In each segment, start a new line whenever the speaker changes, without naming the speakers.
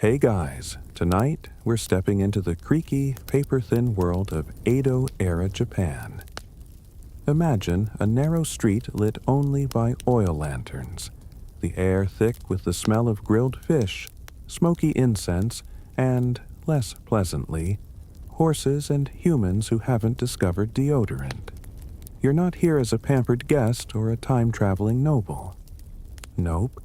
Hey guys, tonight we're stepping into the creaky, paper-thin world of Edo-Era Japan. Imagine a narrow street lit only by oil lanterns, the air thick with the smell of grilled fish, smoky incense, and, less pleasantly, horses and humans who haven't discovered deodorant. You're not here as a pampered guest or a time-traveling noble. Nope.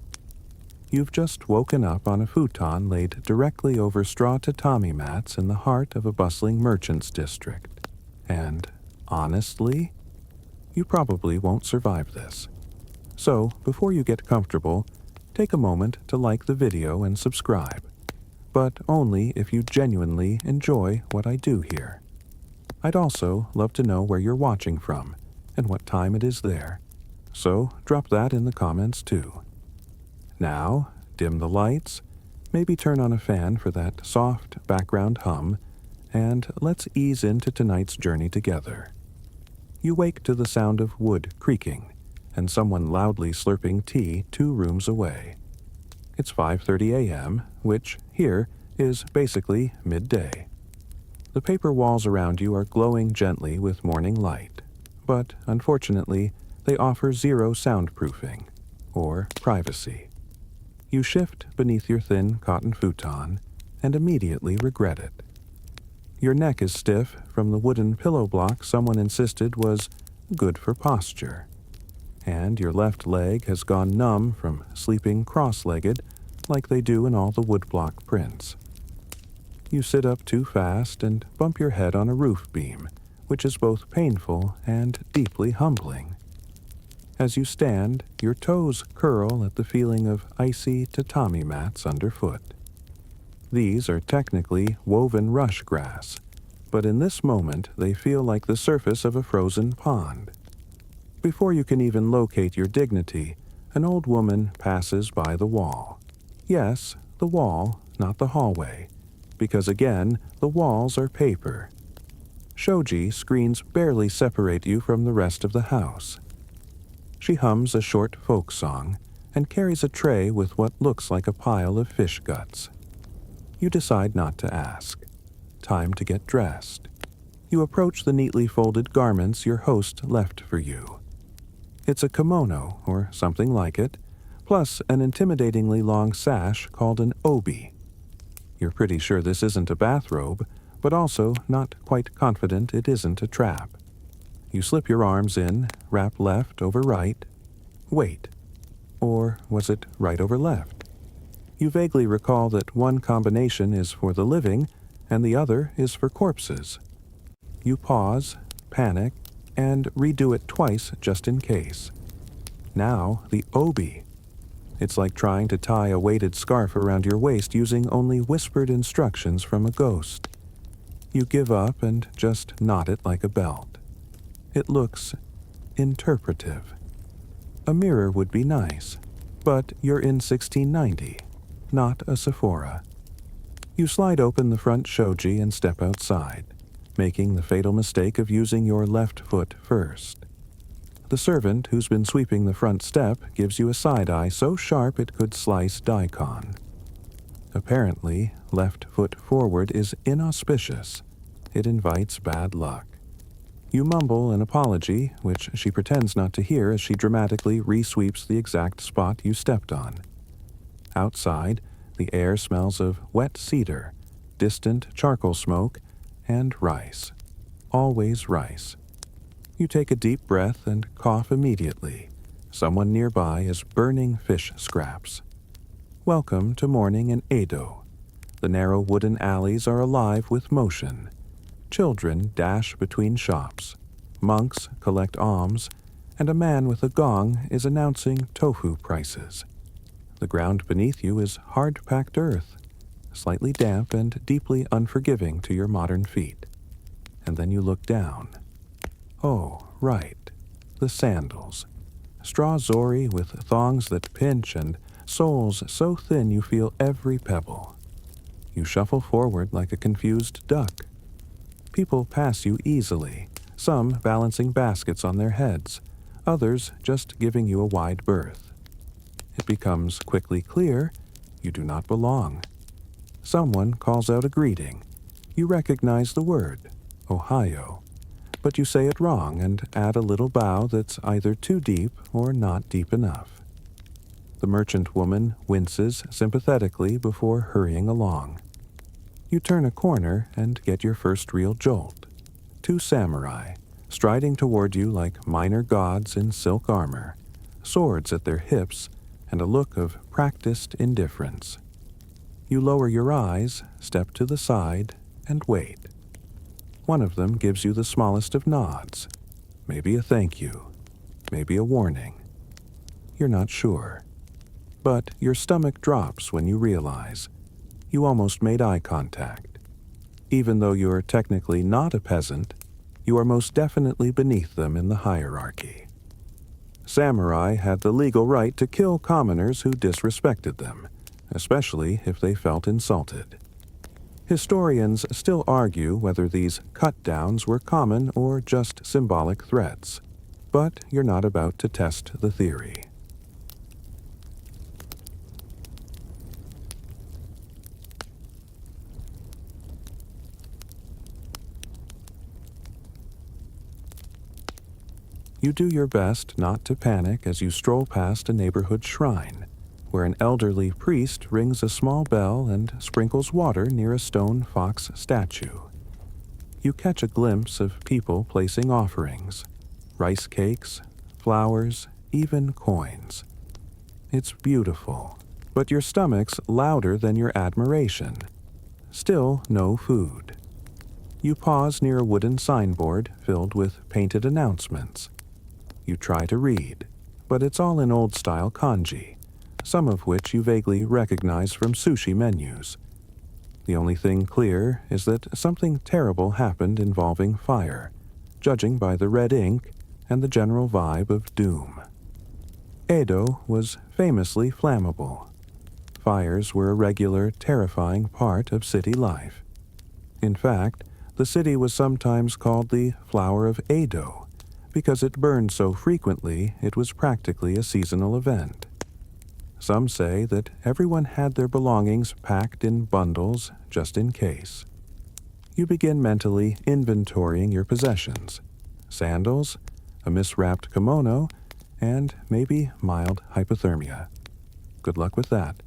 You've just woken up on a futon laid directly over straw tatami mats in the heart of a bustling merchant's district. And, honestly, you probably won't survive this. So, before you get comfortable, take a moment to like the video and subscribe. But only if you genuinely enjoy what I do here. I'd also love to know where you're watching from and what time it is there. So, drop that in the comments too. Now, dim the lights, maybe turn on a fan for that soft background hum, and let's ease into tonight's journey together. You wake to the sound of wood creaking, and someone loudly slurping tea 2 rooms away. It's 5:30 a.m., which, here, is basically midday. The paper walls around you are glowing gently with morning light, but unfortunately, they offer zero soundproofing, or privacy. You shift beneath your thin cotton futon and immediately regret it. Your neck is stiff from the wooden pillow block someone insisted was good for posture, and your left leg has gone numb from sleeping cross-legged like they do in all the woodblock prints. You sit up too fast and bump your head on a roof beam, which is both painful and deeply humbling. As you stand, your toes curl at the feeling of icy tatami mats underfoot. These are technically woven rush grass, but in this moment they feel like the surface of a frozen pond. Before you can even locate your dignity, an old woman passes by the wall. Yes, the wall, not the hallway, because again, the walls are paper. Shoji screens barely separate you from the rest of the house. She hums a short folk song and carries a tray with what looks like a pile of fish guts. You decide not to ask. Time to get dressed. You approach the neatly folded garments your host left for you. It's a kimono, or something like it, plus an intimidatingly long sash called an obi. You're pretty sure this isn't a bathrobe, but also not quite confident it isn't a trap. You slip your arms in, wrap left over right. Wait. Or was it right over left? You vaguely recall that one combination is for the living and the other is for corpses. You pause, panic, and redo it twice just in case. Now the obi. It's like trying to tie a weighted scarf around your waist using only whispered instructions from a ghost. You give up and just knot it like a belt. It looks interpretive. A mirror would be nice, but you're in 1690, not a Sephora. You slide open the front shoji and step outside, making the fatal mistake of using your left foot first. The servant who's been sweeping the front step gives you a side-eye so sharp it could slice daikon. Apparently, left foot forward is inauspicious. It invites bad luck. You mumble an apology, which she pretends not to hear as she dramatically re-sweeps the exact spot you stepped on. Outside, the air smells of wet cedar, distant charcoal smoke, and rice. Always rice. You take a deep breath and cough immediately. Someone nearby is burning fish scraps. Welcome to morning in Edo. The narrow wooden alleys are alive with motion. Children dash between shops. Monks collect alms, and a man with a gong is announcing tofu prices. The ground beneath you is hard-packed earth, slightly damp and deeply unforgiving to your modern feet. And then you look down. Oh, right, the sandals. Straw zori with thongs that pinch and soles so thin you feel every pebble. You shuffle forward like a confused duck. People pass you easily, some balancing baskets on their heads, others just giving you a wide berth. It becomes quickly clear you do not belong. Someone calls out a greeting. You recognize the word, Ohio, but you say it wrong and add a little bow that's either too deep or not deep enough. The merchant woman winces sympathetically before hurrying along. You turn a corner and get your first real jolt. Two samurai, striding toward you like minor gods in silk armor, swords at their hips, and a look of practiced indifference. You lower your eyes, step to the side, and wait. One of them gives you the smallest of nods. Maybe a thank you. Maybe a warning. You're not sure. But your stomach drops when you realize you almost made eye contact. Even though you're technically not a peasant, you are most definitely beneath them in the hierarchy. Samurai had the legal right to kill commoners who disrespected them, especially if they felt insulted. Historians still argue whether these cut-downs were common or just symbolic threats, but you're not about to test the theory. You do your best not to panic as you stroll past a neighborhood shrine, where an elderly priest rings a small bell and sprinkles water near a stone fox statue. You catch a glimpse of people placing offerings, rice cakes, flowers, even coins. It's beautiful, but your stomach's louder than your admiration. Still no food. You pause near a wooden signboard filled with painted announcements. You try to read, but it's all in old-style kanji, some of which you vaguely recognize from sushi menus. The only thing clear is that something terrible happened involving fire, judging by the red ink and the general vibe of doom. Edo was famously flammable. Fires were a regular, terrifying part of city life. In fact, the city was sometimes called the Flower of Edo, because it burned so frequently it was practically a seasonal event. Some say that everyone had their belongings packed in bundles just in case. You begin mentally inventorying your possessions: sandals, a miswrapped kimono, and maybe mild hypothermia. Good luck with that.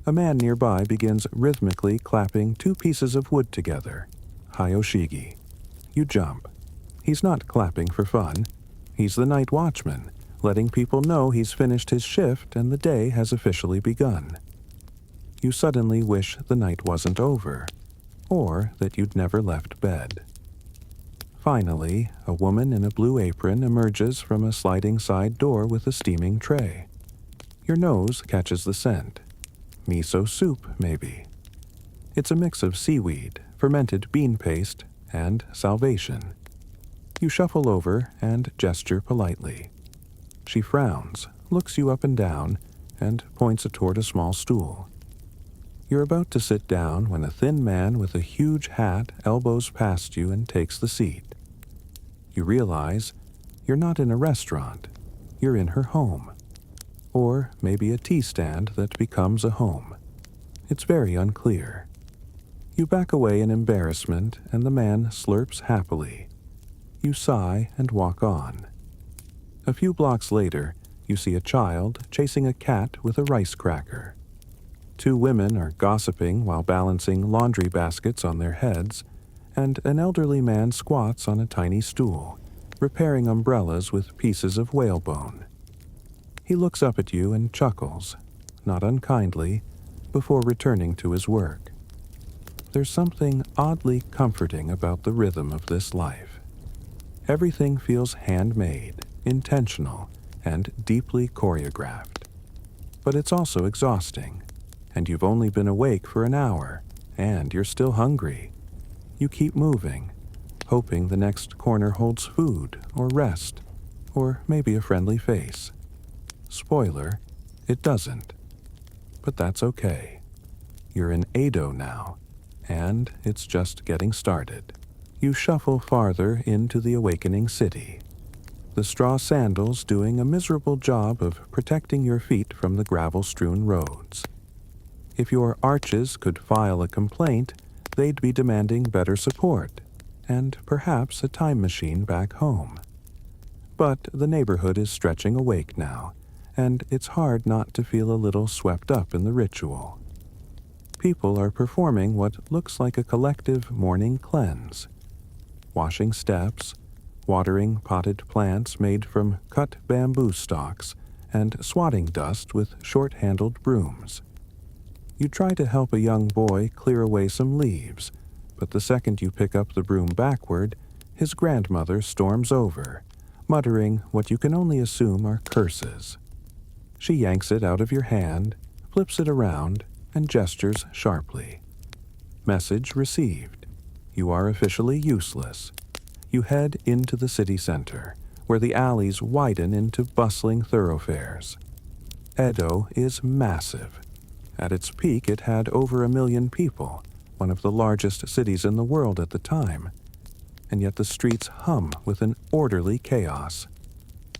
A man nearby begins rhythmically clapping two pieces of wood together, hayoshigi. You jump. He's not clapping for fun. He's the night watchman, letting people know he's finished his shift and the day has officially begun. You suddenly wish the night wasn't over, or that you'd never left bed. Finally, a woman in a blue apron emerges from a sliding side door with a steaming tray. Your nose catches the scent. Miso soup, maybe. It's a mix of seaweed, fermented bean paste, and salvation. You shuffle over and gesture politely. She frowns, looks you up and down, and points toward a small stool. You're about to sit down when a thin man with a huge hat elbows past you and takes the seat. You realize you're not in a restaurant. You're in her home. Or maybe a tea stand that becomes a home. It's very unclear. You back away in embarrassment, and the man slurps happily. You sigh and walk on. A few blocks later, you see a child chasing a cat with a rice cracker. Two women are gossiping while balancing laundry baskets on their heads, and an elderly man squats on a tiny stool, repairing umbrellas with pieces of whalebone. He looks up at you and chuckles, not unkindly, before returning to his work. There's something oddly comforting about the rhythm of this life. Everything feels handmade, intentional, and deeply choreographed. But it's also exhausting, and you've only been awake for an hour, and you're still hungry. You keep moving, hoping the next corner holds food or rest, or maybe a friendly face. Spoiler, it doesn't. But that's okay. You're in Edo now, and it's just getting started. You shuffle farther into the awakening city, the straw sandals doing a miserable job of protecting your feet from the gravel-strewn roads. If your arches could file a complaint, they'd be demanding better support, and perhaps a time machine back home. But the neighborhood is stretching awake now, and it's hard not to feel a little swept up in the ritual. People are performing what looks like a collective morning cleanse. Washing steps, watering potted plants made from cut bamboo stalks, and swatting dust with short-handled brooms. You try to help a young boy clear away some leaves, but the second you pick up the broom backward, his grandmother storms over, muttering what you can only assume are curses. She yanks it out of your hand, flips it around, and gestures sharply. Message received. You are officially useless. You head into the city center, where the alleys widen into bustling thoroughfares. Edo is massive. At its peak, it had over 1 million people, one of the largest cities in the world at the time, and yet the streets hum with an orderly chaos.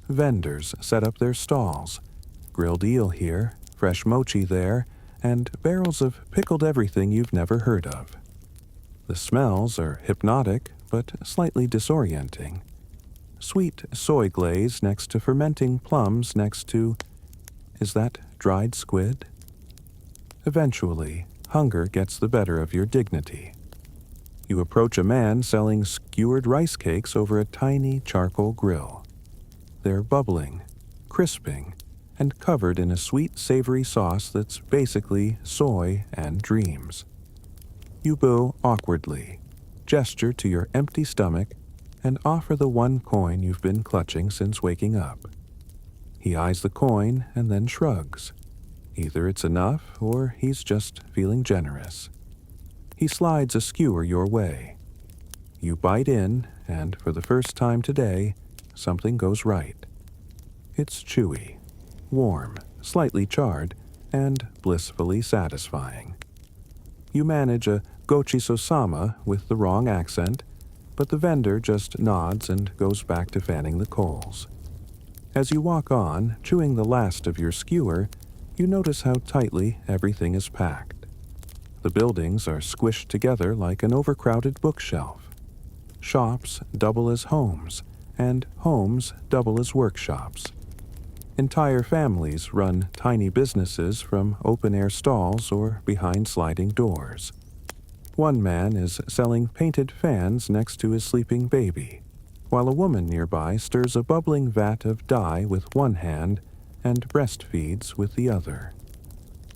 Vendors set up their stalls, grilled eel here, fresh mochi there, and barrels of pickled everything you've never heard of. The smells are hypnotic, but slightly disorienting. Sweet soy glaze next to fermenting plums next to... is that dried squid? Eventually, hunger gets the better of your dignity. You approach a man selling skewered rice cakes over a tiny charcoal grill. They're bubbling, crisping, and covered in a sweet, savory sauce that's basically soy and dreams. You bow awkwardly, gesture to your empty stomach, and offer the 1 coin you've been clutching since waking up. He eyes the coin and then shrugs. Either it's enough, or he's just feeling generous. He slides a skewer your way. You bite in, and for the first time today, something goes right. It's chewy, warm, slightly charred, and blissfully satisfying. You manage a gochi-so-sama with the wrong accent, but the vendor just nods and goes back to fanning the coals. As you walk on, chewing the last of your skewer, you notice how tightly everything is packed. The buildings are squished together like an overcrowded bookshelf. Shops double as homes, and homes double as workshops. Entire families run tiny businesses from open-air stalls or behind sliding doors. One man is selling painted fans next to his sleeping baby, while a woman nearby stirs a bubbling vat of dye with one hand and breastfeeds with the other.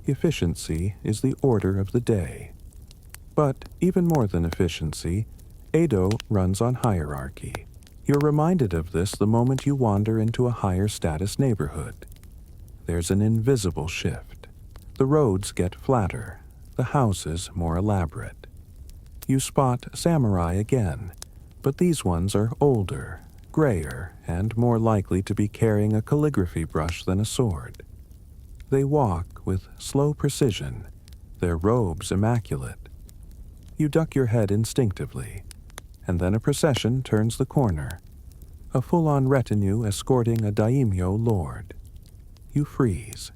Efficiency is the order of the day. But even more than efficiency, Edo runs on hierarchy. You're reminded of this the moment you wander into a higher status neighborhood. There's an invisible shift. The roads get flatter, the houses more elaborate. You spot samurai again, but these ones are older, grayer, and more likely to be carrying a calligraphy brush than a sword. They walk with slow precision, their robes immaculate. You duck your head instinctively, and then a procession turns the corner, a full-on retinue escorting a daimyo lord. You freeze.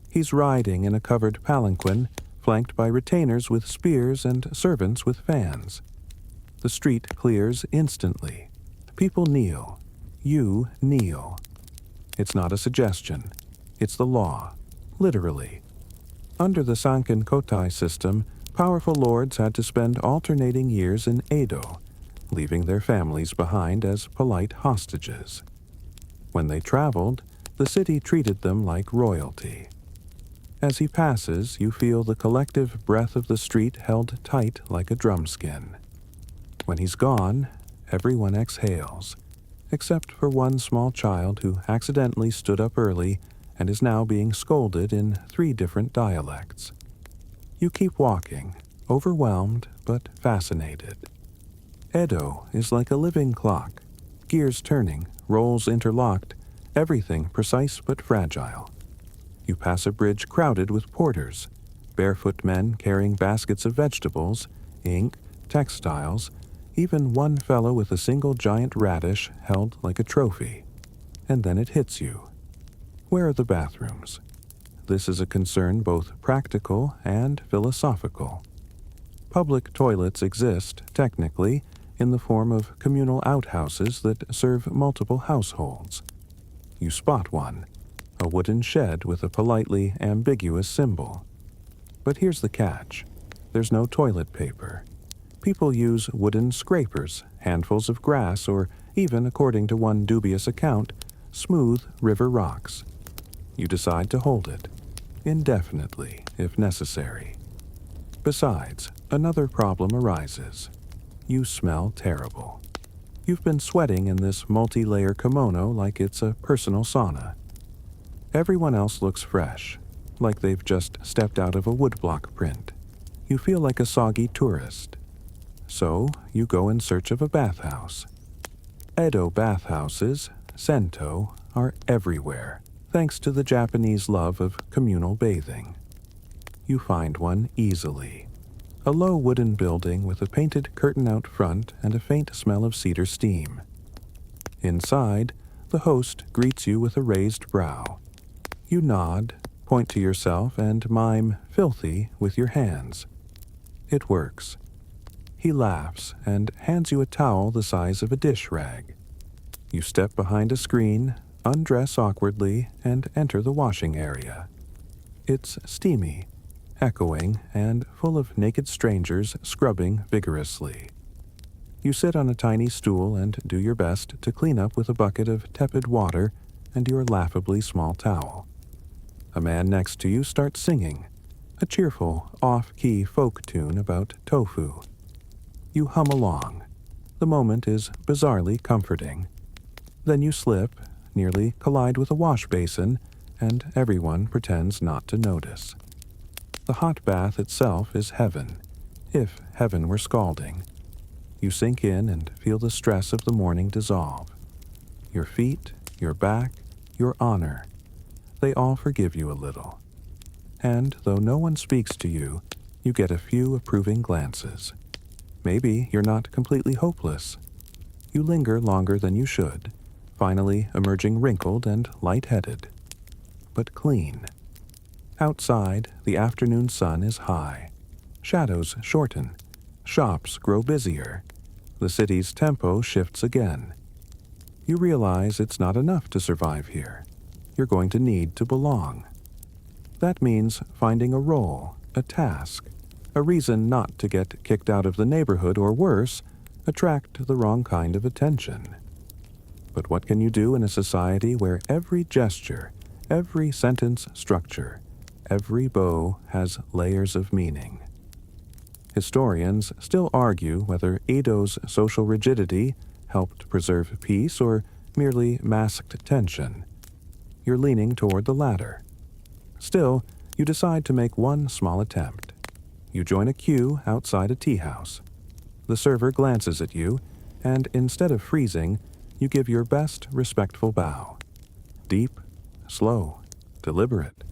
He's riding in a covered palanquin, flanked by retainers with spears and servants with fans. The street clears instantly. People kneel. You kneel. It's not a suggestion. It's the law. Literally. Under the Sanken Kotai system, powerful lords had to spend alternating years in Edo, leaving their families behind as polite hostages. When they traveled, the city treated them like royalty. As he passes, you feel the collective breath of the street held tight like a drumskin. When he's gone, everyone exhales, except for one small child who accidentally stood up early and is now being scolded in 3 different dialects. You keep walking, overwhelmed but fascinated. Edo is like a living clock, gears turning, rolls interlocked, everything precise but fragile. You pass a bridge crowded with porters, barefoot men carrying baskets of vegetables, ink, textiles, even one fellow with a single giant radish held like a trophy. And then it hits you. Where are the bathrooms? This is a concern both practical and philosophical. Public toilets exist, technically, in the form of communal outhouses that serve multiple households. You spot one, a wooden shed with a politely ambiguous symbol. But here's the catch. There's no toilet paper. People use wooden scrapers, handfuls of grass, or even, according to one dubious account, smooth river rocks. You decide to hold it, indefinitely, if necessary. Besides, another problem arises. You smell terrible. You've been sweating in this multi-layer kimono like it's a personal sauna. Everyone else looks fresh, like they've just stepped out of a woodblock print. You feel like a soggy tourist. So, you go in search of a bathhouse. Edo bathhouses, sento, are everywhere, thanks to the Japanese love of communal bathing. You find one easily. A low wooden building with a painted curtain out front and a faint smell of cedar steam. Inside, the host greets you with a raised brow. You nod, point to yourself, and mime filthy with your hands. It works. He laughs and hands you a towel the size of a dish rag. You step behind a screen, undress awkwardly, and enter the washing area. It's steamy, echoing, and full of naked strangers scrubbing vigorously. You sit on a tiny stool and do your best to clean up with a bucket of tepid water and your laughably small towel. A man next to you starts singing, a cheerful, off-key folk tune about tofu. You hum along. The moment is bizarrely comforting. Then you slip, nearly collide with a wash basin, and everyone pretends not to notice. The hot bath itself is heaven, if heaven were scalding. You sink in and feel the stress of the morning dissolve. Your feet, your back, your honor, they all forgive you a little. And though no one speaks to you, you get a few approving glances. Maybe you're not completely hopeless. You linger longer than you should, finally emerging wrinkled and light-headed, but clean. Outside, the afternoon sun is high. Shadows shorten. Shops grow busier. The city's tempo shifts again. You realize it's not enough to survive here. You're going to need to belong. That means finding a role, a task, a reason not to get kicked out of the neighborhood or worse, attract the wrong kind of attention. But what can you do in a society where every gesture, every sentence structure, every bow has layers of meaning? Historians still argue whether Edo's social rigidity helped preserve peace or merely masked tension. You're leaning toward the latter. Still, you decide to make one small attempt. You join a queue outside a tea house. The server glances at you, and instead of freezing, you give your best respectful bow. Deep, slow, deliberate.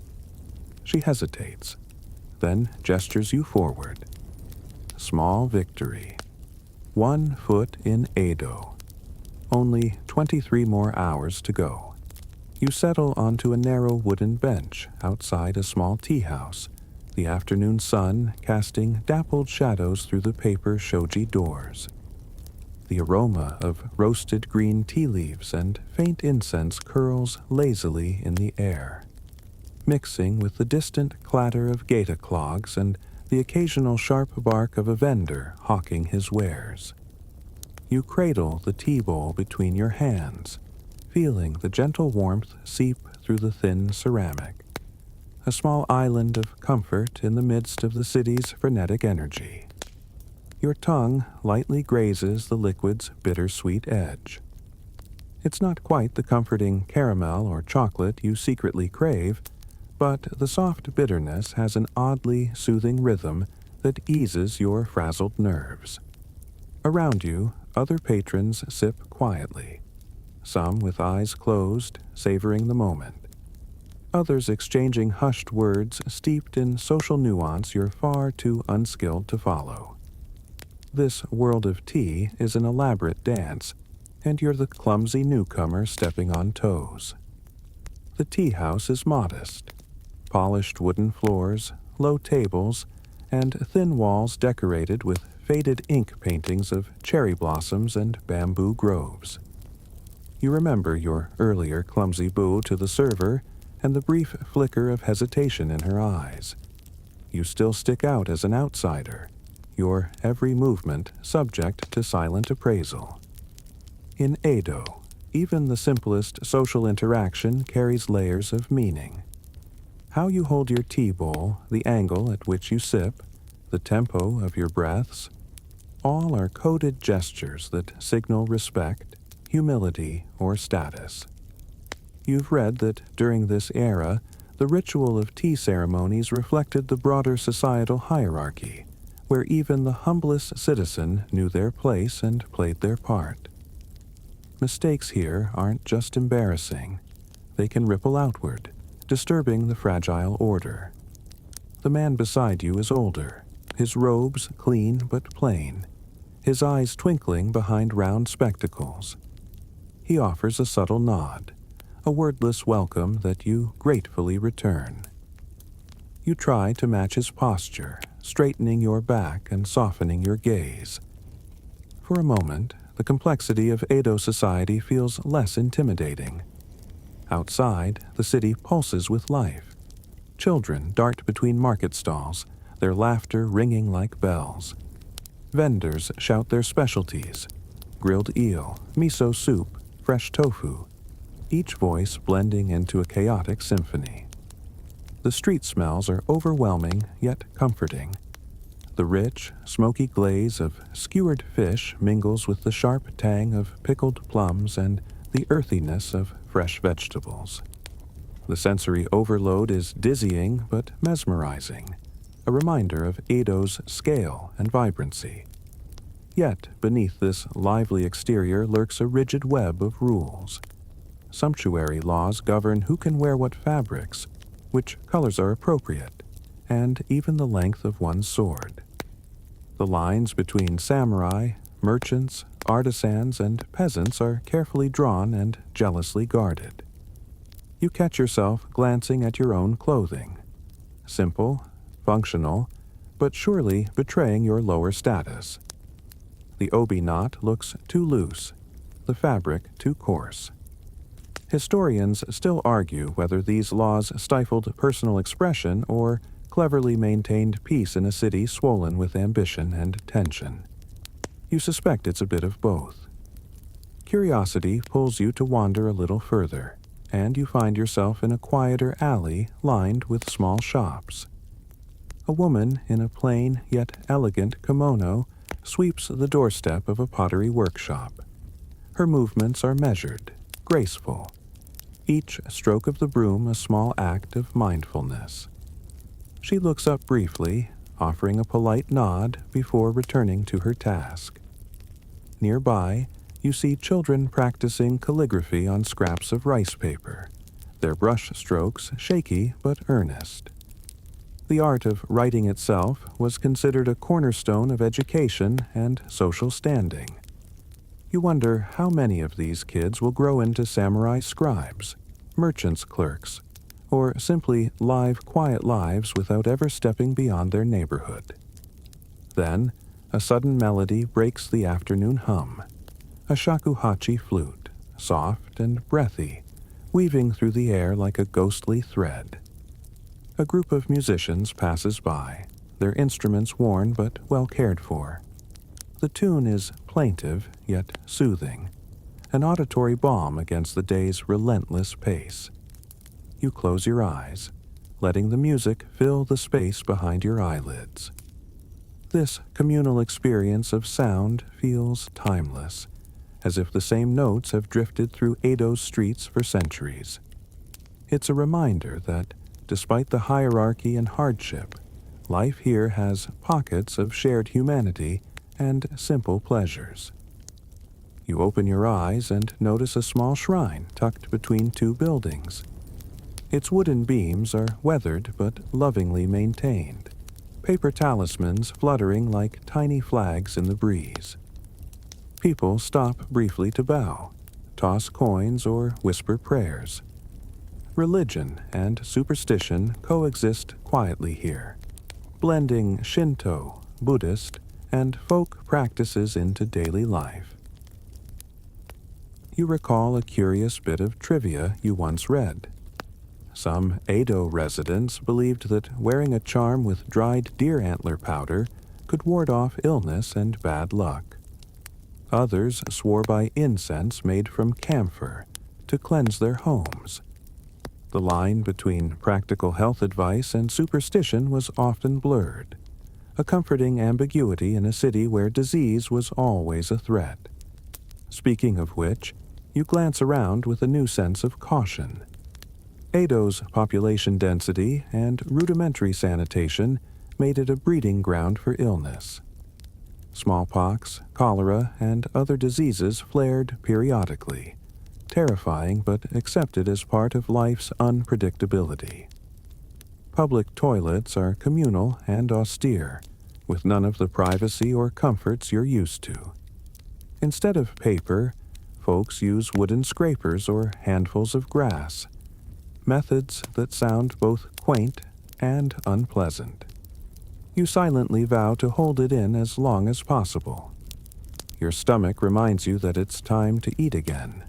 She hesitates, then gestures you forward. Small victory. 1 foot in Edo. Only 23 more hours to go. You settle onto a narrow wooden bench outside a small tea house, the afternoon sun casting dappled shadows through the paper shoji doors. The aroma of roasted green tea leaves and faint incense curls lazily in the air, mixing with the distant clatter of gaita clogs and the occasional sharp bark of a vendor hawking his wares. You cradle the tea bowl between your hands, feeling the gentle warmth seep through the thin ceramic. A small island of comfort in the midst of the city's frenetic energy. Your tongue lightly grazes the liquid's bittersweet edge. It's not quite the comforting caramel or chocolate you secretly crave, but the soft bitterness has an oddly soothing rhythm that eases your frazzled nerves. Around you, other patrons sip quietly, some with eyes closed, savoring the moment. Others exchanging hushed words steeped in social nuance you're far too unskilled to follow. This world of tea is an elaborate dance, and you're the clumsy newcomer stepping on toes. The tea house is modest. Polished wooden floors, low tables, and thin walls decorated with faded ink paintings of cherry blossoms and bamboo groves. You remember your earlier clumsy bow to the server and the brief flicker of hesitation in her eyes. You still stick out as an outsider, your every movement subject to silent appraisal. In Edo, even the simplest social interaction carries layers of meaning. How you hold your tea bowl, the angle at which you sip, the tempo of your breaths, all are coded gestures that signal respect, humility, or status. You've read that during this era, the ritual of tea ceremonies reflected the broader societal hierarchy, where even the humblest citizen knew their place and played their part. Mistakes here aren't just embarrassing. They can ripple outward, disturbing the fragile order. The man beside you is older, his robes clean but plain, his eyes twinkling behind round spectacles. He offers a subtle nod, a wordless welcome that you gratefully return. You try to match his posture, straightening your back and softening your gaze. For a moment, the complexity of Edo society feels less intimidating. Outside, the city pulses with life. Children dart between market stalls, their laughter ringing like bells. Vendors shout their specialties: grilled eel, miso soup, fresh tofu, each voice blending into a chaotic symphony. The street smells are overwhelming yet comforting. The rich, smoky glaze of skewered fish mingles with the sharp tang of pickled plums and the earthiness of fresh vegetables. The sensory overload is dizzying but mesmerizing, a reminder of Edo's scale and vibrancy. Yet, beneath this lively exterior lurks a rigid web of rules. Sumptuary laws govern who can wear what fabrics, which colors are appropriate, and even the length of one's sword. The lines between samurai, merchants, artisans, and peasants are carefully drawn and jealously guarded. You catch yourself glancing at your own clothing. Simple, functional, but surely betraying your lower status. The obi knot looks too loose, the fabric too coarse. Historians still argue whether these laws stifled personal expression or cleverly maintained peace in a city swollen with ambition and tension. You suspect it's a bit of both. Curiosity pulls you to wander a little further, and you find yourself in a quieter alley lined with small shops. A woman in a plain yet elegant kimono sweeps the doorstep of a pottery workshop. Her movements are measured, graceful, each stroke of the broom a small act of mindfulness. She looks up briefly, offering a polite nod before returning to her task. Nearby, you see children practicing calligraphy on scraps of rice paper, their brush strokes shaky but earnest. The art of writing itself was considered a cornerstone of education and social standing. You wonder how many of these kids will grow into samurai scribes, merchants' clerks, or simply live quiet lives without ever stepping beyond their neighborhood. Then, a sudden melody breaks the afternoon hum, a shakuhachi flute, soft and breathy, weaving through the air like a ghostly thread. A group of musicians passes by, their instruments worn but well cared for. The tune is plaintive yet soothing, an auditory balm against the day's relentless pace. You close your eyes, letting the music fill the space behind your eyelids. This communal experience of sound feels timeless, as if the same notes have drifted through Edo's streets for centuries. It's a reminder that, despite the hierarchy and hardship, life here has pockets of shared humanity and simple pleasures. You open your eyes and notice a small shrine tucked between two buildings. Its wooden beams are weathered but lovingly maintained, paper talismans fluttering like tiny flags in the breeze. People stop briefly to bow, toss coins, or whisper prayers. Religion and superstition coexist quietly here, blending Shinto, Buddhist, and folk practices into daily life. You recall a curious bit of trivia you once read. Some Edo residents believed that wearing a charm with dried deer antler powder could ward off illness and bad luck. Others swore by incense made from camphor to cleanse their homes. The line between practical health advice and superstition was often blurred, a comforting ambiguity in a city where disease was always a threat. Speaking of which, you glance around with a new sense of caution. Edo's population density and rudimentary sanitation made it a breeding ground for illness. Smallpox, cholera, and other diseases flared periodically, terrifying but accepted as part of life's unpredictability. Public toilets are communal and austere, with none of the privacy or comforts you're used to. Instead of paper, folks use wooden scrapers or handfuls of grass, methods that sound both quaint and unpleasant. You silently vow to hold it in as long as possible. Your stomach reminds you that it's time to eat again.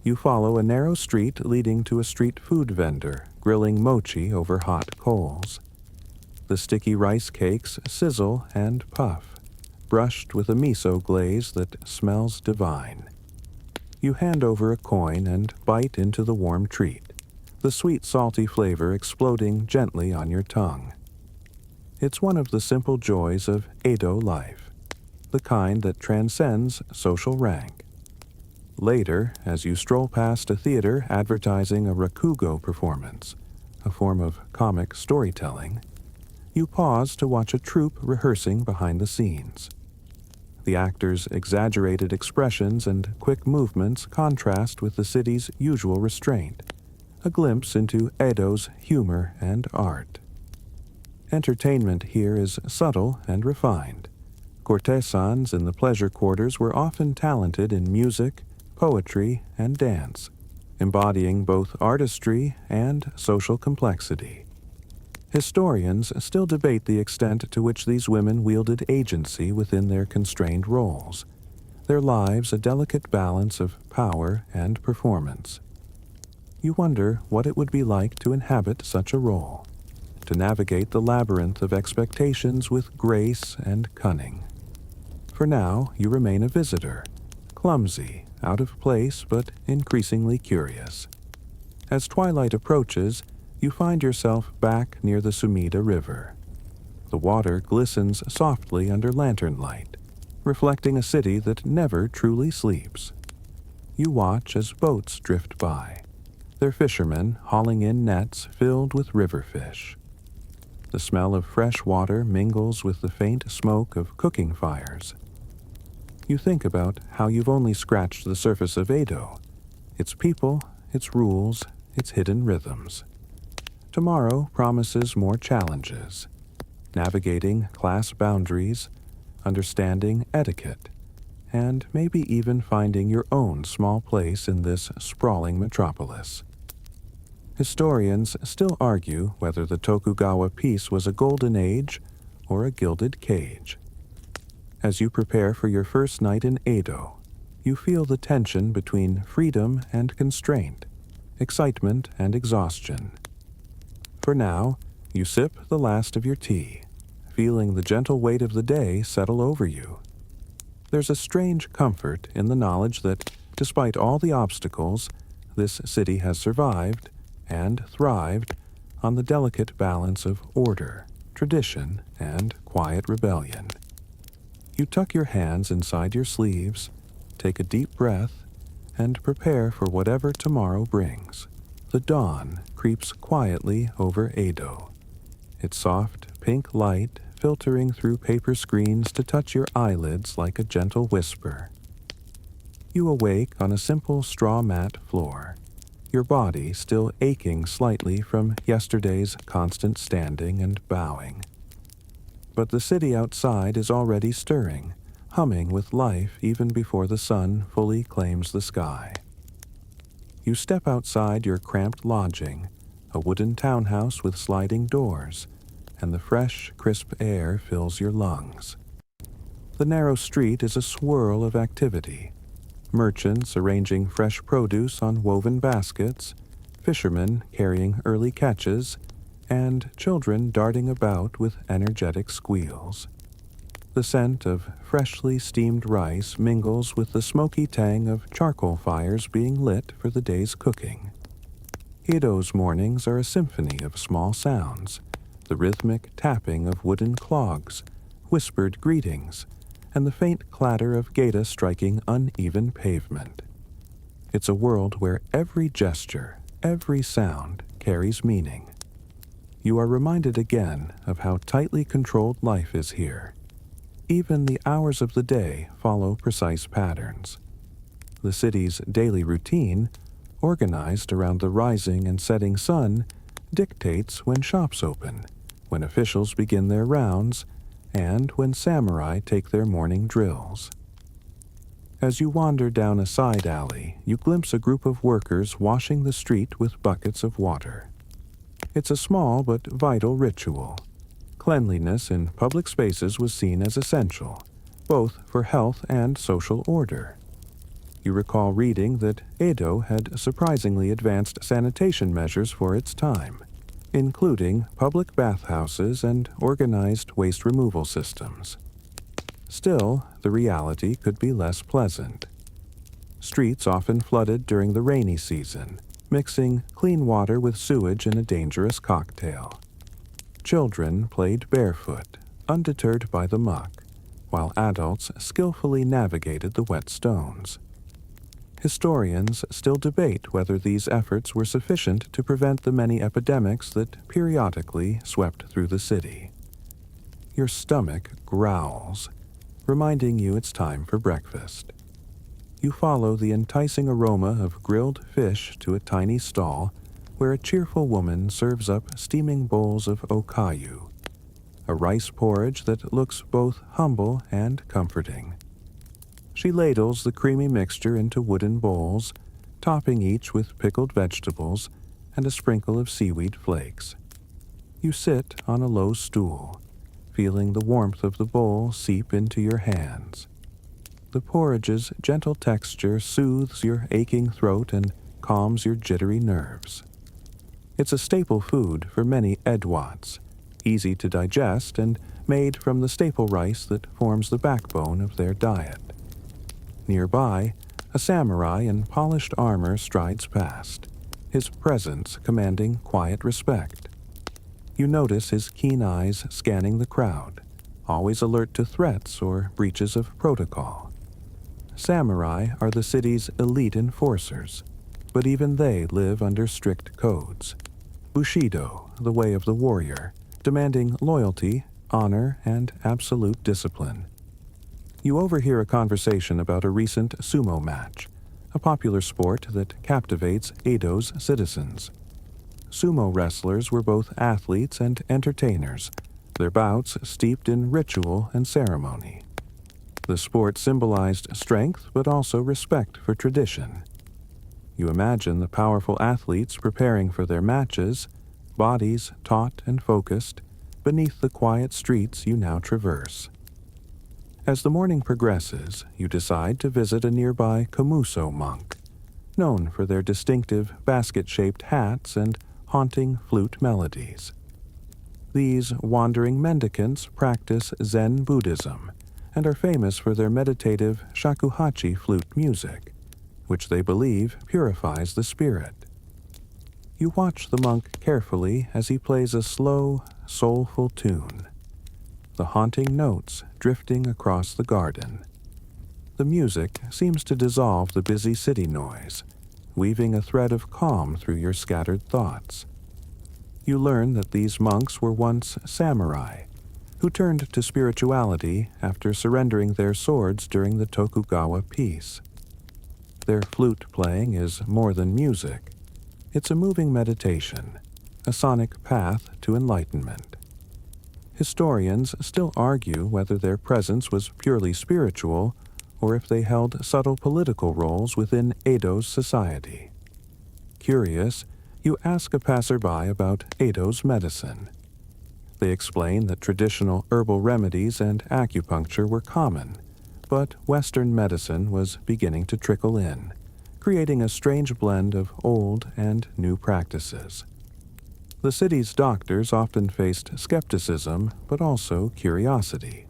You follow a narrow street leading to a street food vendor grilling mochi over hot coals. The sticky rice cakes sizzle and puff, brushed with a miso glaze that smells divine. You hand over a coin and bite into the warm treat, the sweet salty flavor exploding gently on your tongue. It's one of the simple joys of Edo life, the kind that transcends social rank. Later, as you stroll past a theater advertising a rakugo performance, a form of comic storytelling, you pause to watch a troupe rehearsing behind the scenes. The actors' exaggerated expressions and quick movements contrast with the city's usual restraint, a glimpse into Edo's humor and art. Entertainment here is subtle and refined. Courtesans in the pleasure quarters were often talented in music, poetry, and dance, embodying both artistry and social complexity. Historians still debate the extent to which these women wielded agency within their constrained roles, their lives a delicate balance of power and performance. You wonder what it would be like to inhabit such a role, to navigate the labyrinth of expectations with grace and cunning. For now, you remain a visitor, clumsy, out of place, but increasingly curious. As twilight approaches, you find yourself back near the Sumida River. The water glistens softly under lantern light, reflecting a city that never truly sleeps. You watch as boats drift by, their fishermen hauling in nets filled with river fish. The smell of fresh water mingles with the faint smoke of cooking fires. You think about how you've only scratched the surface of Edo, its people, its rules, its hidden rhythms. Tomorrow promises more challenges, navigating class boundaries, understanding etiquette, and maybe even finding your own small place in this sprawling metropolis. Historians still argue whether the Tokugawa peace was a golden age or a gilded cage. As you prepare for your first night in Edo, you feel the tension between freedom and constraint, excitement and exhaustion. For now, you sip the last of your tea, feeling the gentle weight of the day settle over you. There's a strange comfort in the knowledge that, despite all the obstacles, this city has survived and thrived on the delicate balance of order, tradition, and quiet rebellion. You tuck your hands inside your sleeves, take a deep breath, and prepare for whatever tomorrow brings. The dawn creeps quietly over Edo, its soft pink light filtering through paper screens to touch your eyelids like a gentle whisper. You awake on a simple straw mat floor, your body still aching slightly from yesterday's constant standing and bowing. But the city outside is already stirring, humming with life even before the sun fully claims the sky. you step outside your cramped lodging, a wooden townhouse with sliding doors, and the fresh, crisp air fills your lungs. The narrow street is a swirl of activity. Merchants arranging fresh produce on woven baskets, fishermen carrying early catches, and children darting about with energetic squeals. The scent of freshly steamed rice mingles with the smoky tang of charcoal fires being lit for the day's cooking. Edo's mornings are a symphony of small sounds, the rhythmic tapping of wooden clogs, whispered greetings, and the faint clatter of geta striking uneven pavement. It's a world where every gesture, every sound carries meaning. You are reminded again of how tightly controlled life is here. Even the hours of the day follow precise patterns. The city's daily routine, organized around the rising and setting sun, dictates when shops open, when officials begin their rounds, and when samurai take their morning drills. As you wander down a side alley, you glimpse a group of workers washing the street with buckets of water. It's a small but vital ritual. Cleanliness in public spaces was seen as essential, both for health and social order. You recall reading that Edo had surprisingly advanced sanitation measures for its time, including public bathhouses and organized waste removal systems. Still, the reality could be less pleasant. Streets often flooded during the rainy season, mixing clean water with sewage in a dangerous cocktail. Children played barefoot, undeterred by the muck, while adults skillfully navigated the wet stones. Historians still debate whether these efforts were sufficient to prevent the many epidemics that periodically swept through the city. Your stomach growls, reminding you it's time for breakfast. You follow the enticing aroma of grilled fish to a tiny stall where a cheerful woman serves up steaming bowls of okayu, a rice porridge that looks both humble and comforting. She ladles the creamy mixture into wooden bowls, topping each with pickled vegetables and a sprinkle of seaweed flakes. You sit on a low stool, feeling the warmth of the bowl seep into your hands. The porridge's gentle texture soothes your aching throat and calms your jittery nerves. It's a staple food for many Edwats, easy to digest and made from the staple rice that forms the backbone of their diet. Nearby, a samurai in polished armor strides past, his presence commanding quiet respect. You notice his keen eyes scanning the crowd, always alert to threats or breaches of protocol. Samurai are the city's elite enforcers, but even they live under strict codes. Bushido, the way of the warrior, demanding loyalty, honor, and absolute discipline. You overhear a conversation about a recent sumo match, a popular sport that captivates Edo's citizens. Sumo wrestlers were both athletes and entertainers, their bouts steeped in ritual and ceremony. The sport symbolized strength but also respect for tradition. You imagine the powerful athletes preparing for their matches, bodies taut and focused, beneath the quiet streets you now traverse. As the morning progresses, you decide to visit a nearby Komuso monk, known for their distinctive basket-shaped hats and haunting flute melodies. These wandering mendicants practice Zen Buddhism and are famous for their meditative shakuhachi flute music, which they believe purifies the spirit. You watch the monk carefully as he plays a slow, soulful tune, the haunting notes drifting across the garden. The music seems to dissolve the busy city noise, weaving a thread of calm through your scattered thoughts. You learn that these monks were once samurai, who turned to spirituality after surrendering their swords during the Tokugawa peace. Their flute playing is more than music. It's a moving meditation, a sonic path to enlightenment. Historians still argue whether their presence was purely spiritual or if they held subtle political roles within Edo's society. Curious, you ask a passerby about Edo's medicine. They explain that traditional herbal remedies and acupuncture were common, but Western medicine was beginning to trickle in, creating a strange blend of old and new practices. The city's doctors often faced skepticism, but also curiosity.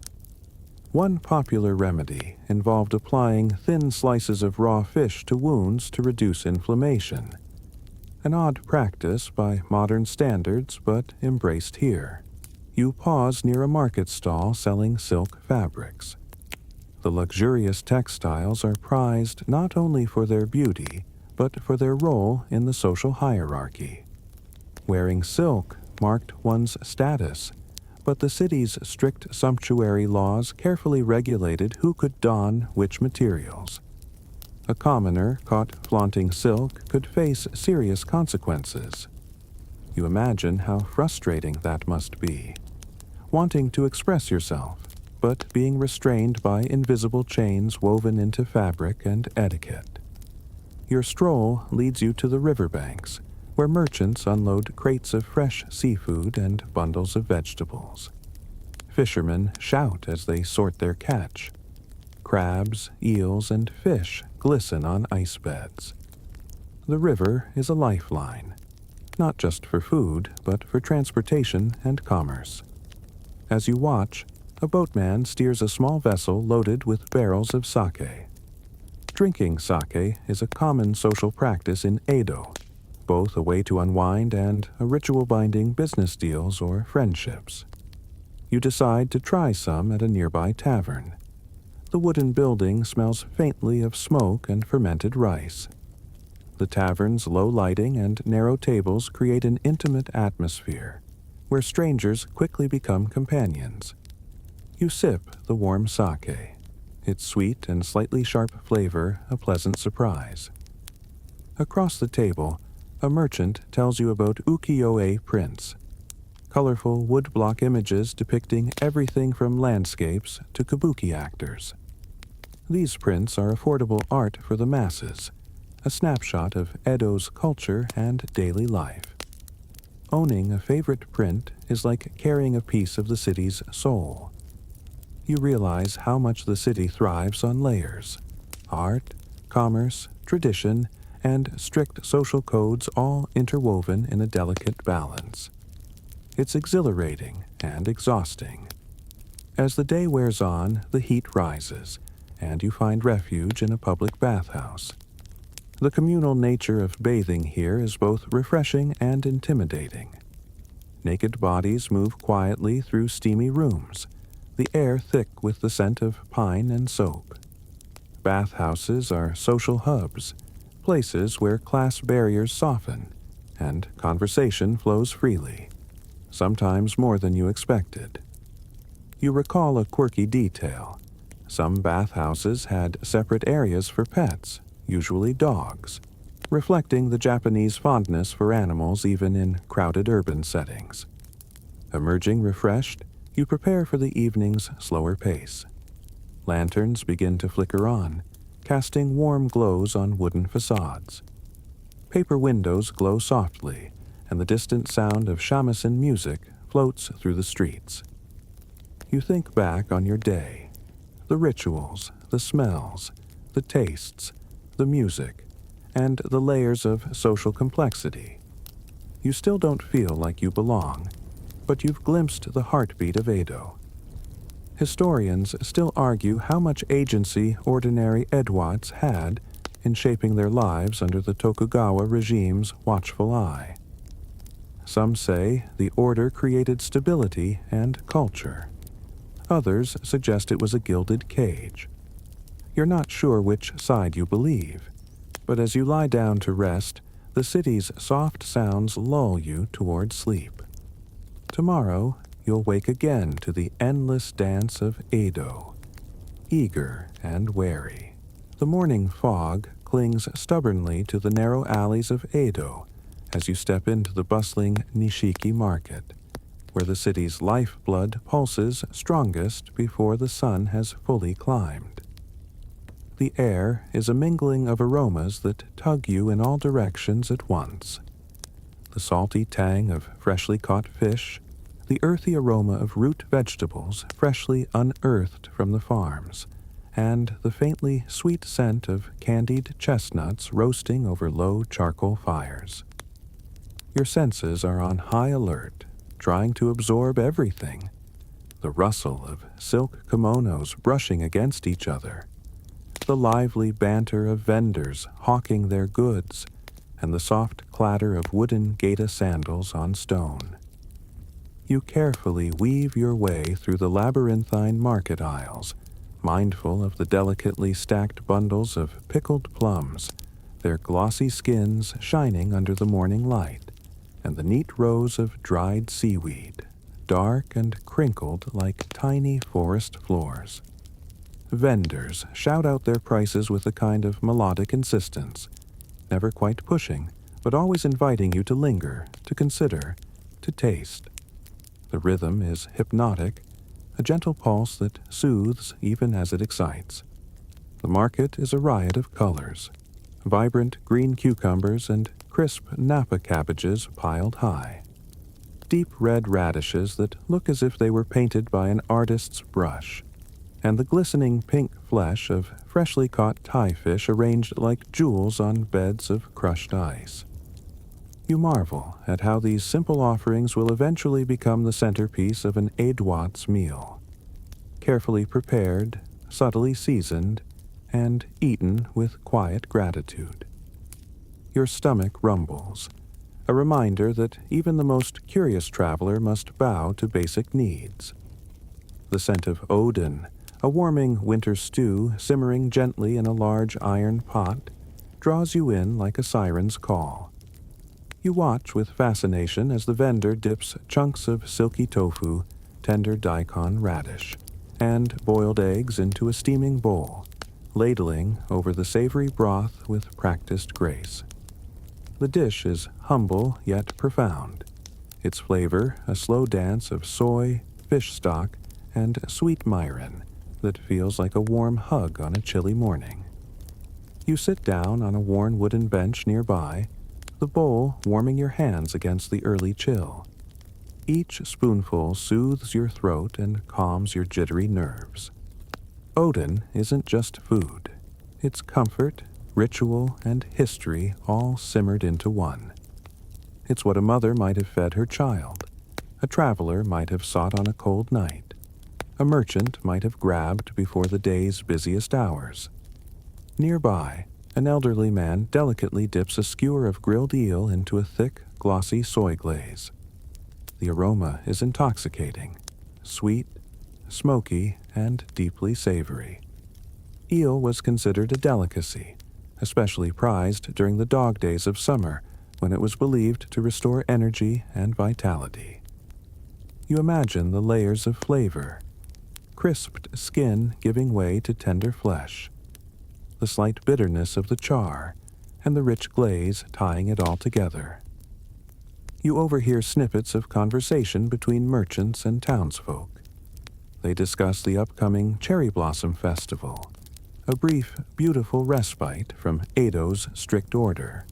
One popular remedy involved applying thin slices of raw fish to wounds to reduce inflammation. An odd practice by modern standards, but embraced here. You pause near a market stall selling silk fabrics. The luxurious textiles are prized not only for their beauty, but for their role in the social hierarchy. Wearing silk marked one's status, but the city's strict sumptuary laws carefully regulated who could don which materials. A commoner caught flaunting silk could face serious consequences. You imagine how frustrating that must be. Wanting to express yourself, but being restrained by invisible chains woven into fabric and etiquette. Your stroll leads you to the riverbanks, where merchants unload crates of fresh seafood and bundles of vegetables. Fishermen shout as they sort their catch. Crabs, eels, and fish glisten on ice beds. The river is a lifeline, not just for food, but for transportation and commerce. As you watch, a boatman steers a small vessel loaded with barrels of sake. Drinking sake is a common social practice in Edo, both a way to unwind and a ritual binding business deals or friendships. You decide to try some at a nearby tavern. The wooden building smells faintly of smoke and fermented rice. The tavern's low lighting and narrow tables create an intimate atmosphere, where strangers quickly become companions. You sip the warm sake, its sweet and slightly sharp flavor a pleasant surprise. Across the table, a merchant tells you about ukiyo-e prints, colorful woodblock images depicting everything from landscapes to kabuki actors. These prints are affordable art for the masses, a snapshot of Edo's culture and daily life. Owning a favorite print is like carrying a piece of the city's soul. You realize how much the city thrives on layers: art, commerce, tradition, and strict social codes all interwoven in a delicate balance. It's exhilarating and exhausting. As the day wears on, the heat rises, and you find refuge in a public bathhouse. The communal nature of bathing here is both refreshing and intimidating. Naked bodies move quietly through steamy rooms, the air thick with the scent of pine and soap. Bathhouses are social hubs, places where class barriers soften, and conversation flows freely, sometimes more than you expected. You recall a quirky detail. Some bathhouses had separate areas for pets, usually dogs, reflecting the Japanese fondness for animals even in crowded urban settings. Emerging refreshed, you prepare for the evening's slower pace. Lanterns begin to flicker on, casting warm glows on wooden facades. Paper windows glow softly, and the distant sound of shamisen music floats through the streets. You think back on your day, the rituals, the smells, the tastes, the music, and the layers of social complexity. You still don't feel like you belong, but you've glimpsed the heartbeat of Edo. Historians still argue how much agency ordinary Edoites had in shaping their lives under the Tokugawa regime's watchful eye. Some say the order created stability and culture. Others suggest it was a gilded cage. You're not sure which side you believe, but as you lie down to rest, the city's soft sounds lull you toward sleep. Tomorrow, you'll wake again to the endless dance of Edo, eager and wary. The morning fog clings stubbornly to the narrow alleys of Edo as you step into the bustling Nishiki market, where the city's lifeblood pulses strongest before the sun has fully climbed. The air is a mingling of aromas that tug you in all directions at once. The salty tang of freshly caught fish, the earthy aroma of root vegetables freshly unearthed from the farms, and the faintly sweet scent of candied chestnuts roasting over low charcoal fires. Your senses are on high alert, trying to absorb everything. The rustle of silk kimonos brushing against each other, the lively banter of vendors hawking their goods, and the soft clatter of wooden gaita sandals on stone. You carefully weave your way through the labyrinthine market aisles, mindful of the delicately stacked bundles of pickled plums, their glossy skins shining under the morning light, and the neat rows of dried seaweed, dark and crinkled like tiny forest floors. Vendors shout out their prices with a kind of melodic insistence, never quite pushing, but always inviting you to linger, to consider, to taste. The rhythm is hypnotic, a gentle pulse that soothes even as it excites. The market is a riot of colors, vibrant green cucumbers and crisp Napa cabbages piled high, deep red radishes that look as if they were painted by an artist's brush, and the glistening pink flesh of freshly caught Thai fish arranged like jewels on beds of crushed ice. You marvel at how these simple offerings will eventually become the centerpiece of an Edouard's meal, carefully prepared, subtly seasoned, and eaten with quiet gratitude. Your stomach rumbles, a reminder that even the most curious traveler must bow to basic needs. The scent of Odin, a warming winter stew simmering gently in a large iron pot, draws you in like a siren's call. You watch with fascination as the vendor dips chunks of silky tofu, tender daikon radish, and boiled eggs into a steaming bowl, ladling over the savory broth with practiced grace. The dish is humble yet profound, its flavor a slow dance of soy, fish stock, and sweet mirin that feels like a warm hug on a chilly morning. You sit down on a worn wooden bench nearby, the bowl warming your hands against the early chill. Each spoonful soothes your throat and calms your jittery nerves. Odin isn't just food. It's comfort, ritual, and history all simmered into one. It's what a mother might have fed her child, a traveler might have sought on a cold night, a merchant might have grabbed before the day's busiest hours. Nearby, an elderly man delicately dips a skewer of grilled eel into a thick, glossy soy glaze. The aroma is intoxicating, sweet, smoky, and deeply savory. Eel was considered a delicacy, especially prized during the dog days of summer when it was believed to restore energy and vitality. You imagine the layers of flavor, crisped skin giving way to tender flesh, the slight bitterness of the char, and the rich glaze tying it all together. You overhear snippets of conversation between merchants and townsfolk. They discuss the upcoming Cherry Blossom Festival, a brief, beautiful respite from Edo's strict order.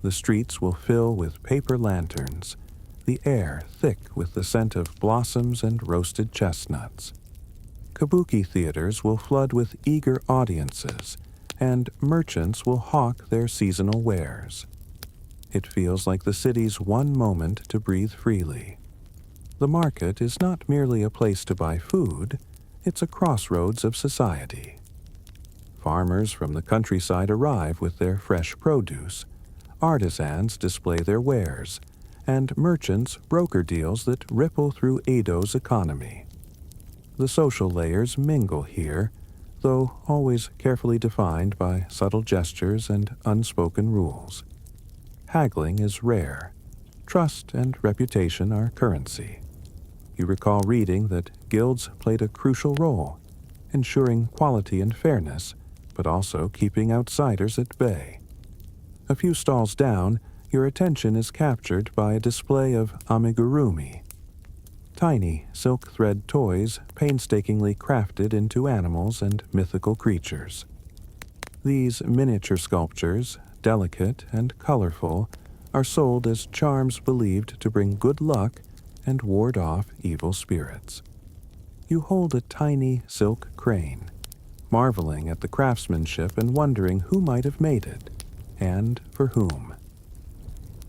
The streets will fill with paper lanterns, the air thick with the scent of blossoms and roasted chestnuts. Kabuki theaters will flood with eager audiences, and merchants will hawk their seasonal wares. It feels like the city's one moment to breathe freely. The market is not merely a place to buy food, it's a crossroads of society. Farmers from the countryside arrive with their fresh produce, artisans display their wares, and merchants broker deals that ripple through Edo's economy. The social layers mingle here, though always carefully defined by subtle gestures and unspoken rules. Haggling is rare. Trust and reputation are currency. You recall reading that guilds played a crucial role, ensuring quality and fairness, but also keeping outsiders at bay. A few stalls down, your attention is captured by a display of amigurumi, tiny silk thread toys painstakingly crafted into animals and mythical creatures. These miniature sculptures, delicate and colorful, are sold as charms believed to bring good luck and ward off evil spirits. You hold a tiny silk crane, marveling at the craftsmanship and wondering who might have made it, and for whom.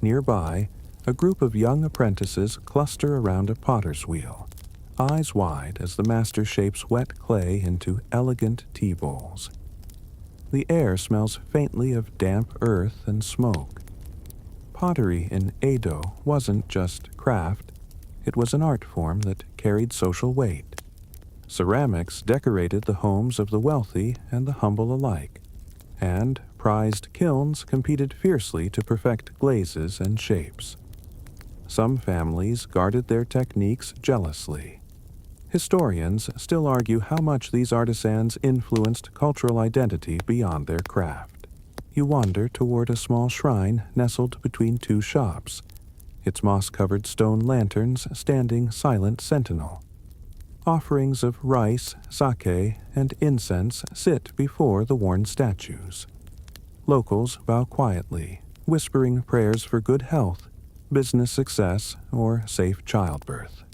Nearby, a group of young apprentices cluster around a potter's wheel, eyes wide as the master shapes wet clay into elegant tea bowls. The air smells faintly of damp earth and smoke. Pottery in Edo wasn't just craft, it was an art form that carried social weight. Ceramics decorated the homes of the wealthy and the humble alike, and prized kilns competed fiercely to perfect glazes and shapes. Some families guarded their techniques jealously. Historians still argue how much these artisans influenced cultural identity beyond their craft. You wander toward a small shrine nestled between two shops, its moss-covered stone lanterns standing silent sentinel. Offerings of rice, sake, and incense sit before the worn statues. Locals bow quietly, whispering prayers for good health, business success, or safe childbirth.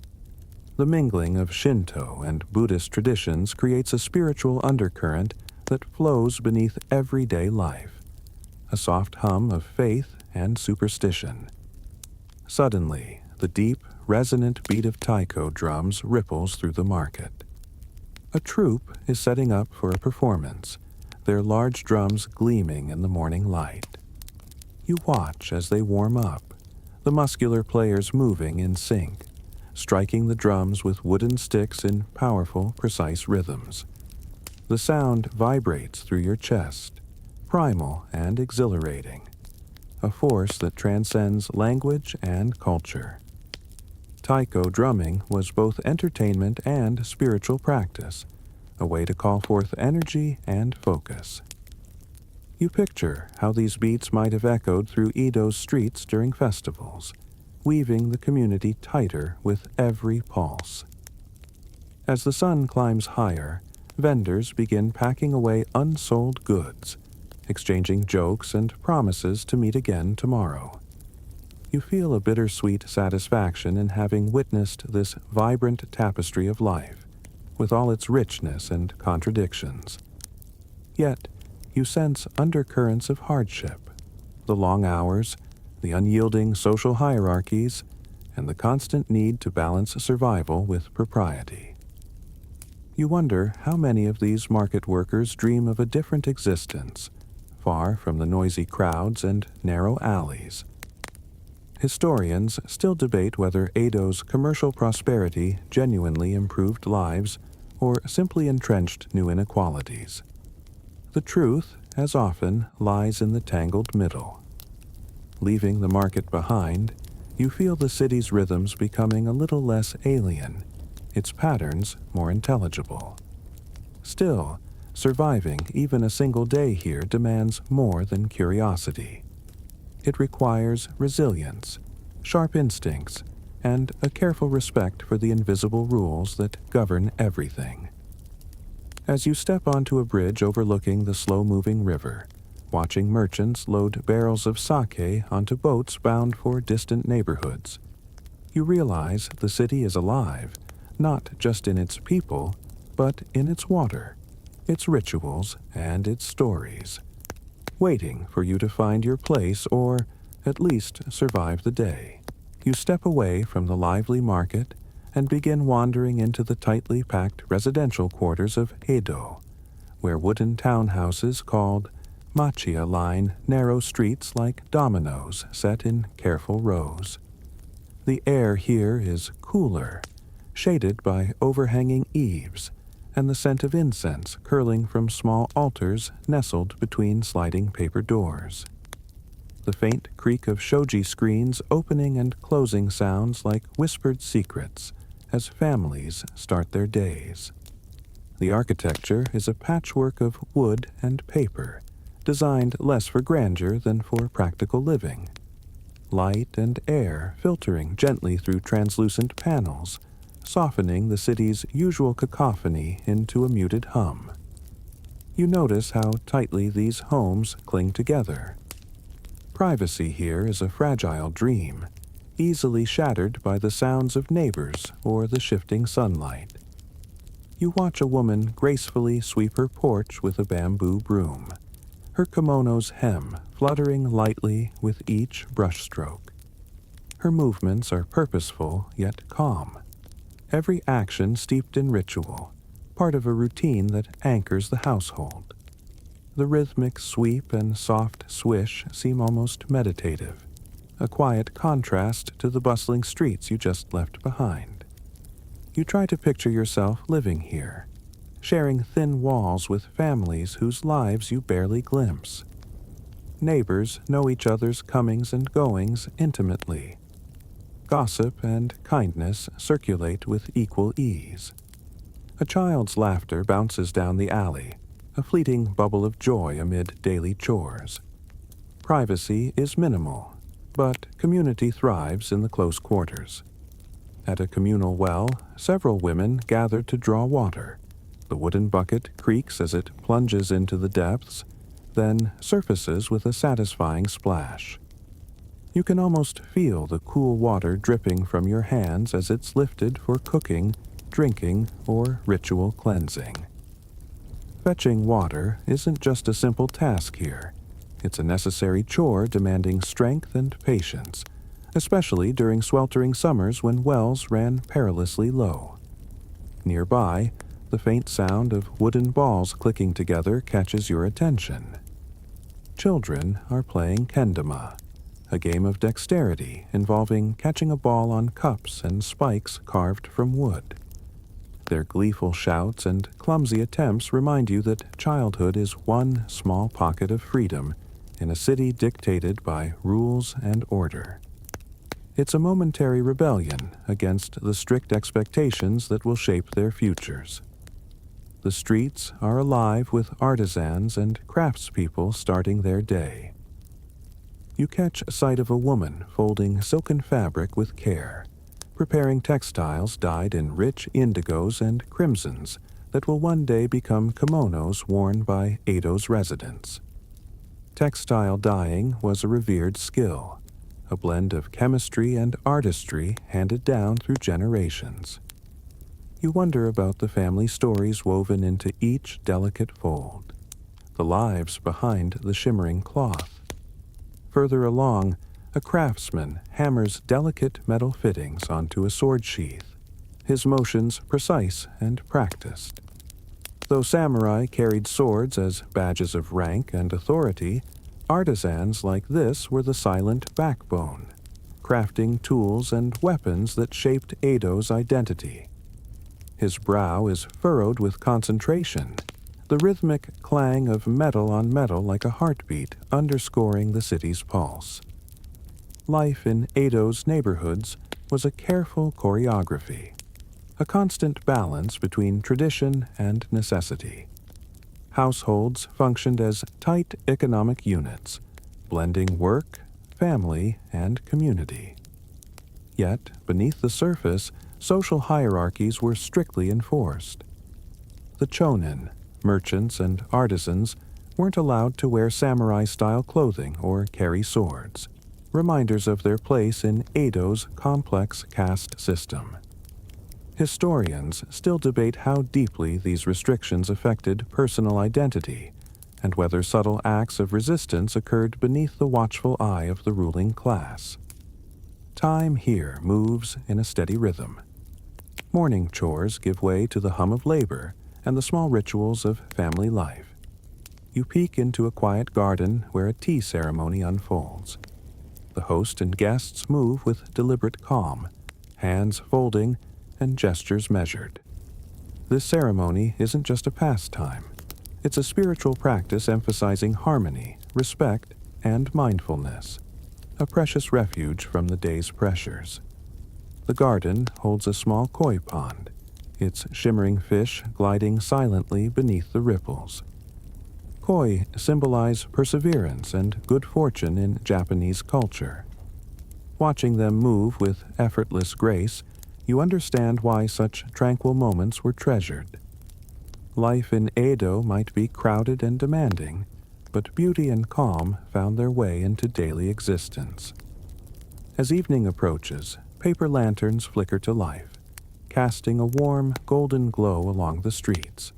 The mingling of Shinto and Buddhist traditions creates a spiritual undercurrent that flows beneath everyday life, a soft hum of faith and superstition. Suddenly, the deep, resonant beat of taiko drums ripples through the market. A troupe is setting up for a performance, their large drums gleaming in the morning light. You watch as they warm up, the muscular players moving in sync, striking the drums with wooden sticks in powerful, precise rhythms. The sound vibrates through your chest, primal and exhilarating, a force that transcends language and culture. Taiko drumming was both entertainment and spiritual practice, a way to call forth energy and focus. You picture how these beats might have echoed through Edo's streets during festivals, weaving the community tighter with every pulse. As the sun climbs higher, vendors begin packing away unsold goods, exchanging jokes and promises to meet again tomorrow. You feel a bittersweet satisfaction in having witnessed this vibrant tapestry of life, with all its richness and contradictions. Yet, you sense undercurrents of hardship, the long hours, the unyielding social hierarchies, and the constant need to balance survival with propriety. You wonder how many of these market workers dream of a different existence, far from the noisy crowds and narrow alleys. Historians still debate whether Edo's commercial prosperity genuinely improved lives or simply entrenched new inequalities. The truth, as often, lies in the tangled middle. Leaving the market behind, you feel the city's rhythms becoming a little less alien, its patterns more intelligible. Still, surviving even a single day here demands more than curiosity. It requires resilience, sharp instincts, and a careful respect for the invisible rules that govern everything. As you step onto a bridge overlooking the slow-moving river, watching merchants load barrels of sake onto boats bound for distant neighborhoods, you realize the city is alive, not just in its people, but in its water, its rituals, and its stories, waiting for you to find your place or, at least, survive the day. You step away from the lively market and begin wandering into the tightly packed residential quarters of Edo, where wooden townhouses called machiya line narrow streets like dominoes set in careful rows. The air here is cooler, shaded by overhanging eaves, and the scent of incense curling from small altars nestled between sliding paper doors. The faint creak of shoji screens opening and closing sounds like whispered secrets as families start their days. The architecture is a patchwork of wood and paper, designed less for grandeur than for practical living. Light and air filtering gently through translucent panels, softening the city's usual cacophony into a muted hum. You notice how tightly these homes cling together. Privacy here is a fragile dream, easily shattered by the sounds of neighbors or the shifting sunlight. You watch a woman gracefully sweep her porch with a bamboo broom, her kimono's hem fluttering lightly with each brushstroke. Her movements are purposeful yet calm, every action steeped in ritual, part of a routine that anchors the household. The rhythmic sweep and soft swish seem almost meditative, a quiet contrast to the bustling streets you just left behind. You try to picture yourself living here, sharing thin walls with families whose lives you barely glimpse. Neighbors know each other's comings and goings intimately. Gossip and kindness circulate with equal ease. A child's laughter bounces down the alley, a fleeting bubble of joy amid daily chores. Privacy is minimal, but community thrives in the close quarters. At a communal well, several women gather to draw water. The wooden bucket creaks as it plunges into the depths, then surfaces with a satisfying splash. You can almost feel the cool water dripping from your hands as it's lifted for cooking, drinking, or ritual cleansing. Fetching water isn't just a simple task here. It's a necessary chore demanding strength and patience, especially during sweltering summers when wells ran perilously low. Nearby, the faint sound of wooden balls clicking together catches your attention. Children are playing kendama, a game of dexterity involving catching a ball on cups and spikes carved from wood. Their gleeful shouts and clumsy attempts remind you that childhood is one small pocket of freedom in a city dictated by rules and order. It's a momentary rebellion against the strict expectations that will shape their futures. The streets are alive with artisans and craftspeople starting their day. You catch sight of a woman folding silken fabric with care, preparing textiles dyed in rich indigos and crimsons that will one day become kimonos worn by Edo's residents. Textile dyeing was a revered skill, a blend of chemistry and artistry handed down through generations. You wonder about the family stories woven into each delicate fold, the lives behind the shimmering cloth. Further along, a craftsman hammers delicate metal fittings onto a sword sheath, his motions precise and practiced. Though samurai carried swords as badges of rank and authority, artisans like this were the silent backbone, crafting tools and weapons that shaped Edo's identity. His brow is furrowed with concentration, the rhythmic clang of metal on metal like a heartbeat underscoring the city's pulse. Life in Edo's neighborhoods was a careful choreography, a constant balance between tradition and necessity. Households functioned as tight economic units, blending work, family, and community. Yet, beneath the surface, social hierarchies were strictly enforced. The chonin, merchants and artisans, weren't allowed to wear samurai-style clothing or carry swords, reminders of their place in Edo's complex caste system. Historians still debate how deeply these restrictions affected personal identity and whether subtle acts of resistance occurred beneath the watchful eye of the ruling class. Time here moves in a steady rhythm. Morning chores give way to the hum of labor and the small rituals of family life. You peek into a quiet garden where a tea ceremony unfolds. The host and guests move with deliberate calm, hands folding and gestures measured. This ceremony isn't just a pastime. It's a spiritual practice emphasizing harmony, respect, and mindfulness, a precious refuge from the day's pressures. The garden holds a small koi pond, its shimmering fish gliding silently beneath the ripples. Koi symbolize perseverance and good fortune in Japanese culture. Watching them move with effortless grace, you understand why such tranquil moments were treasured. Life in Edo might be crowded and demanding, but beauty and calm found their way into daily existence. As evening approaches, paper lanterns flicker to life, casting a warm, golden glow along the streets.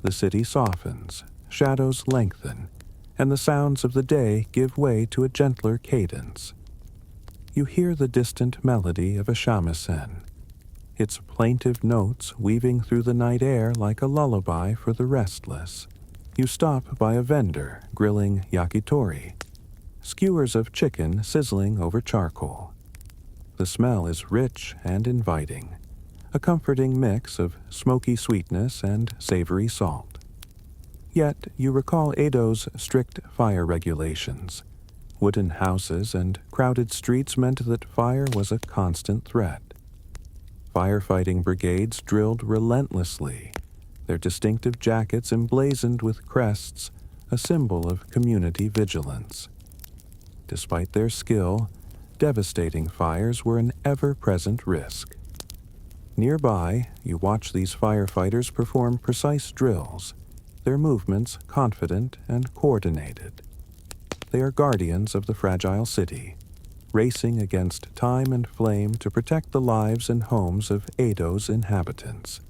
The city softens, shadows lengthen, and the sounds of the day give way to a gentler cadence. You hear the distant melody of a shamisen, its plaintive notes weaving through the night air like a lullaby for the restless. You stop by a vendor grilling yakitori, skewers of chicken sizzling over charcoal. The smell is rich and inviting, a comforting mix of smoky sweetness and savory salt. Yet you recall Edo's strict fire regulations. Wooden houses and crowded streets meant that fire was a constant threat. Firefighting brigades drilled relentlessly, their distinctive jackets emblazoned with crests, a symbol of community vigilance. Despite their skill, devastating fires were an ever-present risk. Nearby, you watch these firefighters perform precise drills, their movements confident and coordinated. They are guardians of the fragile city, racing against time and flame to protect the lives and homes of Edo's inhabitants.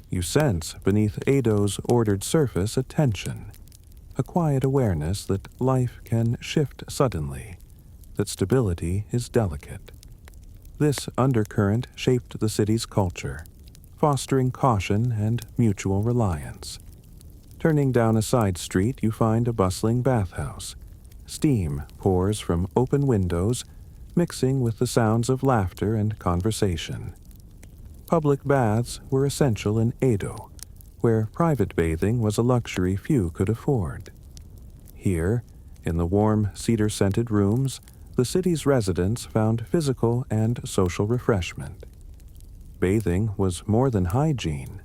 You sense beneath Edo's ordered surface a tension, a quiet awareness that life can shift suddenly, that stability is delicate. This undercurrent shaped the city's culture, fostering caution and mutual reliance. Turning down a side street, you find a bustling bathhouse. Steam pours from open windows, mixing with the sounds of laughter and conversation. Public baths were essential in Edo, where private bathing was a luxury few could afford. Here, in the warm, cedar-scented rooms, the city's residents found physical and social refreshment. Bathing was more than hygiene.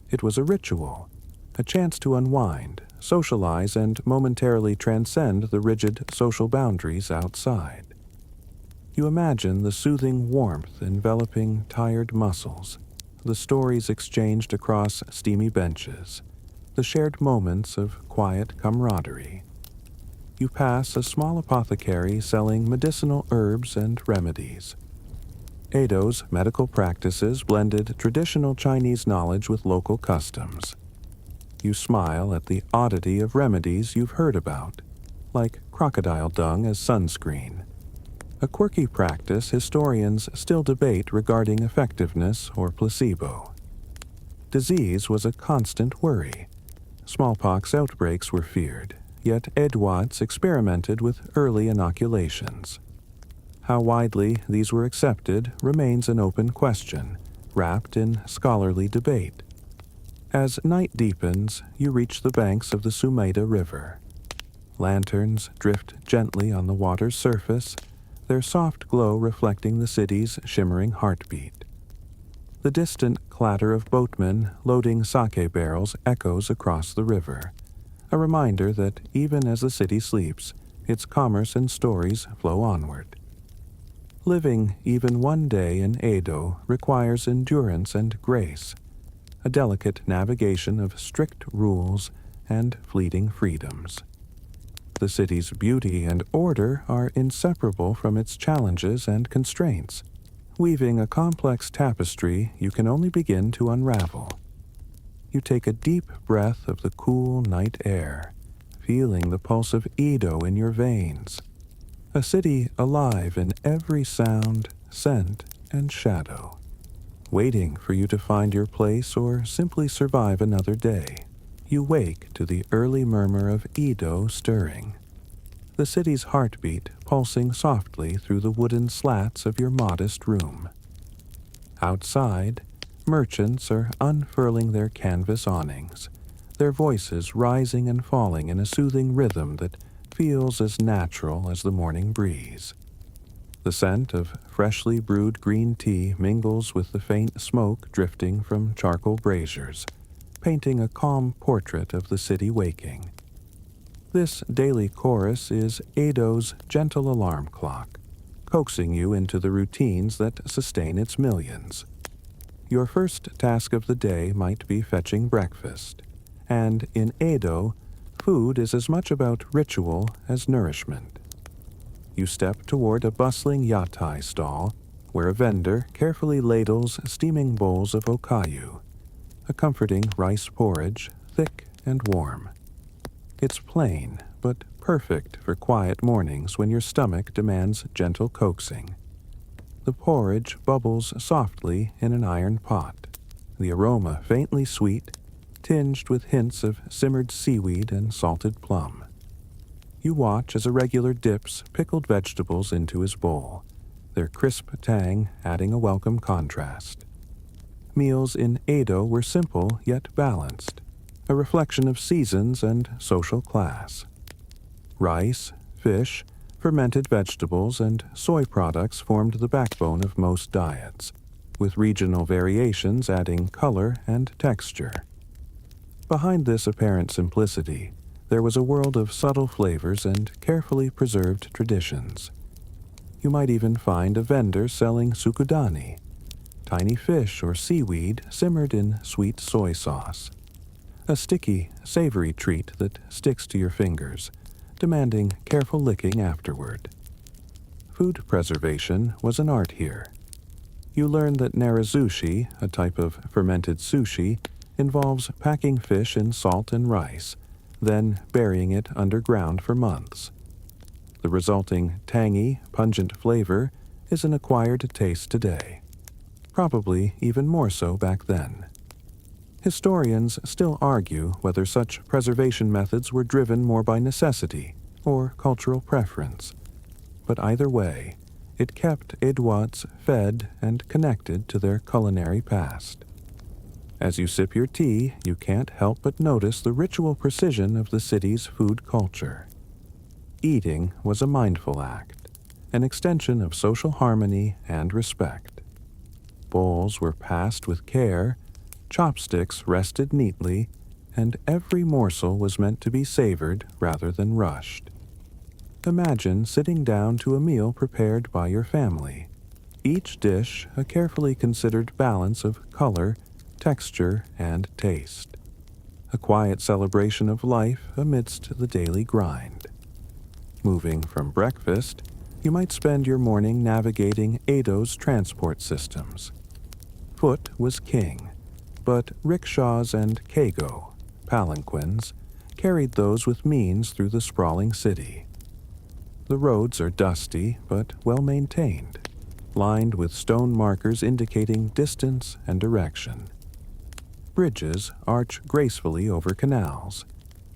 It was a ritual, a chance to unwind, socialize, and momentarily transcend the rigid social boundaries outside. You imagine the soothing warmth enveloping tired muscles, the stories exchanged across steamy benches, the shared moments of quiet camaraderie. You pass a small apothecary selling medicinal herbs and remedies. Edo's medical practices blended traditional Chinese knowledge with local customs. You smile at the oddity of remedies you've heard about, like crocodile dung as sunscreen, a quirky practice historians still debate regarding effectiveness or placebo. Disease was a constant worry. Smallpox outbreaks were feared, yet Edwards experimented with early inoculations. How widely these were accepted remains an open question, wrapped in scholarly debate. As night deepens, you reach the banks of the Sumida River. Lanterns drift gently on the water's surface, their soft glow reflecting the city's shimmering heartbeat. The distant clatter of boatmen loading sake barrels echoes across the river, a reminder that even as the city sleeps, its commerce and stories flow onward. Living even one day in Edo requires endurance and grace, a delicate navigation of strict rules and fleeting freedoms. The city's beauty and order are inseparable from its challenges and constraints, weaving a complex tapestry you can only begin to unravel. You take a deep breath of the cool night air, feeling the pulse of Edo in your veins, a city alive in every sound, scent, and shadow, waiting for you to find your place or simply survive another day. You wake to the early murmur of Edo stirring, the city's heartbeat pulsing softly through the wooden slats of your modest room. Outside, merchants are unfurling their canvas awnings, their voices rising and falling in a soothing rhythm that feels as natural as the morning breeze. The scent of freshly brewed green tea mingles with the faint smoke drifting from charcoal braziers, painting a calm portrait of the city waking. This daily chorus is Edo's gentle alarm clock, coaxing you into the routines that sustain its millions. your first task of the day might be fetching breakfast, and in Edo, food is as much about ritual as nourishment. You step toward a bustling yatai stall, where a vendor carefully ladles steaming bowls of okayu, a comforting rice porridge, thick and warm. It's plain, but perfect for quiet mornings when your stomach demands gentle coaxing. The porridge bubbles softly in an iron pot, the aroma faintly sweet, tinged with hints of simmered seaweed and salted plum. You watch as a regular dips pickled vegetables into his bowl, their crisp tang adding a welcome contrast. Meals in Edo were simple yet balanced, a reflection of seasons and social class. Rice, fish, fermented vegetables, and soy products formed the backbone of most diets, with regional variations adding color and texture. Behind this apparent simplicity, there was a world of subtle flavors and carefully preserved traditions. You might even find a vendor selling tsukudani, tiny fish or seaweed simmered in sweet soy sauce, a sticky, savory treat that sticks to your fingers, demanding careful licking afterward. Food preservation was an art here. You learn that narazushi, a type of fermented sushi, involves packing fish in salt and rice, then burying it underground for months. The resulting tangy, pungent flavor is an acquired taste today, probably even more so back then. Historians still argue whether such preservation methods were driven more by necessity or cultural preference, but either way, it kept Edoites fed and connected to their culinary past. As you sip your tea, you can't help but notice the ritual precision of the city's food culture. Eating was a mindful act, an extension of social harmony and respect. Bowls were passed with care, chopsticks rested neatly, and every morsel was meant to be savored rather than rushed. Imagine sitting down to a meal prepared by your family, each dish a carefully considered balance of color, texture, and taste. A quiet celebration of life amidst the daily grind. Moving from breakfast, you might spend your morning navigating Edo's transport systems. Foot was king, but rickshaws and keigo, palanquins, carried those with means through the sprawling city. The roads are dusty but well-maintained, lined with stone markers indicating distance and direction. Bridges arch gracefully over canals,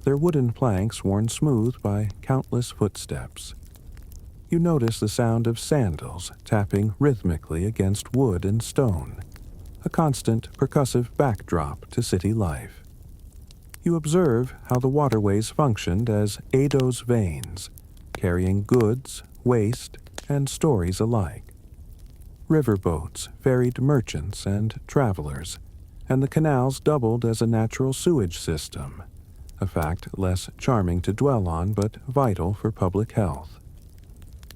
their wooden planks worn smooth by countless footsteps. You notice the sound of sandals tapping rhythmically against wood and stone, a constant percussive backdrop to city life. You observe how the waterways functioned as Edo's veins, carrying goods, waste, and stories alike. Riverboats ferried merchants and travelers, and the canals doubled as a natural sewage system, a fact less charming to dwell on but vital for public health.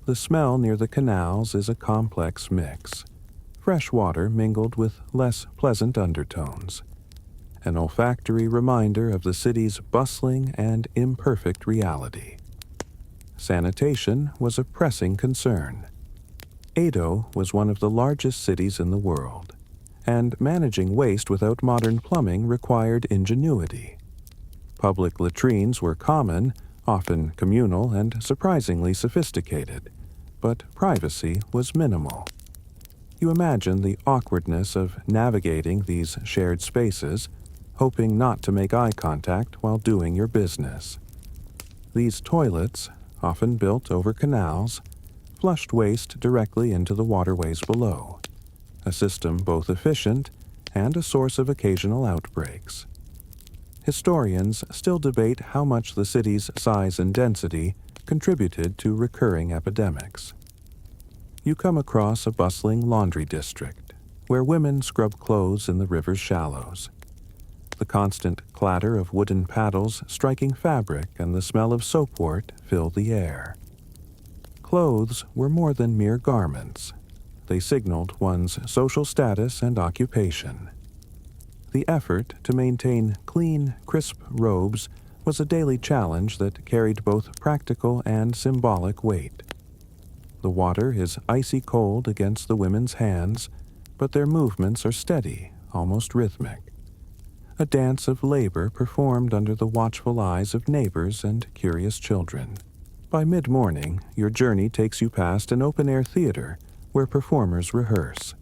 The smell near the canals is a complex mix, fresh water mingled with less pleasant undertones, an olfactory reminder of the city's bustling and imperfect reality. Sanitation was a pressing concern. Edo was one of the largest cities in the world, and managing waste without modern plumbing required ingenuity. Public latrines were common, often communal and surprisingly sophisticated, but privacy was minimal. You imagine the awkwardness of navigating these shared spaces, hoping not to make eye contact while doing your business. These toilets, often built over canals, flushed waste directly into the waterways below, a system both efficient and a source of occasional outbreaks. Historians still debate how much the city's size and density contributed to recurring epidemics. You come across a bustling laundry district, where women scrub clothes in the river's shallows. The constant clatter of wooden paddles striking fabric and the smell of soapwort fill the air. Clothes were more than mere garments. they signaled one's social status and occupation. The effort to maintain clean, crisp robes was a daily challenge that carried both practical and symbolic weight. The water is icy cold against the women's hands, but their movements are steady, almost rhythmic. A dance of labor performed under the watchful eyes of neighbors and curious children. By mid-morning, your journey takes you past an open-air theater where performers rehearse.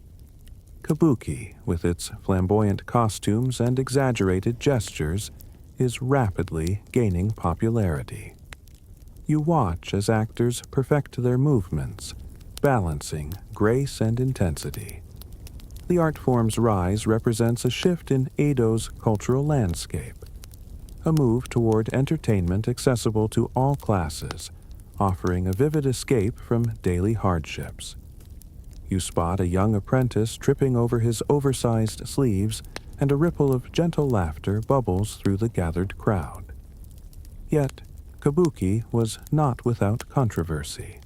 Kabuki, with its flamboyant costumes and exaggerated gestures, is rapidly gaining popularity. You watch as actors perfect their movements, balancing grace and intensity. The art form's rise represents a shift in Edo's cultural landscape, a move toward entertainment accessible to all classes, offering a vivid escape from daily hardships. You spot a young apprentice tripping over his oversized sleeves, and a ripple of gentle laughter bubbles through the gathered crowd. Yet, Kabuki was not without controversy.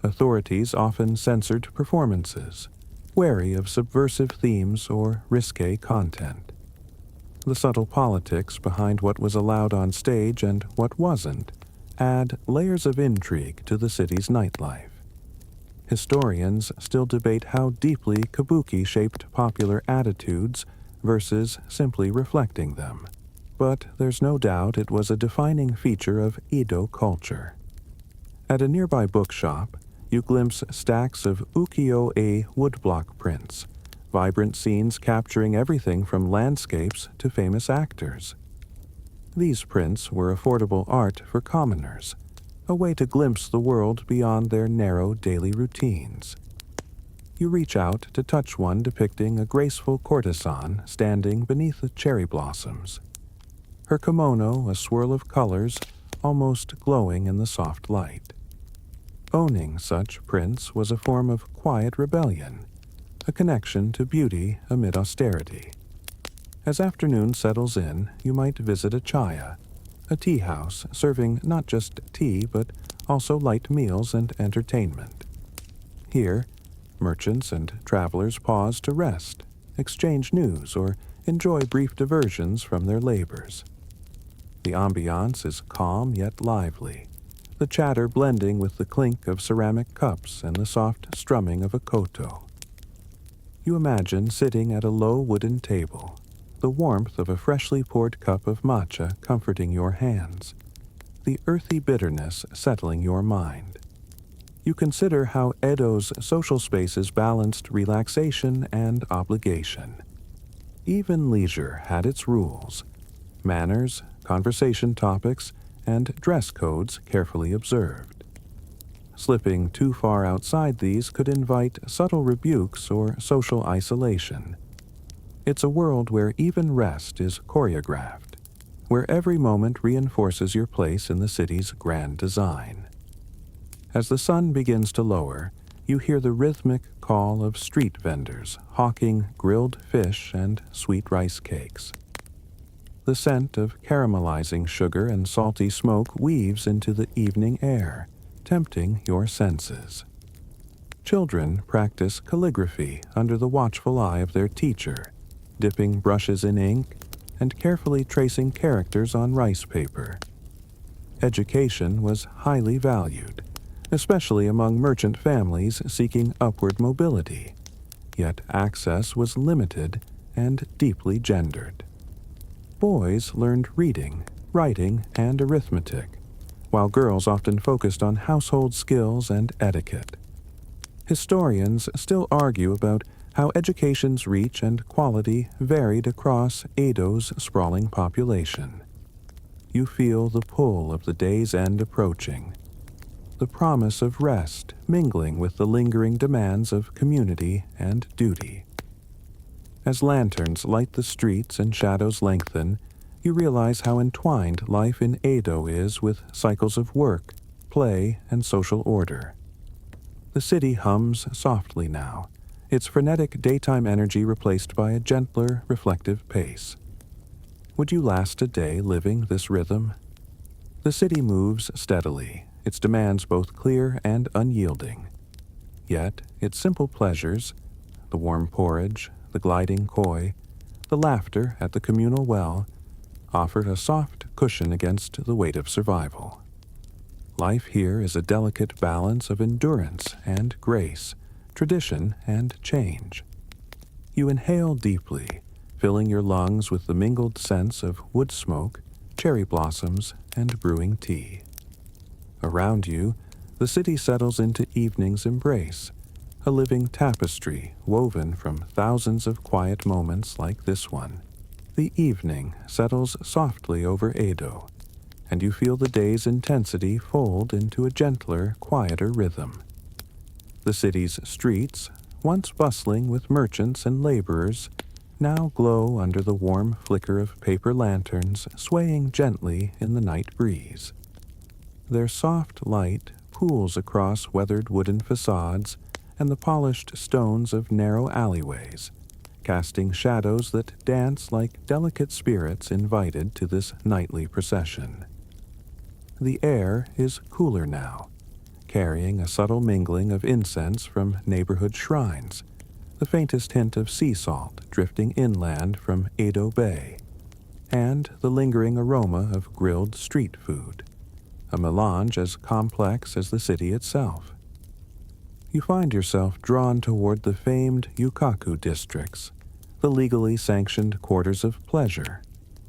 Authorities often censored performances, wary of subversive themes or risque content. The subtle politics behind what was allowed on stage and what wasn't add layers of intrigue to the city's nightlife. Historians still debate how deeply Kabuki shaped popular attitudes versus simply reflecting them. But there's no doubt it was a defining feature of Edo culture. At a nearby bookshop, you glimpse stacks of ukiyo-e woodblock prints, vibrant scenes capturing everything from landscapes to famous actors. These prints were affordable art for commoners, a way to glimpse the world beyond their narrow daily routines. You reach out to touch one depicting a graceful courtesan standing beneath the cherry blossoms. Her kimono a swirl of colors, almost glowing in the soft light. Owning such prints was a form of quiet rebellion, a connection to beauty amid austerity. As afternoon settles in, you might visit a chaya, a tea house serving not just tea but also light meals and entertainment. Here, merchants and travelers pause to rest, exchange news, or enjoy brief diversions from their labors. The ambiance is calm yet lively, the chatter blending with the clink of ceramic cups and the soft strumming of a koto. You imagine sitting at a low wooden table, the warmth of a freshly poured cup of matcha comforting your hands, the earthy bitterness settling your mind. You consider how Edo's social spaces balanced relaxation and obligation. Even leisure had its rules, manners, conversation topics, and dress codes carefully observed. Slipping too far outside these could invite subtle rebukes or social isolation. It's a world where even rest is choreographed, where every moment reinforces your place in the city's grand design. As the sun begins to lower, you hear the rhythmic call of street vendors hawking grilled fish and sweet rice cakes. The scent of caramelizing sugar and salty smoke weaves into the evening air, tempting your senses. Children practice calligraphy under the watchful eye of their teacher, dipping brushes in ink and carefully tracing characters on rice paper. Education was highly valued, especially among merchant families seeking upward mobility, yet access was limited and deeply gendered. Boys learned reading, writing, and arithmetic, while girls often focused on household skills and etiquette. Historians still argue about how education's reach and quality varied across Edo's sprawling population. You feel the pull of the day's end approaching, the promise of rest mingling with the lingering demands of community and duty. As lanterns light the streets and shadows lengthen, you realize how entwined life in Edo is with cycles of work, play, and social order. The city hums softly now, its frenetic daytime energy replaced by a gentler, reflective pace. Would you last a day living this rhythm? The city moves steadily, its demands both clear and unyielding. Yet its simple pleasures, the warm porridge, the gliding koi, the laughter at the communal well, offered a soft cushion against the weight of survival. Life here is a delicate balance of endurance and grace, tradition and change. You inhale deeply, filling your lungs with the mingled scents of wood smoke, cherry blossoms, and brewing tea. Around you, the city settles into evening's embrace, a living tapestry woven from thousands of quiet moments like this one. The evening settles softly over Edo, and you feel the day's intensity fold into a gentler, quieter rhythm. The city's streets, once bustling with merchants and laborers, now glow under the warm flicker of paper lanterns swaying gently in the night breeze. Their soft light pools across weathered wooden facades and the polished stones of narrow alleyways, casting shadows that dance like delicate spirits invited to this nightly procession. The air is cooler now, carrying a subtle mingling of incense from neighborhood shrines, the faintest hint of sea salt drifting inland from Edo Bay, and the lingering aroma of grilled street food, a melange as complex as the city itself. You find yourself drawn toward the famed yukaku districts, the legally sanctioned quarters of pleasure,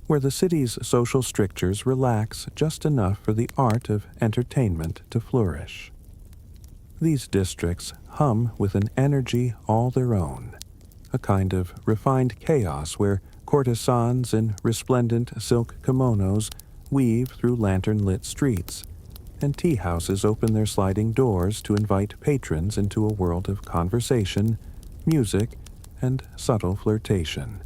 where the city's social strictures relax just enough for the art of entertainment to flourish. These districts hum with an energy all their own, a kind of refined chaos where courtesans in resplendent silk kimonos weave through lantern-lit streets, and tea houses open their sliding doors to invite patrons into a world of conversation, music, and subtle flirtation.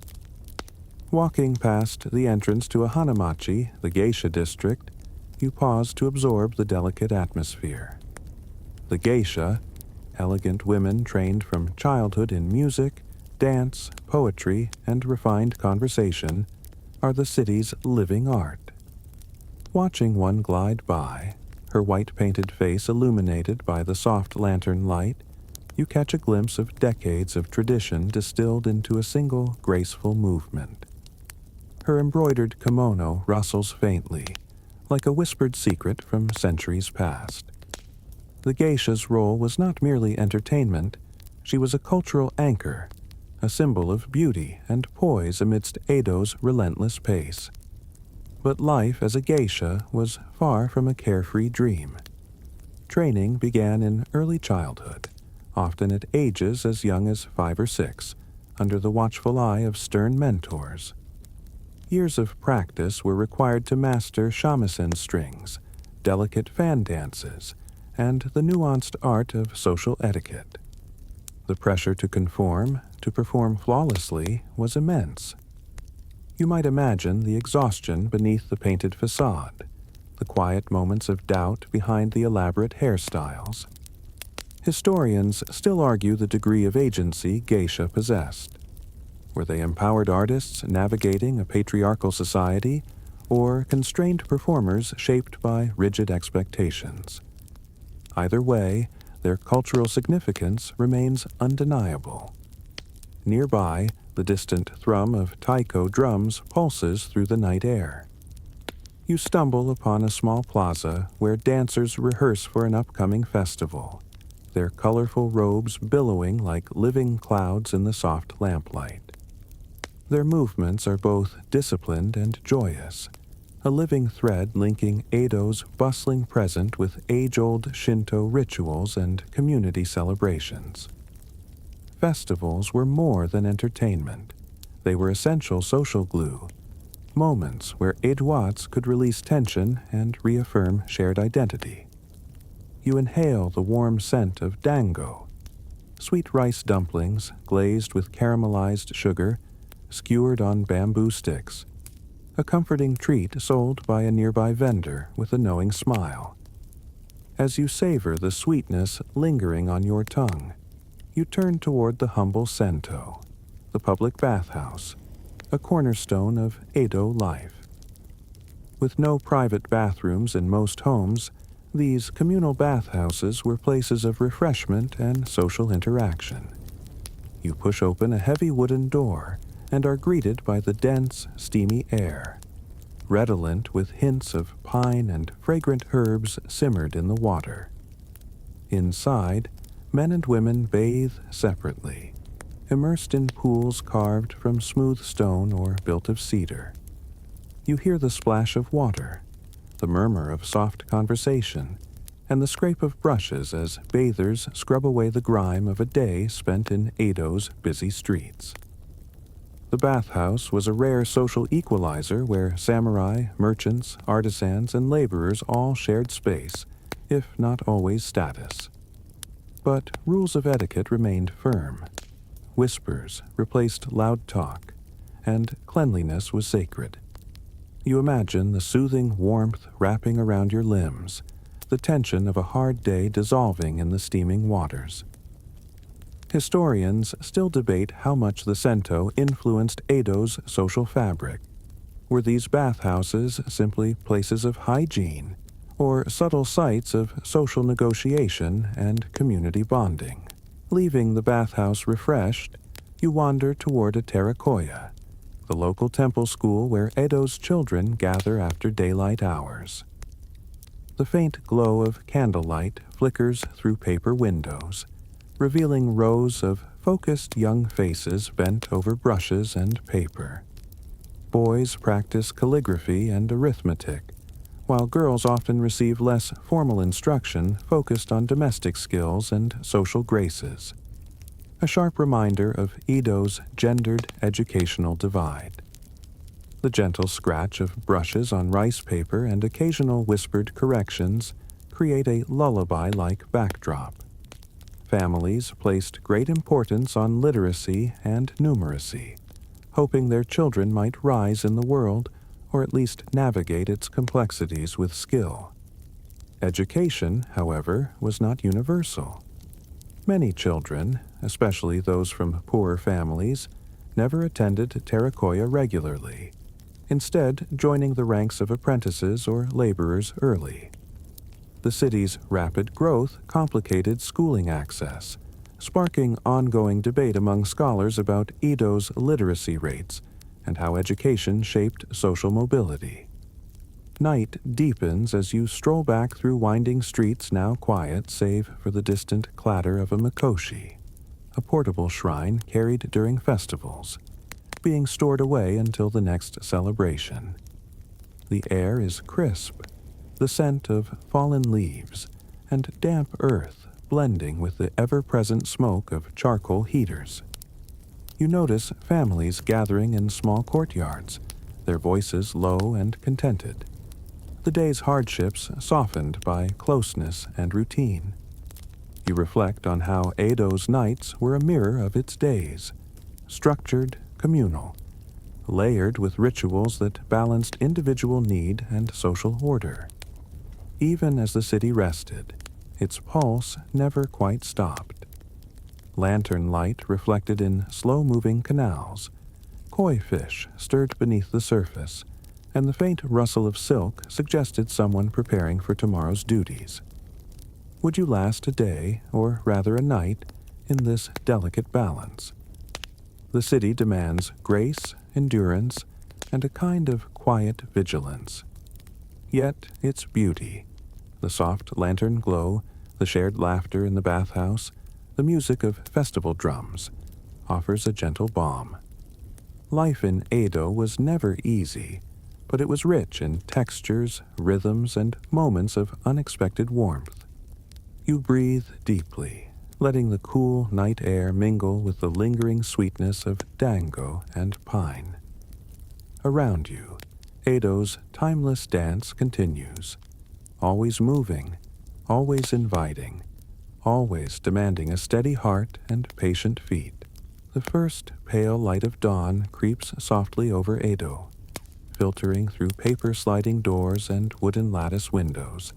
Walking past the entrance to a hanamachi, the geisha district, you pause to absorb the delicate atmosphere. The geisha, elegant women trained from childhood in music, dance, poetry, and refined conversation, are the city's living art. Watching one glide by, her white-painted face illuminated by the soft lantern light, you catch a glimpse of decades of tradition distilled into a single graceful movement. Her embroidered kimono rustles faintly, like a whispered secret from centuries past. The geisha's role was not merely entertainment, she was a cultural anchor, a symbol of beauty and poise amidst Edo's relentless pace. But life as a geisha was far from a carefree dream. Training began in early childhood, often at ages as young as 5 or 6, under the watchful eye of stern mentors. Years of practice were required to master shamisen strings, delicate fan dances, and the nuanced art of social etiquette. The pressure to conform, to perform flawlessly, was immense. You might imagine the exhaustion beneath the painted facade, the quiet moments of doubt behind the elaborate hairstyles. Historians still argue the degree of agency geisha possessed. Were they empowered artists navigating a patriarchal society, or constrained performers shaped by rigid expectations? Either way, their cultural significance remains undeniable. Nearby, the distant thrum of taiko drums pulses through the night air. You stumble upon a small plaza where dancers rehearse for an upcoming festival, their colorful robes billowing like living clouds in the soft lamplight. Their movements are both disciplined and joyous, a living thread linking Edo's bustling present with age-old Shinto rituals and community celebrations. Festivals were more than entertainment. They were essential social glue, moments where Edoites could release tension and reaffirm shared identity. You inhale the warm scent of dango, sweet rice dumplings glazed with caramelized sugar, skewered on bamboo sticks, a comforting treat sold by a nearby vendor with a knowing smile. As you savor the sweetness lingering on your tongue, you turn toward the humble sento, the public bathhouse, a cornerstone of Edo life. With no private bathrooms in most homes, These communal bathhouses were places of refreshment and social interaction. You push open a heavy wooden door and are greeted by the dense, steamy air, redolent with hints of pine and fragrant herbs simmered in the water. Inside, men and women bathe separately, immersed in pools carved from smooth stone or built of cedar. You hear the splash of water, the murmur of soft conversation, and the scrape of brushes as bathers scrub away the grime of a day spent in Edo's busy streets. The bathhouse was a rare social equalizer where samurai, merchants, artisans, and laborers all shared space, if not always status. But rules of etiquette remained firm. Whispers replaced loud talk, and cleanliness was sacred. You imagine the soothing warmth wrapping around your limbs, the tension of a hard day dissolving in the steaming waters. Historians still debate how much the Sento influenced Edo's social fabric. Were these bathhouses simply places of hygiene, or subtle sites of social negotiation and community bonding? Leaving the bathhouse refreshed, you wander toward a Terracoya, the local temple school where Edo's children gather after daylight hours. The faint glow of candlelight flickers through paper windows, revealing rows of focused young faces bent over brushes and paper. Boys practice calligraphy and arithmetic, while girls often receive less formal instruction focused on domestic skills and social graces. A sharp reminder of Edo's gendered educational divide. The gentle scratch of brushes on rice paper and occasional whispered corrections create a lullaby-like backdrop. Families placed great importance on literacy and numeracy, hoping their children might rise in the world or at least navigate its complexities with skill. Education, however, was not universal. Many children, especially those from poorer families, never attended Terracoya regularly, instead joining the ranks of apprentices or laborers early. The city's rapid growth complicated schooling access, sparking ongoing debate among scholars about Edo's literacy rates and how education shaped social mobility. Night deepens as you stroll back through winding streets now quiet save for the distant clatter of a mikoshi, a portable shrine carried during festivals, being stored away until the next celebration. The air is crisp, the scent of fallen leaves and damp earth blending with the ever-present smoke of charcoal heaters. You notice families gathering in small courtyards, their voices low and contented. The day's hardships softened by closeness and routine. You reflect on how Edo's nights were a mirror of its days, structured, communal, layered with rituals that balanced individual need and social order. Even as the city rested, its pulse never quite stopped. Lantern light reflected in slow-moving canals, koi fish stirred beneath the surface, and the faint rustle of silk suggested someone preparing for tomorrow's duties. Would you last a day, or rather a night, in this delicate balance? The city demands grace, endurance, and a kind of quiet vigilance. Yet its beauty, the soft lantern glow, the shared laughter in the bathhouse, the music of festival drums, offers a gentle balm. Life in Edo was never easy, but it was rich in textures, rhythms, and moments of unexpected warmth. You breathe deeply, letting the cool night air mingle with the lingering sweetness of dango and pine. Around you, Edo's timeless dance continues, always moving, always inviting, always demanding a steady heart and patient feet. The first pale light of dawn creeps softly over Edo, filtering through paper sliding doors and wooden lattice windows,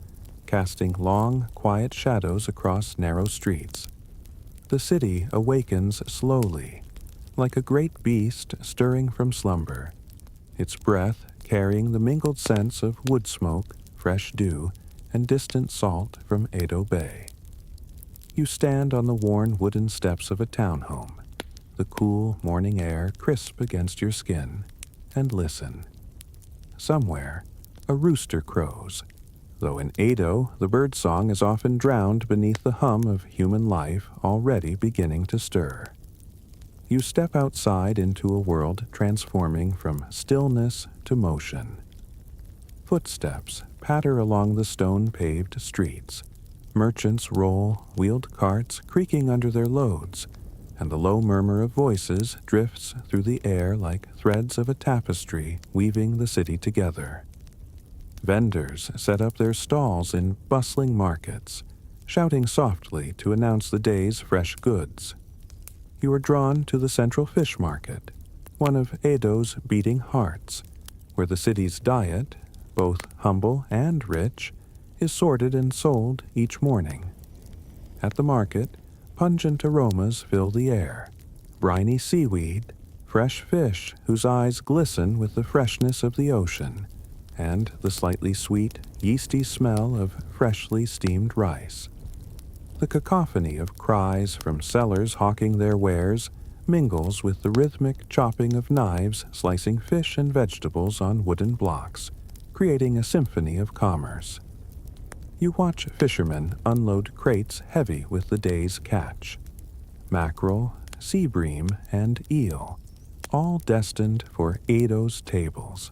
casting long, quiet shadows across narrow streets. The city awakens slowly, like a great beast stirring from slumber, its breath carrying the mingled scents of wood smoke, fresh dew, and distant salt from Edo Bay. You stand on the worn wooden steps of a townhome, the cool morning air crisp against your skin, and listen. Somewhere, a rooster crows, though in Edo the birdsong is often drowned beneath the hum of human life already beginning to stir. You step outside into a world transforming from stillness to motion. Footsteps patter along the stone-paved streets. Merchants roll wheeled carts creaking under their loads, and the low murmur of voices drifts through the air like threads of a tapestry weaving the city together. Vendors set up their stalls in bustling markets, shouting softly to announce the day's fresh goods. You are drawn to the central fish market, one of Edo's beating hearts, where the city's diet, both humble and rich, is sorted and sold each morning. At the market, pungent aromas fill the air, briny seaweed, fresh fish whose eyes glisten with the freshness of the ocean, and the slightly sweet, yeasty smell of freshly steamed rice. The cacophony of cries from sellers hawking their wares mingles with the rhythmic chopping of knives slicing fish and vegetables on wooden blocks, creating a symphony of commerce. You watch fishermen unload crates heavy with the day's catch. Mackerel, sea bream, and eel, all destined for Edo's tables.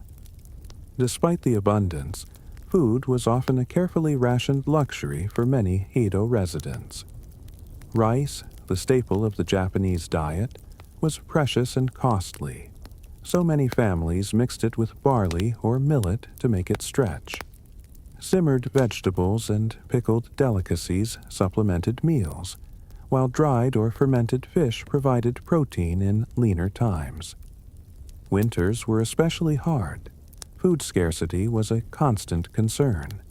Despite the abundance, food was often a carefully rationed luxury for many Edo residents. Rice, the staple of the Japanese diet, was precious and costly. So many families mixed it with barley or millet to make it stretch. Simmered vegetables and pickled delicacies supplemented meals, while dried or fermented fish provided protein in leaner times. Winters were especially hard. Food scarcity was a constant concern.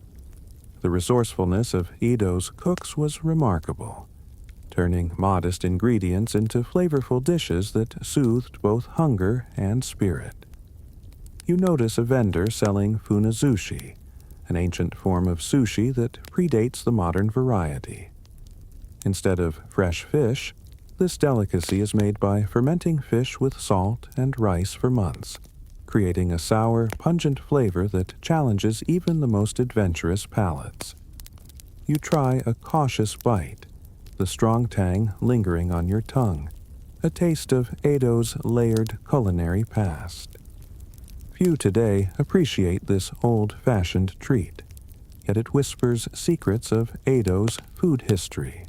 The resourcefulness of Edo's cooks was remarkable, turning modest ingredients into flavorful dishes that soothed both hunger and spirit. You notice a vendor selling funazushi, an ancient form of sushi that predates the modern variety. Instead of fresh fish, this delicacy is made by fermenting fish with salt and rice for months, creating a sour, pungent flavor that challenges even the most adventurous palates. You try a cautious bite, the strong tang lingering on your tongue, a taste of Edo's layered culinary past. Few today appreciate this old-fashioned treat, yet it whispers secrets of Edo's food history.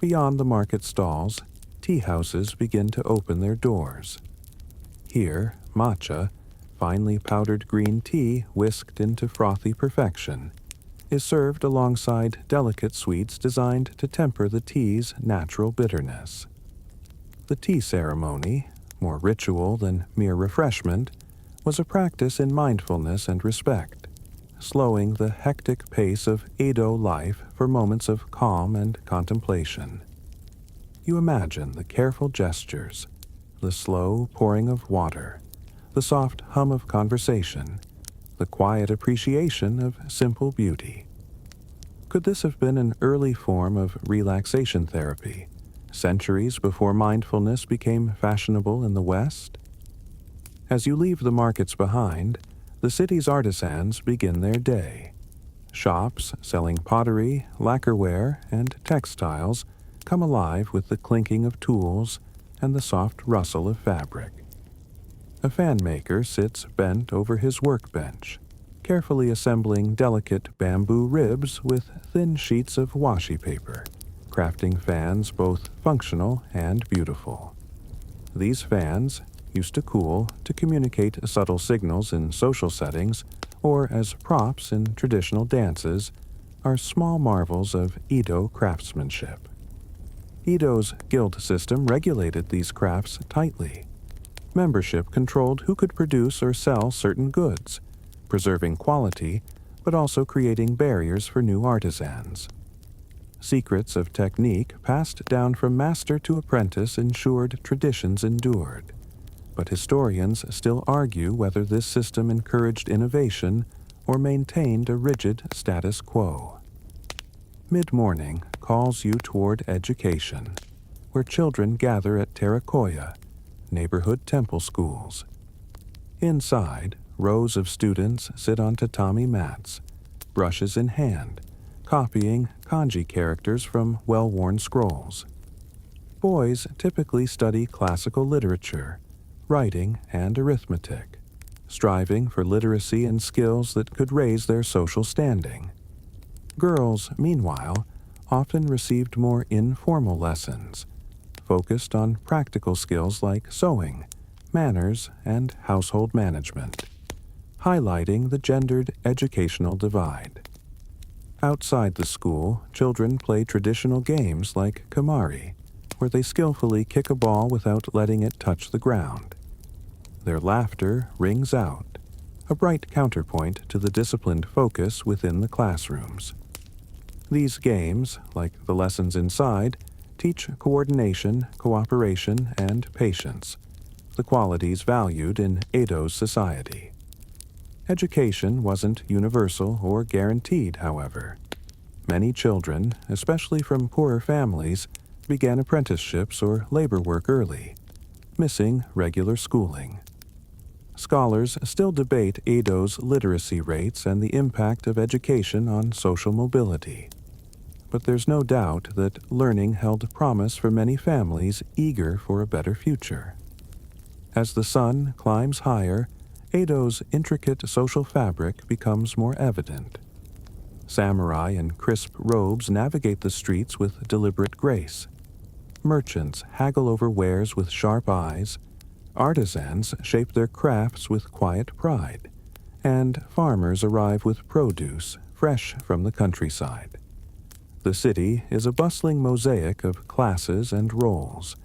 Beyond the market stalls, tea houses begin to open their doors. Here, matcha, finely powdered green tea whisked into frothy perfection, is served alongside delicate sweets designed to temper the tea's natural bitterness. The tea ceremony, more ritual than mere refreshment, was a practice in mindfulness and respect, slowing the hectic pace of Edo life for moments of calm and contemplation. You imagine the careful gestures, the slow pouring of water, the soft hum of conversation, the quiet appreciation of simple beauty. Could this have been an early form of relaxation therapy, centuries before mindfulness became fashionable in the West? As you leave the markets behind, the city's artisans begin their day. Shops selling pottery, lacquerware, and textiles come alive with the clinking of tools and the soft rustle of fabric. A fan maker sits bent over his workbench, carefully assembling delicate bamboo ribs with thin sheets of washi paper, crafting fans both functional and beautiful. These fans, used to cool to communicate subtle signals in social settings or as props in traditional dances, are small marvels of Edo craftsmanship. Edo's guild system regulated these crafts tightly. Membership controlled who could produce or sell certain goods, preserving quality, but also creating barriers for new artisans. Secrets of technique passed down from master to apprentice ensured traditions endured, but historians still argue whether this system encouraged innovation or maintained a rigid status quo. Mid-morning calls you toward education, where children gather at Terakoya, neighborhood temple schools. Inside, rows of students sit on tatami mats, brushes in hand, copying kanji characters from well-worn scrolls. Boys typically study classical literature, writing, and arithmetic, striving for literacy and skills that could raise their social standing. Girls, meanwhile, often received more informal lessons, focused on practical skills like sewing, manners, and household management, highlighting the gendered educational divide. Outside the school, children play traditional games like kamari, where they skillfully kick a ball without letting it touch the ground. Their laughter rings out, a bright counterpoint to the disciplined focus within the classrooms. These games, like the lessons inside, teach coordination, cooperation, and patience, the qualities valued in Edo's society. Education wasn't universal or guaranteed, however. Many children, especially from poorer families, began apprenticeships or labor work early, missing regular schooling. Scholars still debate Edo's literacy rates and the impact of education on social mobility. But there's no doubt that learning held promise for many families eager for a better future. As the sun climbs higher, Edo's intricate social fabric becomes more evident. Samurai in crisp robes navigate the streets with deliberate grace. Merchants haggle over wares with sharp eyes. Artisans shape their crafts with quiet pride. And farmers arrive with produce fresh from the countryside. The city is a bustling mosaic of classes and roles,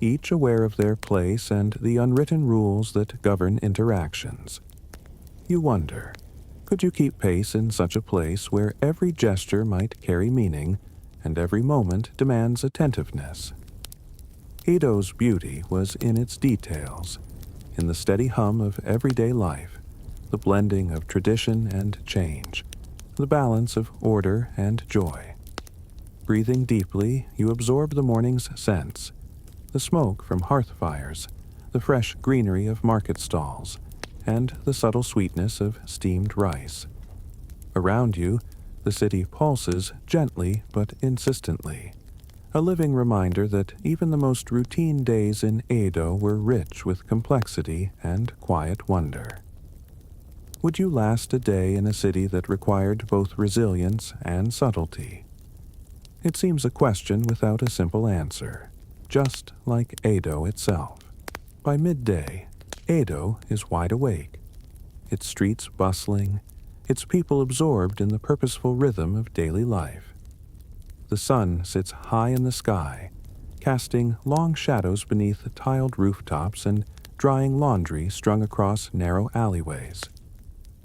each aware of their place and the unwritten rules that govern interactions. You wonder, could you keep pace in such a place where every gesture might carry meaning and every moment demands attentiveness? Edo's beauty was in its details, in the steady hum of everyday life, the blending of tradition and change, the balance of order and joy. Breathing deeply, you absorb the morning's scents, the smoke from hearth fires, the fresh greenery of market stalls, and the subtle sweetness of steamed rice. Around you, the city pulses gently but insistently, a living reminder that even the most routine days in Edo were rich with complexity and quiet wonder. Would you last a day in a city that required both resilience and subtlety? It seems a question without a simple answer, just like Edo itself. By midday, Edo is wide awake, its streets bustling, its people absorbed in the purposeful rhythm of daily life. The sun sits high in the sky, casting long shadows beneath tiled rooftops and drying laundry strung across narrow alleyways.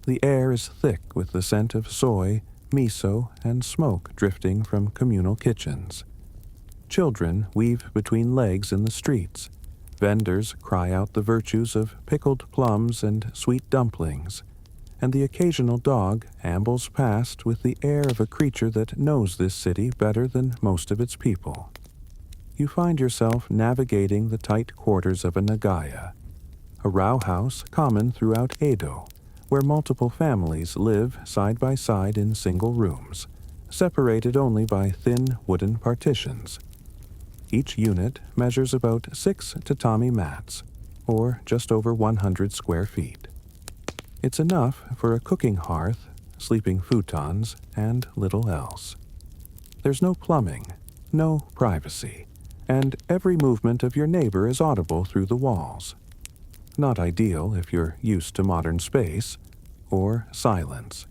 The air is thick with the scent of soy, miso, and smoke drifting from communal kitchens. Children weave between legs in the streets. Vendors cry out the virtues of pickled plums and sweet dumplings, and the occasional dog ambles past with the air of a creature that knows this city better than most of its people. You find yourself navigating the tight quarters of a nagaya, a row house common throughout Edo, where multiple families live side by side in single rooms, separated only by thin wooden partitions. Each unit measures about 6 tatami mats, or just over 100 square feet. It's enough for a cooking hearth, sleeping futons, and little else. There's no plumbing, no privacy, and every movement of your neighbor is audible through the walls. Not ideal if you're used to modern space or silence.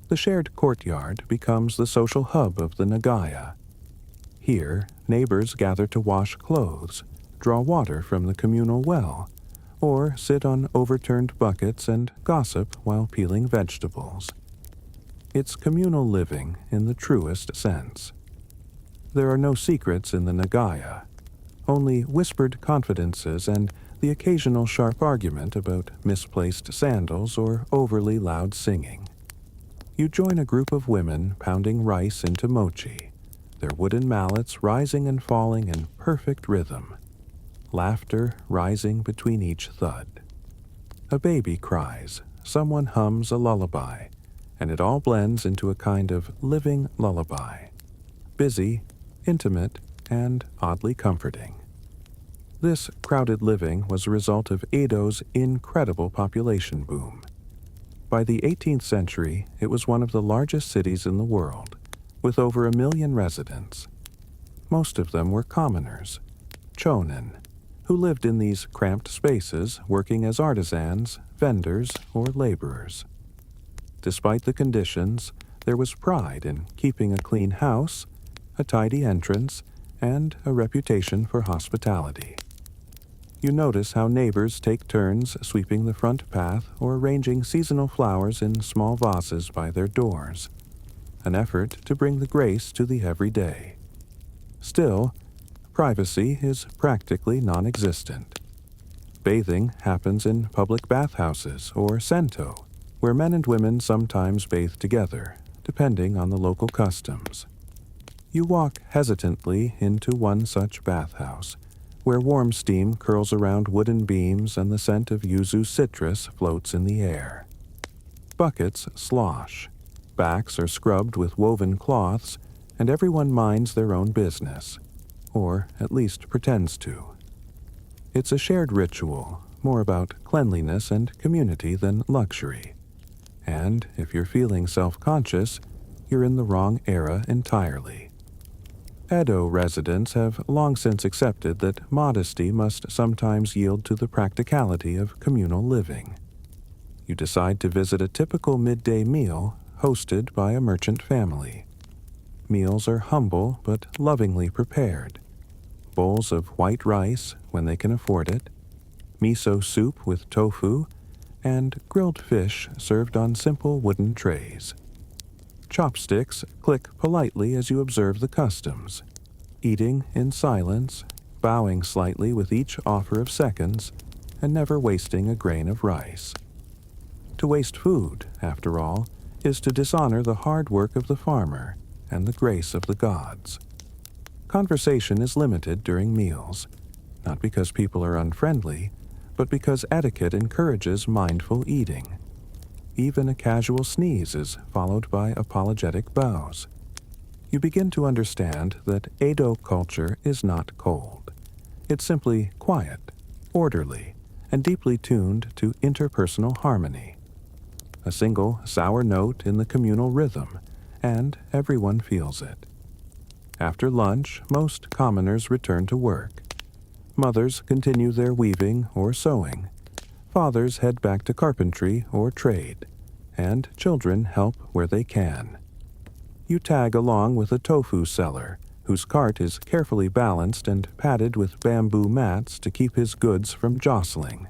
The shared courtyard becomes the social hub of the nagaya. Here, neighbors gather to wash clothes, draw water from the communal well, or sit on overturned buckets and gossip while peeling vegetables. It's communal living in the truest sense. There are no secrets in the nagaya, only whispered confidences and the occasional sharp argument about misplaced sandals or overly loud singing. You join a group of women pounding rice into mochi, their wooden mallets rising and falling in perfect rhythm, laughter rising between each thud. A baby cries, someone hums a lullaby, and it all blends into a kind of living lullaby, busy, intimate, and oddly comforting. This crowded living was a result of Edo's incredible population boom. By the 18th century, it was one of the largest cities in the world, with over 1 million residents. Most of them were commoners, chonin, who lived in these cramped spaces working as artisans, vendors, or laborers. Despite the conditions, there was pride in keeping a clean house, a tidy entrance, and a reputation for hospitality. You notice how neighbors take turns sweeping the front path or arranging seasonal flowers in small vases by their doors, an effort to bring the grace to the everyday. Still, privacy is practically non-existent. Bathing happens in public bathhouses or sento, where men and women sometimes bathe together, depending on the local customs. You walk hesitantly into one such bathhouse, where warm steam curls around wooden beams and the scent of yuzu citrus floats in the air. Buckets slosh, backs are scrubbed with woven cloths, and everyone minds their own business, or at least pretends to. It's a shared ritual, more about cleanliness and community than luxury. And if you're feeling self-conscious, you're in the wrong era entirely. Edo residents have long since accepted that modesty must sometimes yield to the practicality of communal living. You decide to visit a typical midday meal hosted by a merchant family. Meals are humble but lovingly prepared. Bowls of white rice when they can afford it, miso soup with tofu, and grilled fish served on simple wooden trays. Chopsticks click politely as you observe the customs, eating in silence, bowing slightly with each offer of seconds, and never wasting a grain of rice. To waste food, after all, is to dishonor the hard work of the farmer and the grace of the gods. Conversation is limited during meals, not because people are unfriendly, but because etiquette encourages mindful eating. Even a casual sneeze is followed by apologetic bows. You begin to understand that Edo culture is not cold. It's simply quiet, orderly, and deeply tuned to interpersonal harmony. A single sour note in the communal rhythm, and everyone feels it. After lunch, most commoners return to work. Mothers continue their weaving or sewing. Fathers head back to carpentry or trade, and children help where they can. You tag along with a tofu seller, whose cart is carefully balanced and padded with bamboo mats to keep his goods from jostling.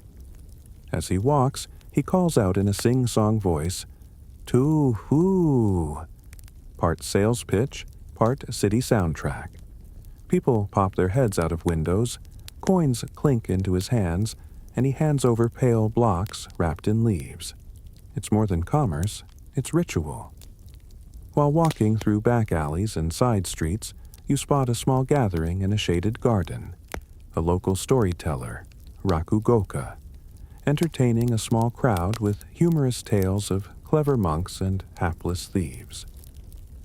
As he walks, he calls out in a sing-song voice, "Tofu," part sales pitch, part city soundtrack. People pop their heads out of windows, coins clink into his hands, and he hands over pale blocks wrapped in leaves. It's more than commerce, it's ritual. While walking through back alleys and side streets, you spot a small gathering in a shaded garden. A local storyteller, Rakugoka, entertaining a small crowd with humorous tales of clever monks and hapless thieves.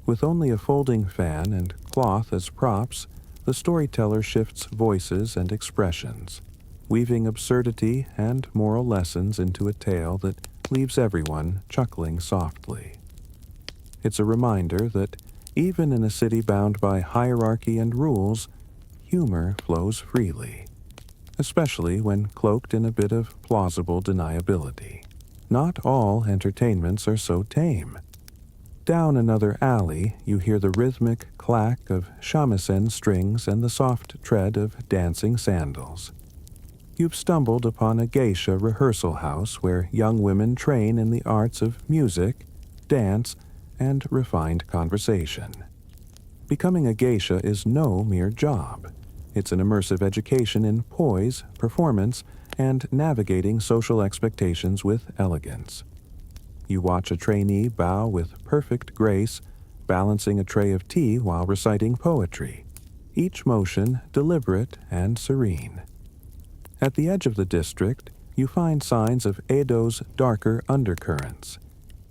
With only a folding fan and cloth as props, the storyteller shifts voices and expressions, weaving absurdity and moral lessons into a tale that leaves everyone chuckling softly. It's a reminder that even in a city bound by hierarchy and rules, humor flows freely, especially when cloaked in a bit of plausible deniability. Not all entertainments are so tame. Down another alley, you hear the rhythmic clack of shamisen strings and the soft tread of dancing sandals. You've stumbled upon a geisha rehearsal house where young women train in the arts of music, dance, and refined conversation. Becoming a geisha is no mere job. It's an immersive education in poise, performance, and navigating social expectations with elegance. You watch a trainee bow with perfect grace, balancing a tray of tea while reciting poetry, each motion deliberate and serene. At the edge of the district, you find signs of Edo's darker undercurrents,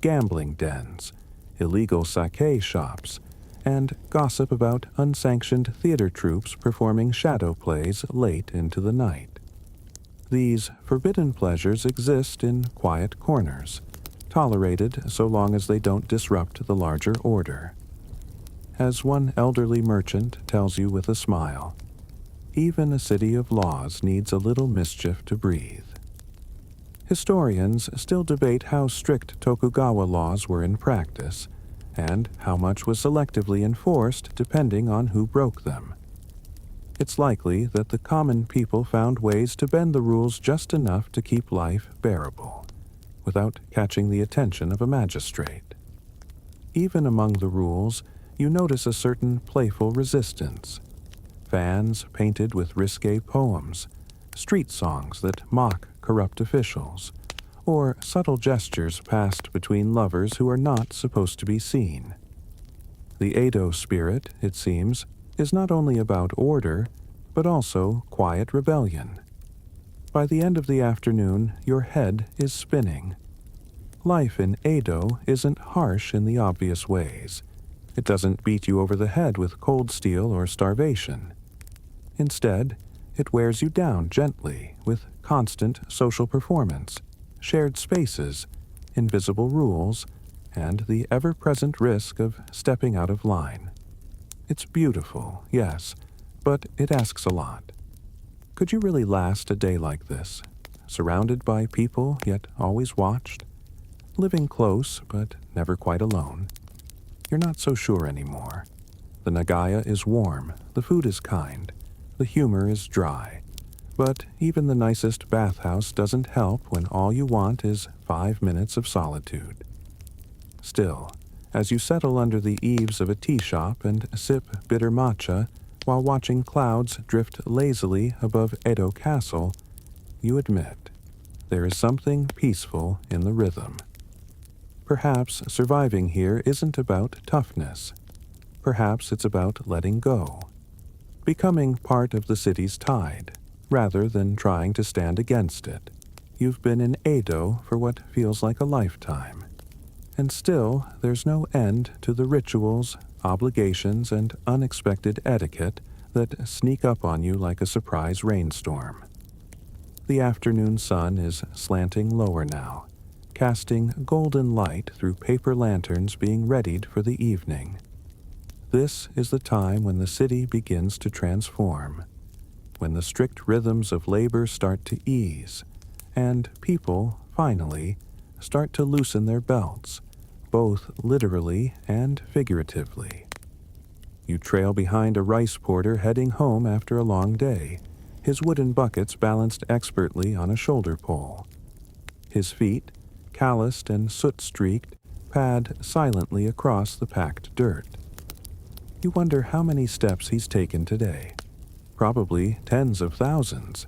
gambling dens, illegal sake shops, and gossip about unsanctioned theater troupes performing shadow plays late into the night. These forbidden pleasures exist in quiet corners, tolerated so long as they don't disrupt the larger order. As one elderly merchant tells you with a smile, even a city of laws needs a little mischief to breathe. Historians still debate how strict Tokugawa laws were in practice, and how much was selectively enforced depending on who broke them. It's likely that the common people found ways to bend the rules just enough to keep life bearable, without catching the attention of a magistrate. Even among the rules, you notice a certain playful resistance. Fans painted with risque poems, street songs that mock corrupt officials, or subtle gestures passed between lovers who are not supposed to be seen. The Edo spirit, it seems, is not only about order, but also quiet rebellion. By the end of the afternoon, your head is spinning. Life in Edo isn't harsh in the obvious ways. It doesn't beat you over the head with cold steel or starvation. Instead, it wears you down gently with constant social performance, shared spaces, invisible rules, and the ever-present risk of stepping out of line. It's beautiful, yes, but it asks a lot. Could you really last a day like this, surrounded by people yet always watched? Living close, but never quite alone. You're not so sure anymore. The Nagaya is warm, the food is kind, the humor is dry. But even the nicest bathhouse doesn't help when all you want is 5 minutes of solitude. Still, as you settle under the eaves of a tea shop and sip bitter matcha while watching clouds drift lazily above Edo Castle, you admit there is something peaceful in the rhythm. Perhaps surviving here isn't about toughness. Perhaps it's about letting go, becoming part of the city's tide, rather than trying to stand against it. You've been in Edo for what feels like a lifetime, and still there's no end to the rituals, obligations, and unexpected etiquette that sneak up on you like a surprise rainstorm. The afternoon sun is slanting lower now, casting golden light through paper lanterns being readied for the evening. This is the time when the city begins to transform, when the strict rhythms of labor start to ease, and people, finally, start to loosen their belts, both literally and figuratively. You trail behind a rice porter heading home after a long day, his wooden buckets balanced expertly on a shoulder pole. His feet, calloused and soot-streaked, pad silently across the packed dirt. You wonder how many steps he's taken today. Probably tens of thousands.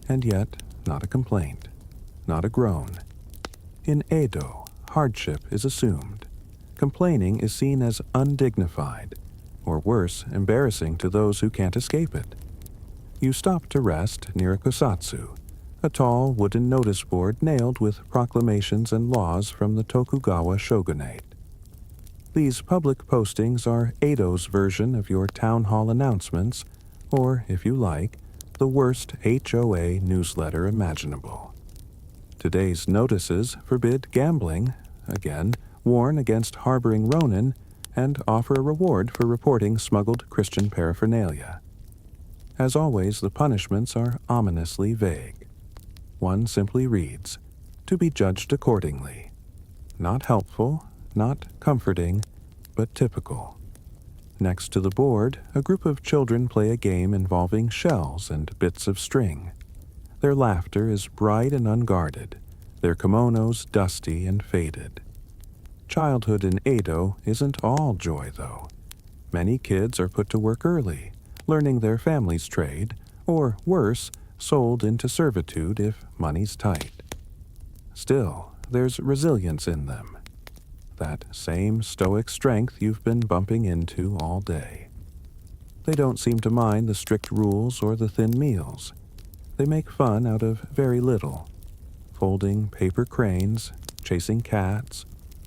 And yet, not a complaint, not a groan. In Edo, hardship is assumed. Complaining is seen as undignified, or worse, embarrassing to those who can't escape it. You stop to rest near a kosatsu, a tall wooden notice board nailed with proclamations and laws from the Tokugawa shogunate. These public postings are Edo's version of your town hall announcements, or, if you like, the worst HOA newsletter imaginable. Today's notices forbid gambling, again, warn against harboring Ronin, and offer a reward for reporting smuggled Christian paraphernalia. As always, the punishments are ominously vague. One simply reads, "To be judged accordingly." Not helpful, not comforting, but typical. Next to the board, a group of children play a game involving shells and bits of string. Their laughter is bright and unguarded, their kimonos dusty and faded. Childhood in Edo isn't all joy, though. Many kids are put to work early, learning their family's trade, or worse, sold into servitude if money's tight. Still, there's resilience in them. That same stoic strength you've been bumping into all day. They don't seem to mind the strict rules or the thin meals. They make fun out of very little, folding paper cranes, chasing cats,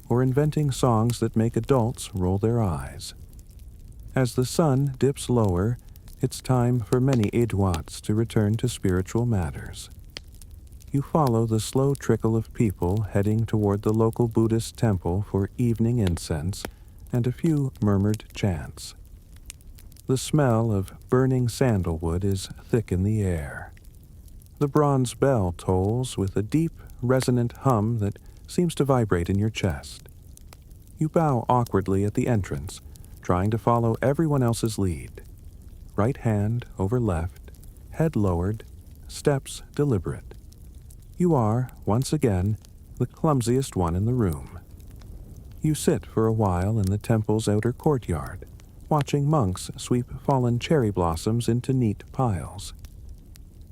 or inventing songs that make adults roll their eyes. As the sun dips lower, it's time for many Edoites to return to spiritual matters. You follow the slow trickle of people heading toward the local Buddhist temple for evening incense and a few murmured chants. The smell of burning sandalwood is thick in the air. The bronze bell tolls with a deep, resonant hum that seems to vibrate in your chest. You bow awkwardly at the entrance, trying to follow everyone else's lead. Right hand over left, head lowered, steps deliberate. You are, once again, the clumsiest one in the room. You sit for a while in the temple's outer courtyard, watching monks sweep fallen cherry blossoms into neat piles.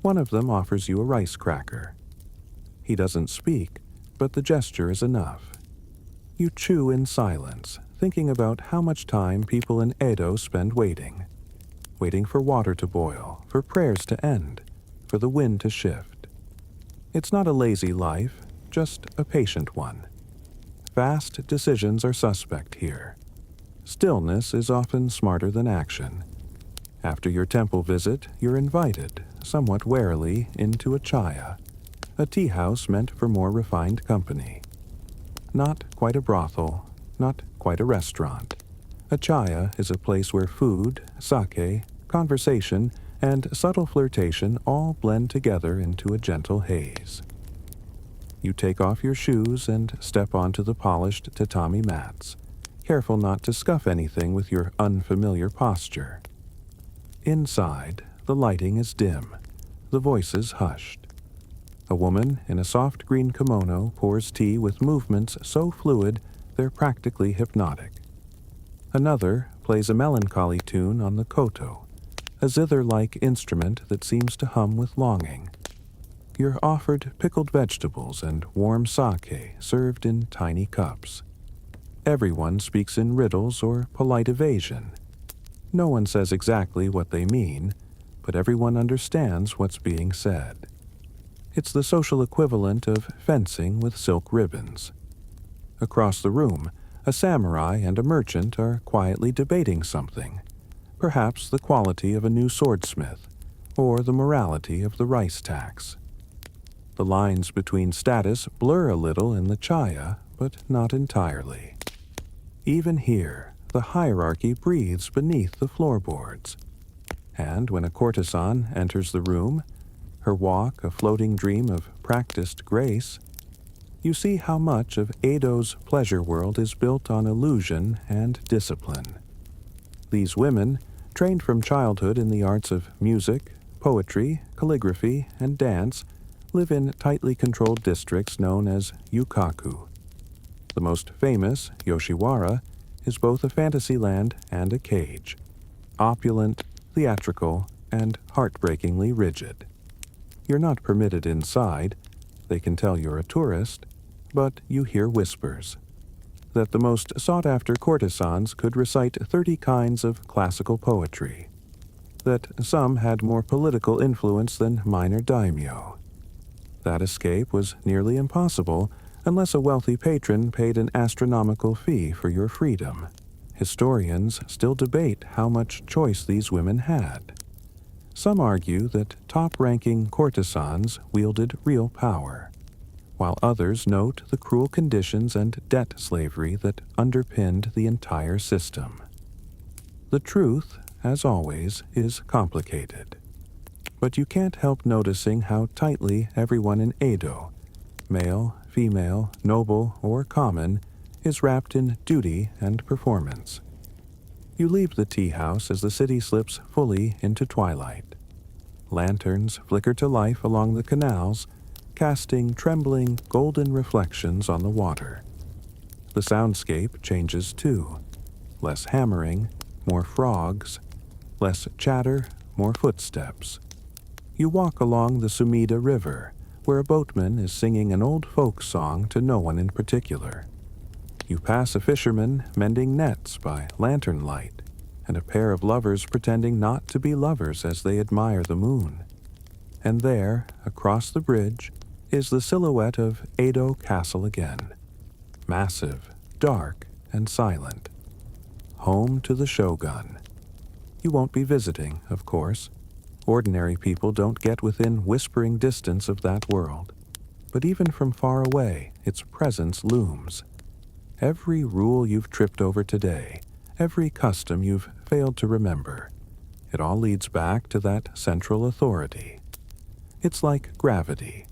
One of them offers you a rice cracker. He doesn't speak, but the gesture is enough. You chew in silence, thinking about how much time people in Edo spend waiting for water to boil, for prayers to end, for the wind to shift. It's not a lazy life, just a patient one. Fast decisions are suspect here. Stillness is often smarter than action. After your temple visit, you're invited, somewhat warily, into a chaya, a tea house meant for more refined company. Not quite a brothel, not quite a restaurant. A chaya is a place where food, sake, conversation, and subtle flirtation all blend together into a gentle haze. You take off your shoes and step onto the polished tatami mats, careful not to scuff anything with your unfamiliar posture. Inside, the lighting is dim, the voices hushed. A woman in a soft green kimono pours tea with movements so fluid they're practically hypnotic. Another plays a melancholy tune on the koto, a zither-like instrument that seems to hum with longing. You're offered pickled vegetables and warm sake served in tiny cups. Everyone speaks in riddles or polite evasion. No one says exactly what they mean, but everyone understands what's being said. It's the social equivalent of fencing with silk ribbons. Across the room, a samurai and a merchant are quietly debating something, perhaps the quality of a new swordsmith, or the morality of the rice tax. The lines between status blur a little in the chaya, but not entirely. Even here, the hierarchy breathes beneath the floorboards. And when a courtesan enters the room, her walk a floating dream of practiced grace, you see how much of Edo's pleasure world is built on illusion and discipline. These women, trained from childhood in the arts of music, poetry, calligraphy, and dance, live in tightly controlled districts known as yukaku. The most famous, Yoshiwara, is both a fantasy land and a cage, opulent, theatrical, and heartbreakingly rigid. You're not permitted inside. They can tell you're a tourist, but you hear whispers that the most sought-after courtesans could recite 30 kinds of classical poetry, that some had more political influence than minor daimyo. That escape was nearly impossible unless a wealthy patron paid an astronomical fee for your freedom. Historians still debate how much choice these women had. Some argue that top-ranking courtesans wielded real power, while others note the cruel conditions and debt slavery that underpinned the entire system. The truth, as always, is complicated. But you can't help noticing how tightly everyone in Edo, male, female, noble, or common, is wrapped in duty and performance. You leave the tea house as the city slips fully into twilight. Lanterns flicker to life along the canals, casting trembling, golden reflections on the water. The soundscape changes too. Less hammering, more frogs, less chatter, more footsteps. You walk along the Sumida River, where a boatman is singing an old folk song to no one in particular. You pass a fisherman mending nets by lantern light, and a pair of lovers pretending not to be lovers as they admire the moon. And there, across the bridge, is the silhouette of Edo Castle again. Massive, dark, and silent. Home to the shogun. You won't be visiting, of course. Ordinary people don't get within whispering distance of that world. But even from far away, its presence looms. Every rule you've tripped over today, every custom you've failed to remember, it all leads back to that central authority. It's like gravity.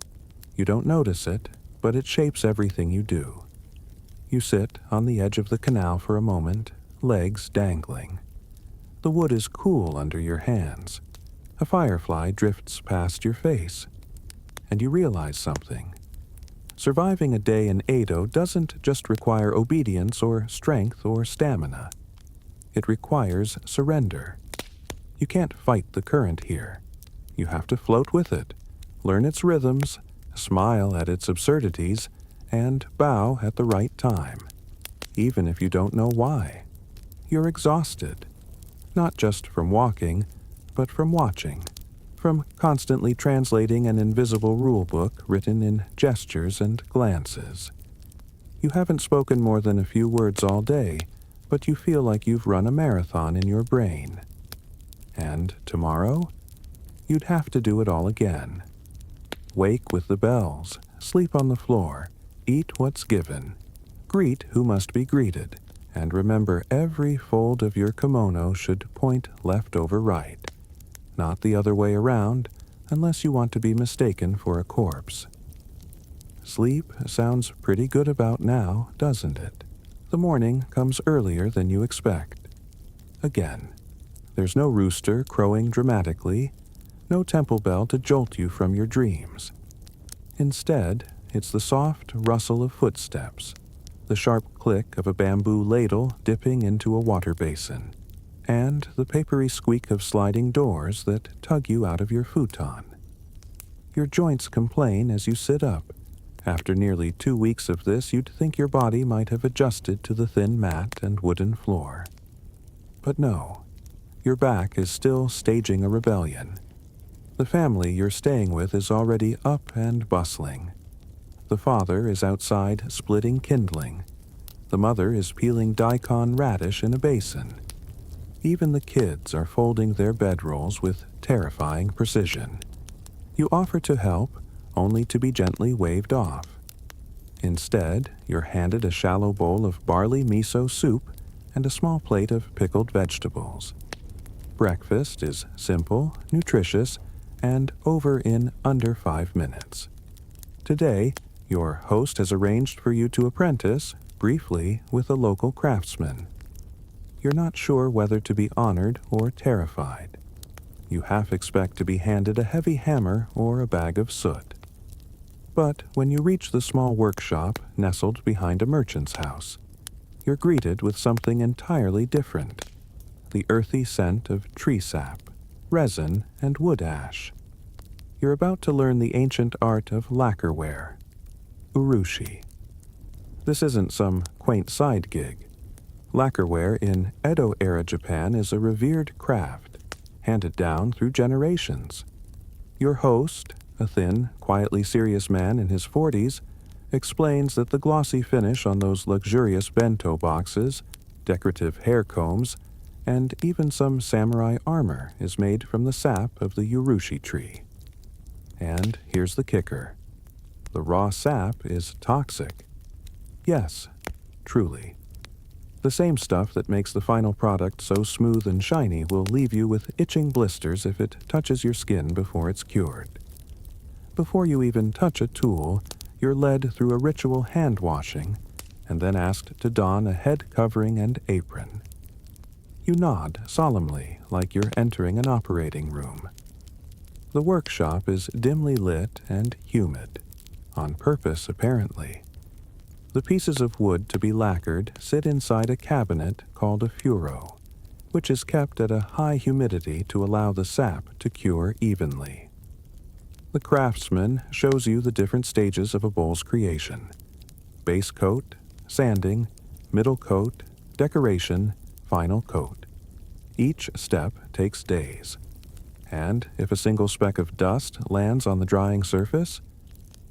You don't notice it, but it shapes everything you do. You sit on the edge of the canal for a moment, legs dangling. The wood is cool under your hands. A firefly drifts past your face. And you realize something. Surviving a day in Edo doesn't just require obedience or strength or stamina. It requires surrender. You can't fight the current here. You have to float with it, learn its rhythms, smile at its absurdities, and bow at the right time, even if you don't know why. You're exhausted, not just from walking, but from watching, from constantly translating an invisible rulebook written in gestures and glances. You haven't spoken more than a few words all day, but you feel like you've run a marathon in your brain. And tomorrow, you'd have to do it all again. Wake with the bells, sleep on the floor, eat what's given, greet who must be greeted, and remember every fold of your kimono should point left over right, not the other way around, unless you want to be mistaken for a corpse. Sleep sounds pretty good about now, doesn't it? The morning comes earlier than you expect. Again, there's no rooster crowing dramatically, no temple bell to jolt you from your dreams. Instead, it's the soft rustle of footsteps, the sharp click of a bamboo ladle dipping into a water basin, and the papery squeak of sliding doors that tug you out of your futon. Your joints complain as you sit up. After nearly 2 weeks of this, you'd think your body might have adjusted to the thin mat and wooden floor. But no, your back is still staging a rebellion. The family you're staying with is already up and bustling. The father is outside splitting kindling. The mother is peeling daikon radish in a basin. Even the kids are folding their bedrolls with terrifying precision. You offer to help, only to be gently waved off. Instead, you're handed a shallow bowl of barley miso soup and a small plate of pickled vegetables. Breakfast is simple, nutritious, and over in under 5 minutes. Today, your host has arranged for you to apprentice, briefly, with a local craftsman. You're not sure whether to be honored or terrified. You half expect to be handed a heavy hammer or a bag of soot. But when you reach the small workshop nestled behind a merchant's house, you're greeted with something entirely different. The earthy scent of tree sap, resin, and wood ash. You're about to learn the ancient art of lacquerware, urushi. This isn't some quaint side gig. Lacquerware in Edo-Era Japan is a revered craft, handed down through generations. Your host, a thin, quietly serious man in his 40s, explains that the glossy finish on those luxurious bento boxes, decorative hair combs, and even some samurai armor is made from the sap of the urushi tree. And here's the kicker. The raw sap is toxic. Yes, truly. The same stuff that makes the final product so smooth and shiny will leave you with itching blisters if it touches your skin before it's cured. Before you even touch a tool, you're led through a ritual hand washing and then asked to don a head covering and apron. You nod solemnly like you're entering an operating room. The workshop is dimly lit and humid, on purpose apparently. The pieces of wood to be lacquered sit inside a cabinet called a furo, which is kept at a high humidity to allow the sap to cure evenly. The craftsman shows you the different stages of a bowl's creation: base coat, sanding, middle coat, decoration, final coat. Each step takes days. And if a single speck of dust lands on the drying surface,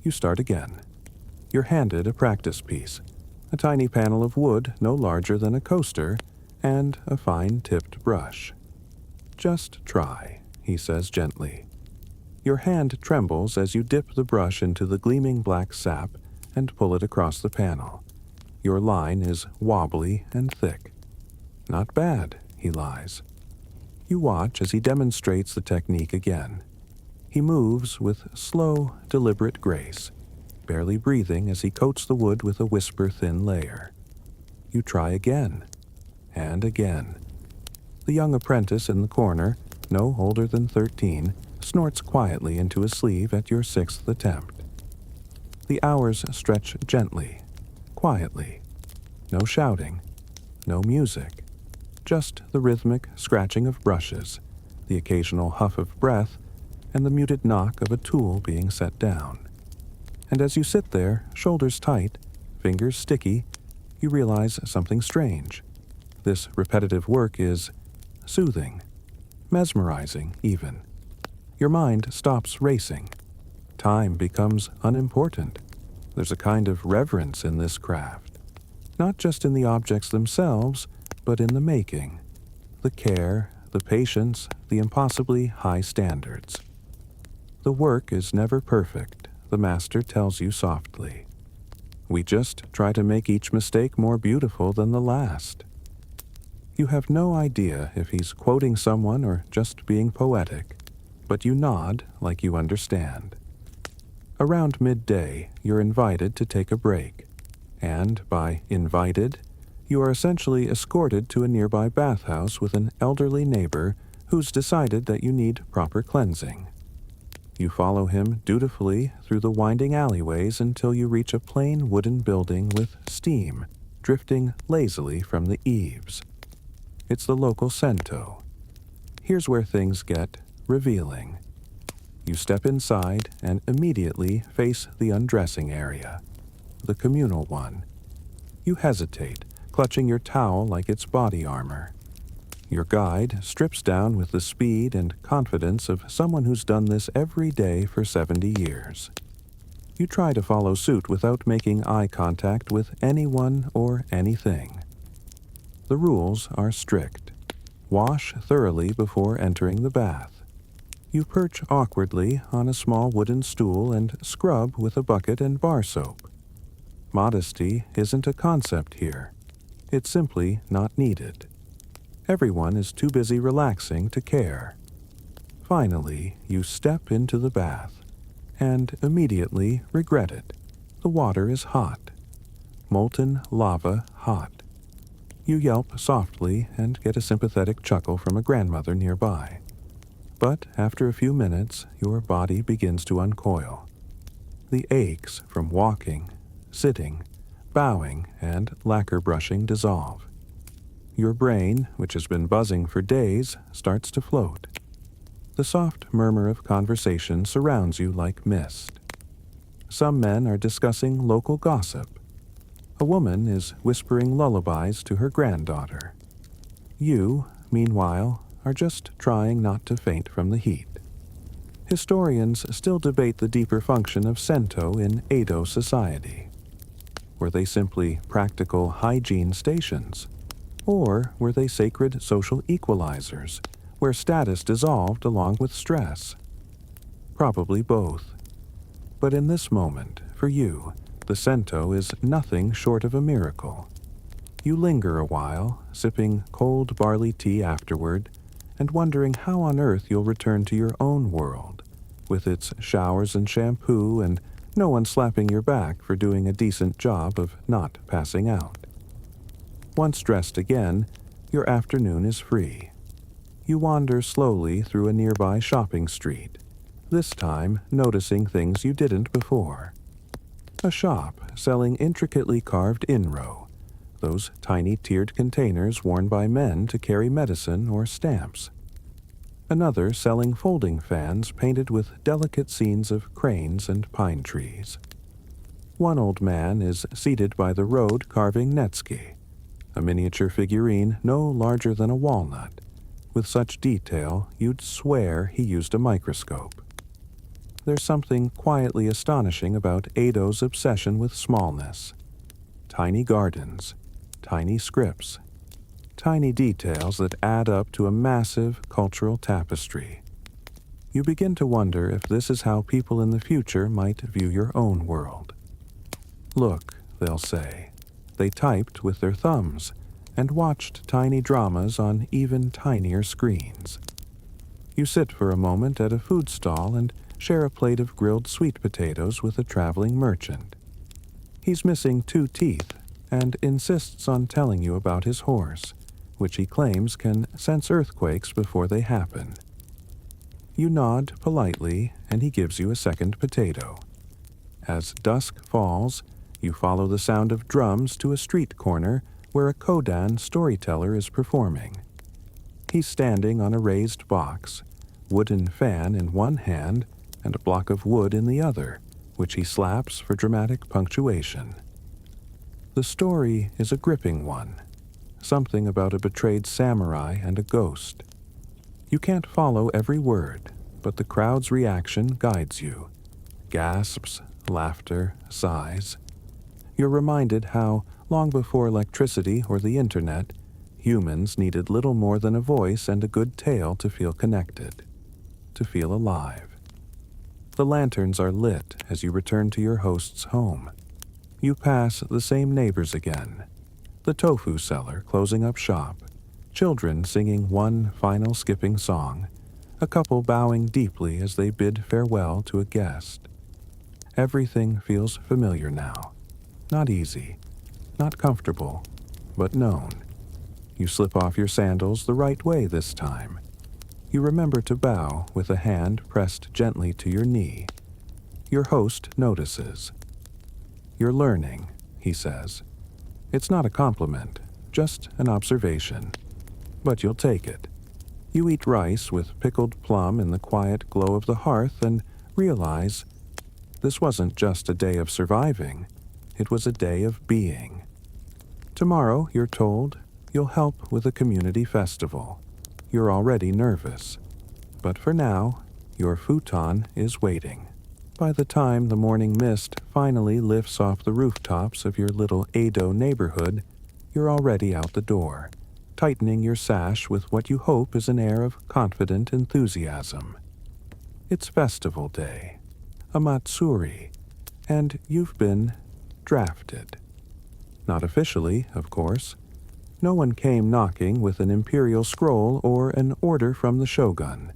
you start again. You're handed a practice piece, a tiny panel of wood no larger than a coaster, and a fine-tipped brush. "Just try," he says gently. Your hand trembles as you dip the brush into the gleaming black sap and pull it across the panel. Your line is wobbly and thick. "Not bad," he lies. You watch as he demonstrates the technique again. He moves with slow, deliberate grace, barely breathing as he coats the wood with a whisper-thin layer. You try again, and again. The young apprentice in the corner, no older than 13, snorts quietly into his sleeve at your 6th attempt. The hours stretch gently, quietly. No shouting, no music. Just the rhythmic scratching of brushes, the occasional huff of breath, and the muted knock of a tool being set down. And as you sit there, shoulders tight, fingers sticky, you realize something strange. This repetitive work is soothing, mesmerizing even. Your mind stops racing. Time becomes unimportant. There's a kind of reverence in this craft, not just in the objects themselves, but in the making, the care, the patience, the impossibly high standards. The work is never perfect, the master tells you softly. We just try to make each mistake more beautiful than the last. You have no idea if he's quoting someone or just being poetic, but you nod like you understand. Around midday, you're invited to take a break, and by invited, you are essentially escorted to a nearby bathhouse with an elderly neighbor who's decided that you need proper cleansing. You follow him dutifully through the winding alleyways until you reach a plain wooden building with steam drifting lazily from the eaves. It's the local Sento. Here's where things get revealing. You step inside and immediately face the undressing area, the communal one. You hesitate, clutching your towel like it's body armor. Your guide strips down with the speed and confidence of someone who's done this every day for 70 years. You try to follow suit without making eye contact with anyone or anything. The rules are strict. Wash thoroughly before entering the bath. You perch awkwardly on a small wooden stool and scrub with a bucket and bar soap. Modesty isn't a concept here. It's simply not needed. Everyone is too busy relaxing to care. Finally, you step into the bath, and immediately regret it. The water is hot. Molten lava hot. You yelp softly and get a sympathetic chuckle from a grandmother nearby. But after a few minutes, your body begins to uncoil. The aches from walking, sitting, bowing, and lacquer brushing dissolve. Your brain, which has been buzzing for days, starts to float. The soft murmur of conversation surrounds you like mist. Some men are discussing local gossip. A woman is whispering lullabies to her granddaughter. You, meanwhile, are just trying not to faint from the heat. Historians still debate the deeper function of Sento in Edo society. Were they simply practical hygiene stations? Or were they sacred social equalizers, where status dissolved along with stress? Probably both. But in this moment, for you, the Sento is nothing short of a miracle. You linger a while, sipping cold barley tea afterward, and wondering how on earth you'll return to your own world, with its showers and shampoo and no one slapping your back for doing a decent job of not passing out. Once dressed again, your afternoon is free. You wander slowly through a nearby shopping street, this time noticing things you didn't before. A shop selling intricately carved inro, those tiny tiered containers worn by men to carry medicine or stamps. Another selling folding fans painted with delicate scenes of cranes and pine trees. One old man is seated by the road carving netsuke, a miniature figurine no larger than a walnut, with such detail you'd swear he used a microscope. There's something quietly astonishing about Edo's obsession with smallness. Tiny gardens, tiny scripts, tiny details that add up to a massive cultural tapestry. You begin to wonder if this is how people in the future might view your own world. Look, they'll say, they typed with their thumbs and watched tiny dramas on even tinier screens. You sit for a moment at a food stall and share a plate of grilled sweet potatoes with a traveling merchant. He's missing 2 teeth and insists on telling you about his horse, which he claims can sense earthquakes before they happen. You nod politely, and he gives you a second potato. As dusk falls, you follow the sound of drums to a street corner where a Kodan storyteller is performing. He's standing on a raised box, wooden fan in one hand and a block of wood in the other, which he slaps for dramatic punctuation. The story is a gripping one, something about a betrayed samurai and a ghost. You can't follow every word, but the crowd's reaction guides you. Gasps, laughter, sighs. You're reminded how, long before electricity or the internet, humans needed little more than a voice and a good tale to feel connected, to feel alive. The lanterns are lit as you return to your host's home. You pass the same neighbors again. The tofu seller closing up shop, children singing one final skipping song, a couple bowing deeply as they bid farewell to a guest. Everything feels familiar now. Not easy, not comfortable, but known. You slip off your sandals the right way this time. You remember to bow with a hand pressed gently to your knee. Your host notices. "You're learning," he says. It's not a compliment, just an observation. But you'll take it. You eat rice with pickled plum in the quiet glow of the hearth and realize this wasn't just a day of surviving, it was a day of being. Tomorrow, you're told, you'll help with a community festival. You're already nervous. But for now, your futon is waiting. By the time the morning mist finally lifts off the rooftops of your little Edo neighborhood, you're already out the door, tightening your sash with what you hope is an air of confident enthusiasm. It's festival day, a matsuri, and you've been drafted. Not officially, of course. No one came knocking with an imperial scroll or an order from the shogun.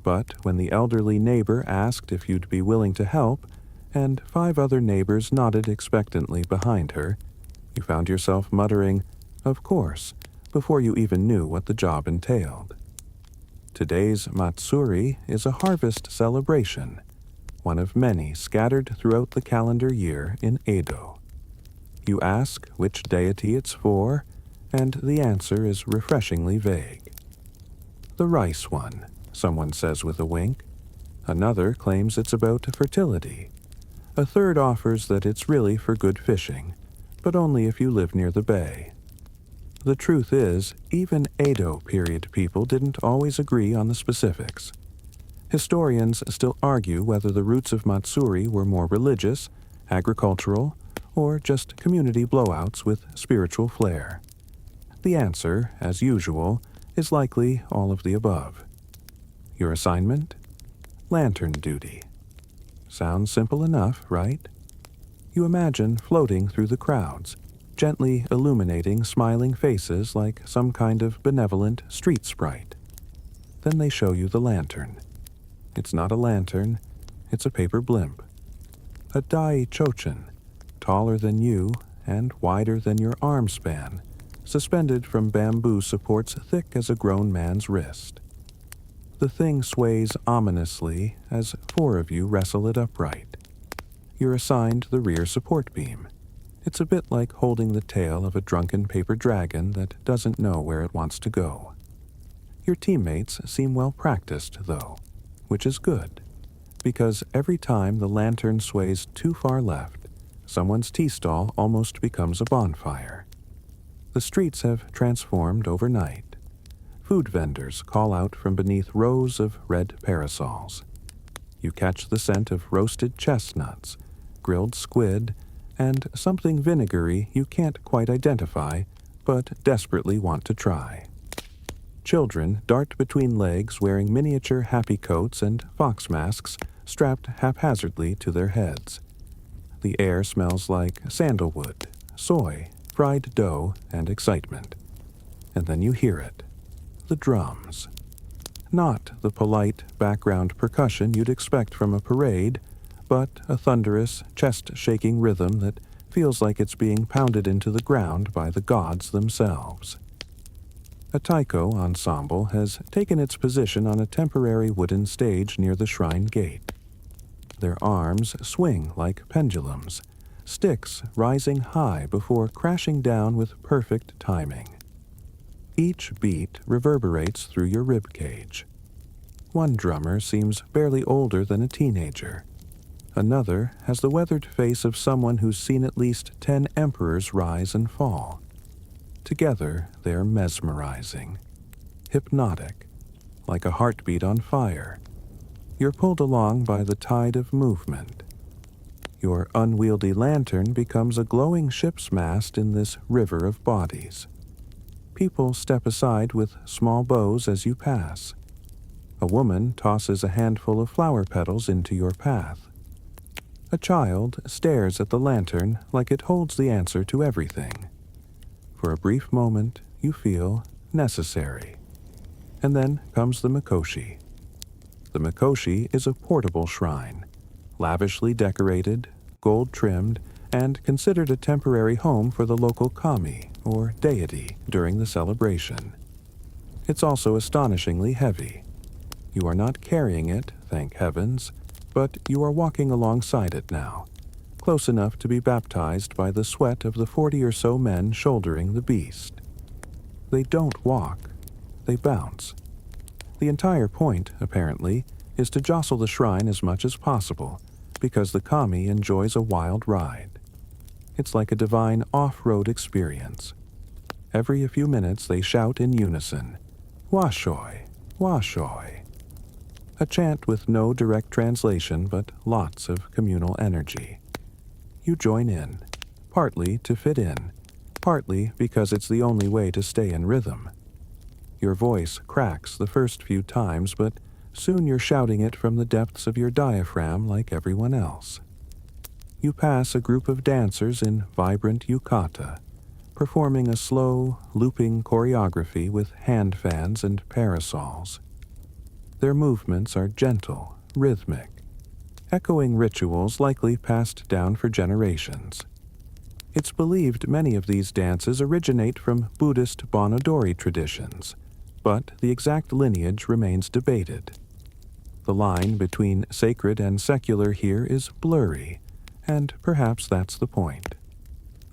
But when the elderly neighbor asked if you'd be willing to help, and 5 other neighbors nodded expectantly behind her, you found yourself muttering, "Of course," before you even knew what the job entailed. Today's Matsuri is a harvest celebration, one of many scattered throughout the calendar year in Edo. You ask which deity it's for, and the answer is refreshingly vague. "The rice one," someone says with a wink. Another claims it's about fertility. A third offers that it's really for good fishing, but only if you live near the bay. The truth is, even Edo period people didn't always agree on the specifics. Historians still argue whether the roots of Matsuri were more religious, agricultural, or just community blowouts with spiritual flair. The answer, as usual, is likely all of the above. Your assignment? Lantern duty. Sounds simple enough, right? You imagine floating through the crowds, gently illuminating smiling faces like some kind of benevolent street sprite. Then they show you the lantern. It's not a lantern, it's a paper blimp. A dai chochin, taller than you and wider than your arm span, suspended from bamboo supports thick as a grown man's wrist. The thing sways ominously as 4 of you wrestle it upright. You're assigned the rear support beam. It's a bit like holding the tail of a drunken paper dragon that doesn't know where it wants to go. Your teammates seem well practiced, though, which is good, because every time the lantern sways too far left, someone's tea stall almost becomes a bonfire. The streets have transformed overnight. Food vendors call out from beneath rows of red parasols. You catch the scent of roasted chestnuts, grilled squid, and something vinegary you can't quite identify, but desperately want to try. Children dart between legs wearing miniature happy coats and fox masks strapped haphazardly to their heads. The air smells like sandalwood, soy, fried dough, and excitement. And then you hear it. The drums. Not the polite background percussion you'd expect from a parade, but a thunderous, chest-shaking rhythm that feels like it's being pounded into the ground by the gods themselves. A taiko ensemble has taken its position on a temporary wooden stage near the shrine gate. Their arms swing like pendulums, sticks rising high before crashing down with perfect timing. Each beat reverberates through your rib cage. One drummer seems barely older than a teenager. Another has the weathered face of someone who's seen at least 10 emperors rise and fall. Together, they're mesmerizing, hypnotic, like a heartbeat on fire. You're pulled along by the tide of movement. Your unwieldy lantern becomes a glowing ship's mast in this river of bodies. People step aside with small bows as you pass. A woman tosses a handful of flower petals into your path. A child stares at the lantern like it holds the answer to everything. For a brief moment, you feel necessary. And then comes the mikoshi. The mikoshi is a portable shrine, lavishly decorated, gold-trimmed, and considered a temporary home for the local kami, or deity, during the celebration. It's also astonishingly heavy. You are not carrying it, thank heavens, but you are walking alongside it now, close enough to be baptized by the sweat of the 40 or so men shouldering the beast. They don't walk, they bounce. The entire point, apparently, is to jostle the shrine as much as possible, because the kami enjoys a wild ride. It's like a divine off-road experience. Every few minutes they shout in unison, "Washoi, Washoi." A chant with no direct translation but lots of communal energy. You join in, partly to fit in, partly because it's the only way to stay in rhythm. Your voice cracks the first few times, but soon you're shouting it from the depths of your diaphragm like everyone else. You pass a group of dancers in vibrant yukata, performing a slow, looping choreography with hand fans and parasols. Their movements are gentle, rhythmic, echoing rituals likely passed down for generations. It's believed many of these dances originate from Buddhist Bonodori traditions, but the exact lineage remains debated. The line between sacred and secular here is blurry, and perhaps that's the point.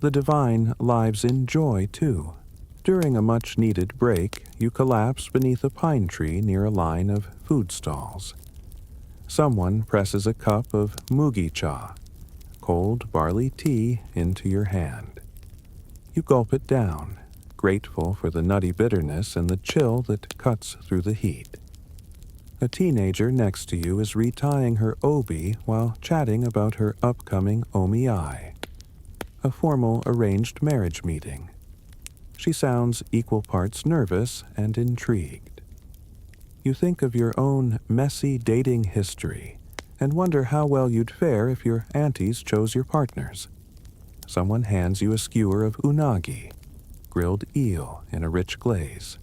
The divine lives in joy, too. During a much-needed break, you collapse beneath a pine tree near a line of food stalls. Someone presses a cup of mugi cha, cold barley tea, into your hand. You gulp it down, grateful for the nutty bitterness and the chill that cuts through the heat. A teenager next to you is retying her obi while chatting about her upcoming omiai, a formal arranged marriage meeting. She sounds equal parts nervous and intrigued. You think of your own messy dating history and wonder how well you'd fare if your aunties chose your partners. Someone hands you a skewer of unagi, grilled eel in a rich glaze.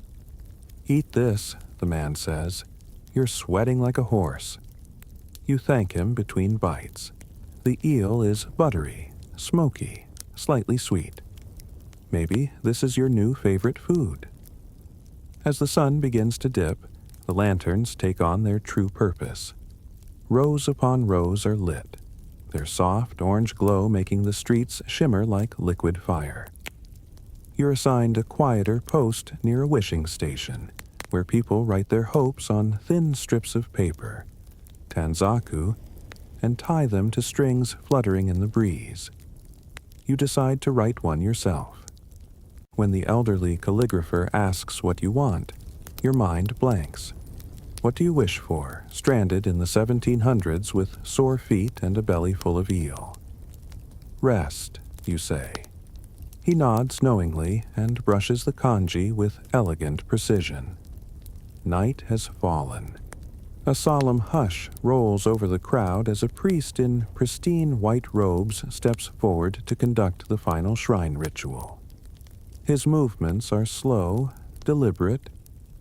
"Eat this," the man says. "You're sweating like a horse." You thank him between bites. The eel is buttery, smoky, slightly sweet. Maybe this is your new favorite food. As the sun begins to dip, the lanterns take on their true purpose. Rows upon rows are lit, their soft orange glow making the streets shimmer like liquid fire. You're assigned a quieter post near a wishing station, where people write their hopes on thin strips of paper, tanzaku, and tie them to strings fluttering in the breeze. You decide to write one yourself. When the elderly calligrapher asks what you want, your mind blanks. What do you wish for, stranded in the 1700s with sore feet and a belly full of eel? Rest, you say. He nods knowingly and brushes the kanji with elegant precision. Night has fallen. A solemn hush rolls over the crowd as a priest in pristine white robes steps forward to conduct the final shrine ritual. His movements are slow, deliberate,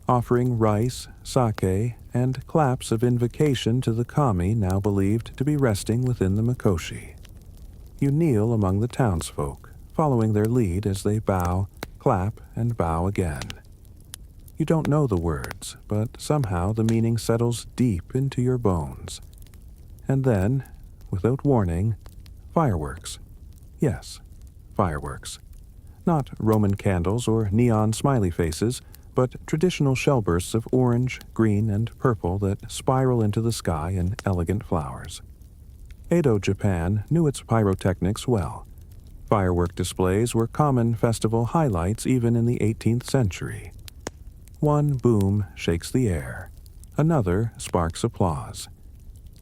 offering rice, sake, and claps of invocation to the kami now believed to be resting within the mikoshi. You kneel among the townsfolk, following their lead as they bow, clap, and bow again. You don't know the words, but somehow the meaning settles deep into your bones. And then, without warning, fireworks. Yes, fireworks. Not Roman candles or neon smiley faces, but traditional shellbursts of orange, green, and purple that spiral into the sky in elegant flowers. Edo, Japan knew its pyrotechnics well. Firework displays were common festival highlights even in the 18th century. One boom shakes the air. Another sparks applause.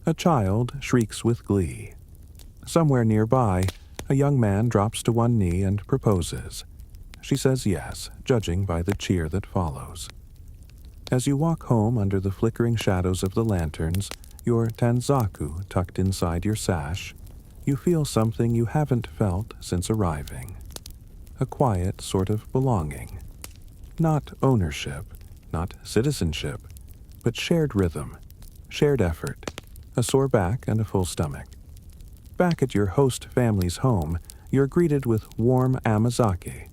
A child shrieks with glee. Somewhere nearby, a young man drops to one knee and proposes. She says yes, judging by the cheer that follows. As you walk home under the flickering shadows of the lanterns, your tanzaku tucked inside your sash, you feel something you haven't felt since arriving. A quiet sort of belonging. Not ownership, not citizenship, but shared rhythm, shared effort, a sore back and a full stomach. Back at your host family's home, you're greeted with warm amazake,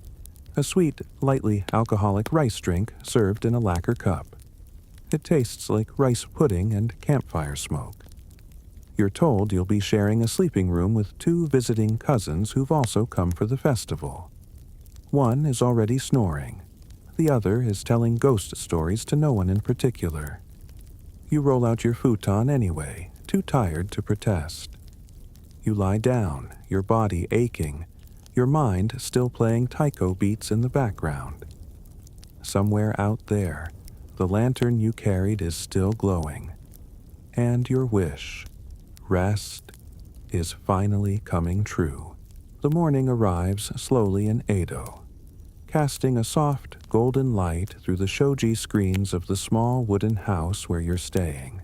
a sweet, lightly alcoholic rice drink served in a lacquer cup. It tastes like rice pudding and campfire smoke. You're told you'll be sharing a sleeping room with two visiting cousins who've also come for the festival. One is already snoring. The other is telling ghost stories to no one in particular. You roll out your futon anyway, too tired to protest. You lie down, your body aching, your mind still playing taiko beats in the background. Somewhere out there, the lantern you carried is still glowing. And your wish, rest, is finally coming true. The morning arrives slowly in Edo, casting a soft golden light through the shoji screens of the small wooden house where you're staying.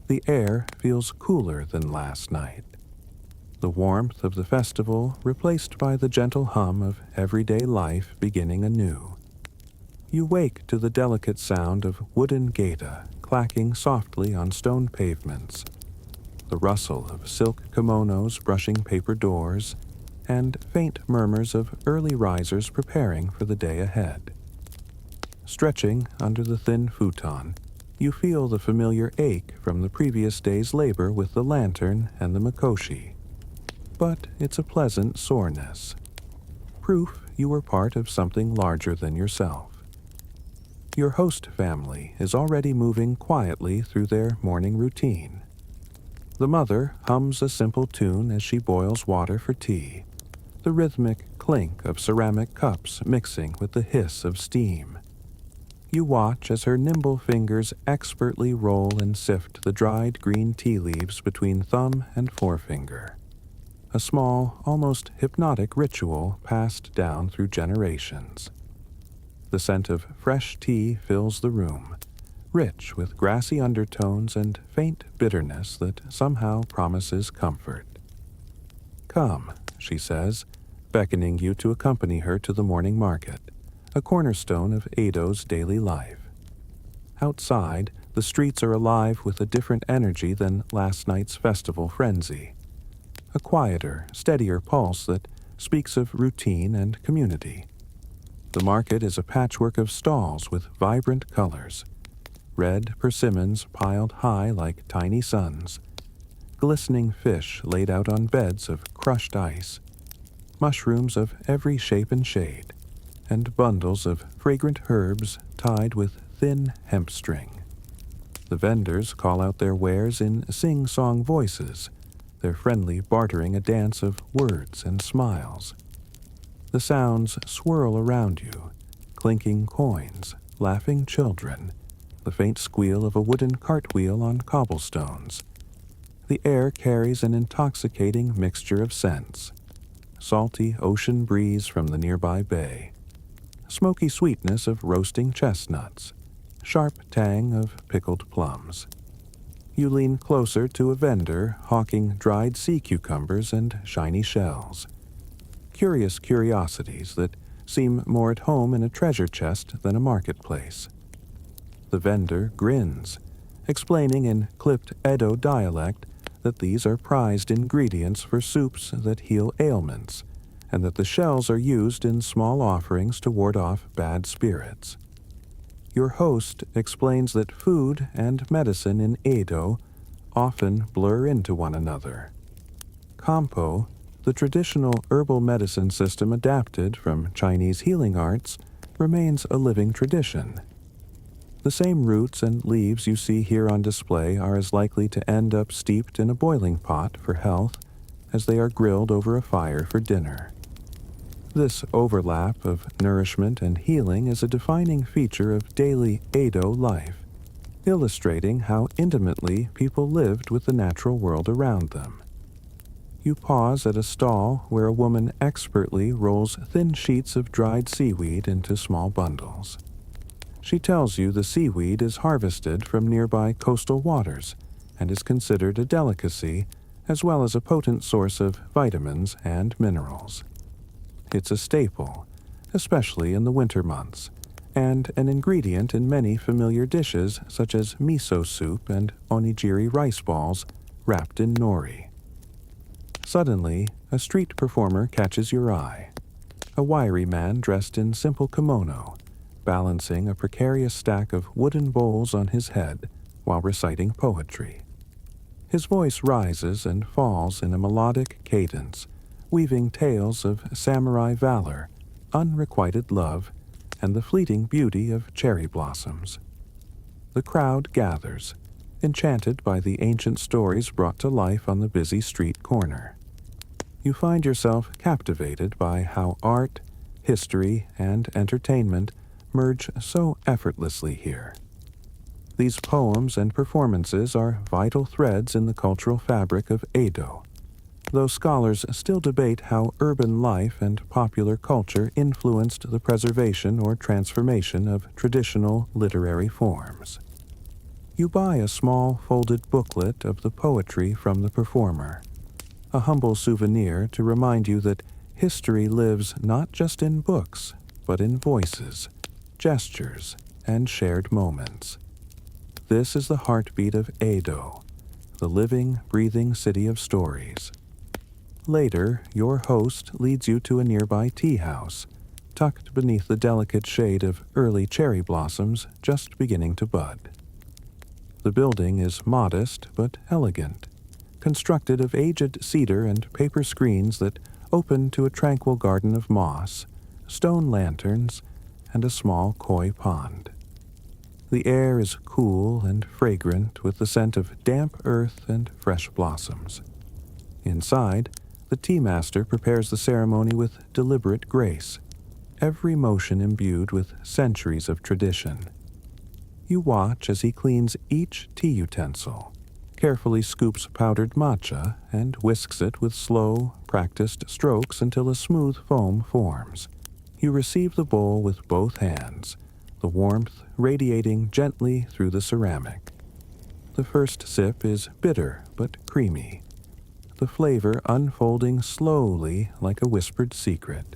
The air feels cooler than last night. The warmth of the festival replaced by the gentle hum of everyday life beginning anew. You wake to the delicate sound of wooden geta clacking softly on stone pavements, the rustle of silk kimonos brushing paper doors, and faint murmurs of early risers preparing for the day ahead. Stretching under the thin futon, you feel the familiar ache from the previous day's labor with the lantern and the mikoshi. But it's a pleasant soreness. Proof you were part of something larger than yourself. Your host family is already moving quietly through their morning routine. The mother hums a simple tune as she boils water for tea, the rhythmic clink of ceramic cups mixing with the hiss of steam. You watch as her nimble fingers expertly roll and sift the dried green tea leaves between thumb and forefinger. A small, almost hypnotic ritual passed down through generations. The scent of fresh tea fills the room, rich with grassy undertones and faint bitterness that somehow promises comfort. Come, she says, beckoning you to accompany her to the morning market, a cornerstone of Edo's daily life. Outside, the streets are alive with a different energy than last night's festival frenzy. A quieter, steadier pulse that speaks of routine and community. The market is a patchwork of stalls with vibrant colors. Red persimmons piled high like tiny suns, glistening fish laid out on beds of crushed ice, mushrooms of every shape and shade, and bundles of fragrant herbs tied with thin hemp string. The vendors call out their wares in sing-song voices, their friendly bartering a dance of words and smiles. The sounds swirl around you, clinking coins, laughing children, the faint squeal of a wooden cartwheel on cobblestones. The air carries an intoxicating mixture of scents. Salty ocean breeze from the nearby bay, smoky sweetness of roasting chestnuts, sharp tang of pickled plums. You lean closer to a vendor hawking dried sea cucumbers and shiny shells. Curious curiosities that seem more at home in a treasure chest than a marketplace. The vendor grins, explaining in clipped Edo dialect that these are prized ingredients for soups that heal ailments, and that the shells are used in small offerings to ward off bad spirits. Your host explains that food and medicine in Edo often blur into one another. Kampo, the traditional herbal medicine system adapted from Chinese healing arts, remains a living tradition. The same roots and leaves you see here on display are as likely to end up steeped in a boiling pot for health as they are grilled over a fire for dinner. This overlap of nourishment and healing is a defining feature of daily Edo life, illustrating how intimately people lived with the natural world around them. You pause at a stall where a woman expertly rolls thin sheets of dried seaweed into small bundles. She tells you the seaweed is harvested from nearby coastal waters and is considered a delicacy, as well as a potent source of vitamins and minerals. It's a staple, especially in the winter months, and an ingredient in many familiar dishes such as miso soup and onigiri rice balls wrapped in nori. Suddenly, a street performer catches your eye. A wiry man dressed in simple kimono, balancing a precarious stack of wooden bowls on his head while reciting poetry. His voice rises and falls in a melodic cadence, weaving tales of samurai valor, unrequited love, and the fleeting beauty of cherry blossoms. The crowd gathers, enchanted by the ancient stories brought to life on the busy street corner. You find yourself captivated by how art, history, and entertainment merge so effortlessly here. These poems and performances are vital threads in the cultural fabric of Edo, though scholars still debate how urban life and popular culture influenced the preservation or transformation of traditional literary forms. You buy a small folded booklet of the poetry from the performer, a humble souvenir to remind you that history lives not just in books, but in voices, gestures, and shared moments. This is the heartbeat of Edo, the living, breathing city of stories. Later, your host leads you to a nearby tea house, tucked beneath the delicate shade of early cherry blossoms just beginning to bud. The building is modest but elegant, constructed of aged cedar and paper screens that open to a tranquil garden of moss, stone lanterns, and a small koi pond. The air is cool and fragrant with the scent of damp earth and fresh blossoms. Inside, the tea master prepares the ceremony with deliberate grace, every motion imbued with centuries of tradition. You watch as he cleans each tea utensil, carefully scoops powdered matcha, and whisks it with slow, practiced strokes until a smooth foam forms. You receive the bowl with both hands, the warmth radiating gently through the ceramic. The first sip is bitter but creamy, the flavor unfolding slowly like a whispered secret.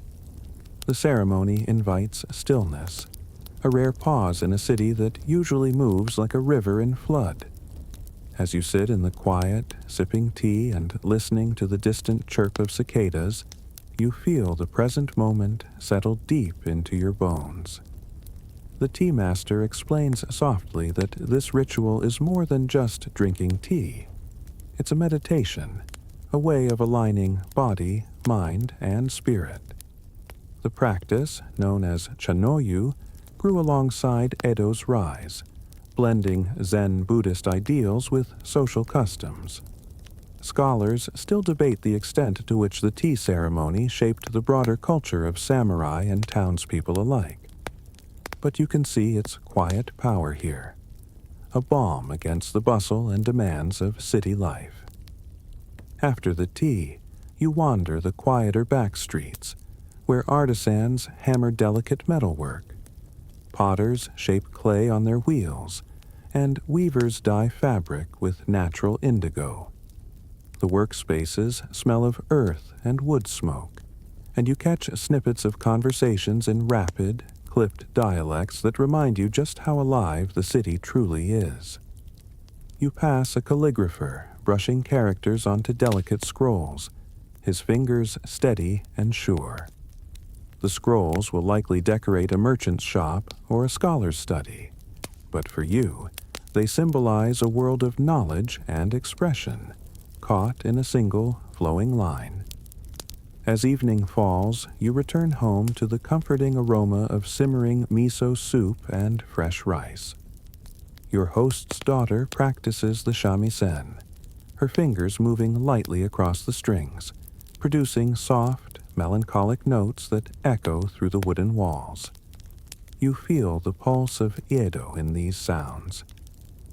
The ceremony invites stillness, a rare pause in a city that usually moves like a river in flood. As you sit in the quiet, sipping tea and listening to the distant chirp of cicadas, you feel the present moment settle deep into your bones. The tea master explains softly that this ritual is more than just drinking tea. It's a meditation, a way of aligning body, mind, and spirit. The practice, known as chanoyu, grew alongside Edo's rise, blending Zen Buddhist ideals with social customs. Scholars still debate the extent to which the tea ceremony shaped the broader culture of samurai and townspeople alike. But you can see its quiet power here, a balm against the bustle and demands of city life. After the tea, you wander the quieter back streets, where artisans hammer delicate metalwork, potters shape clay on their wheels, and weavers dye fabric with natural indigo. The workspaces smell of earth and wood smoke, and you catch snippets of conversations in rapid, clipped dialects that remind you just how alive the city truly is. You pass a calligrapher brushing characters onto delicate scrolls, his fingers steady and sure. The scrolls will likely decorate a merchant's shop or a scholar's study, but for you, they symbolize a world of knowledge and expression, caught in a single, flowing line. As evening falls, you return home to the comforting aroma of simmering miso soup and fresh rice. Your host's daughter practices the shamisen, her fingers moving lightly across the strings, producing soft, melancholic notes that echo through the wooden walls. You feel the pulse of Edo in these sounds.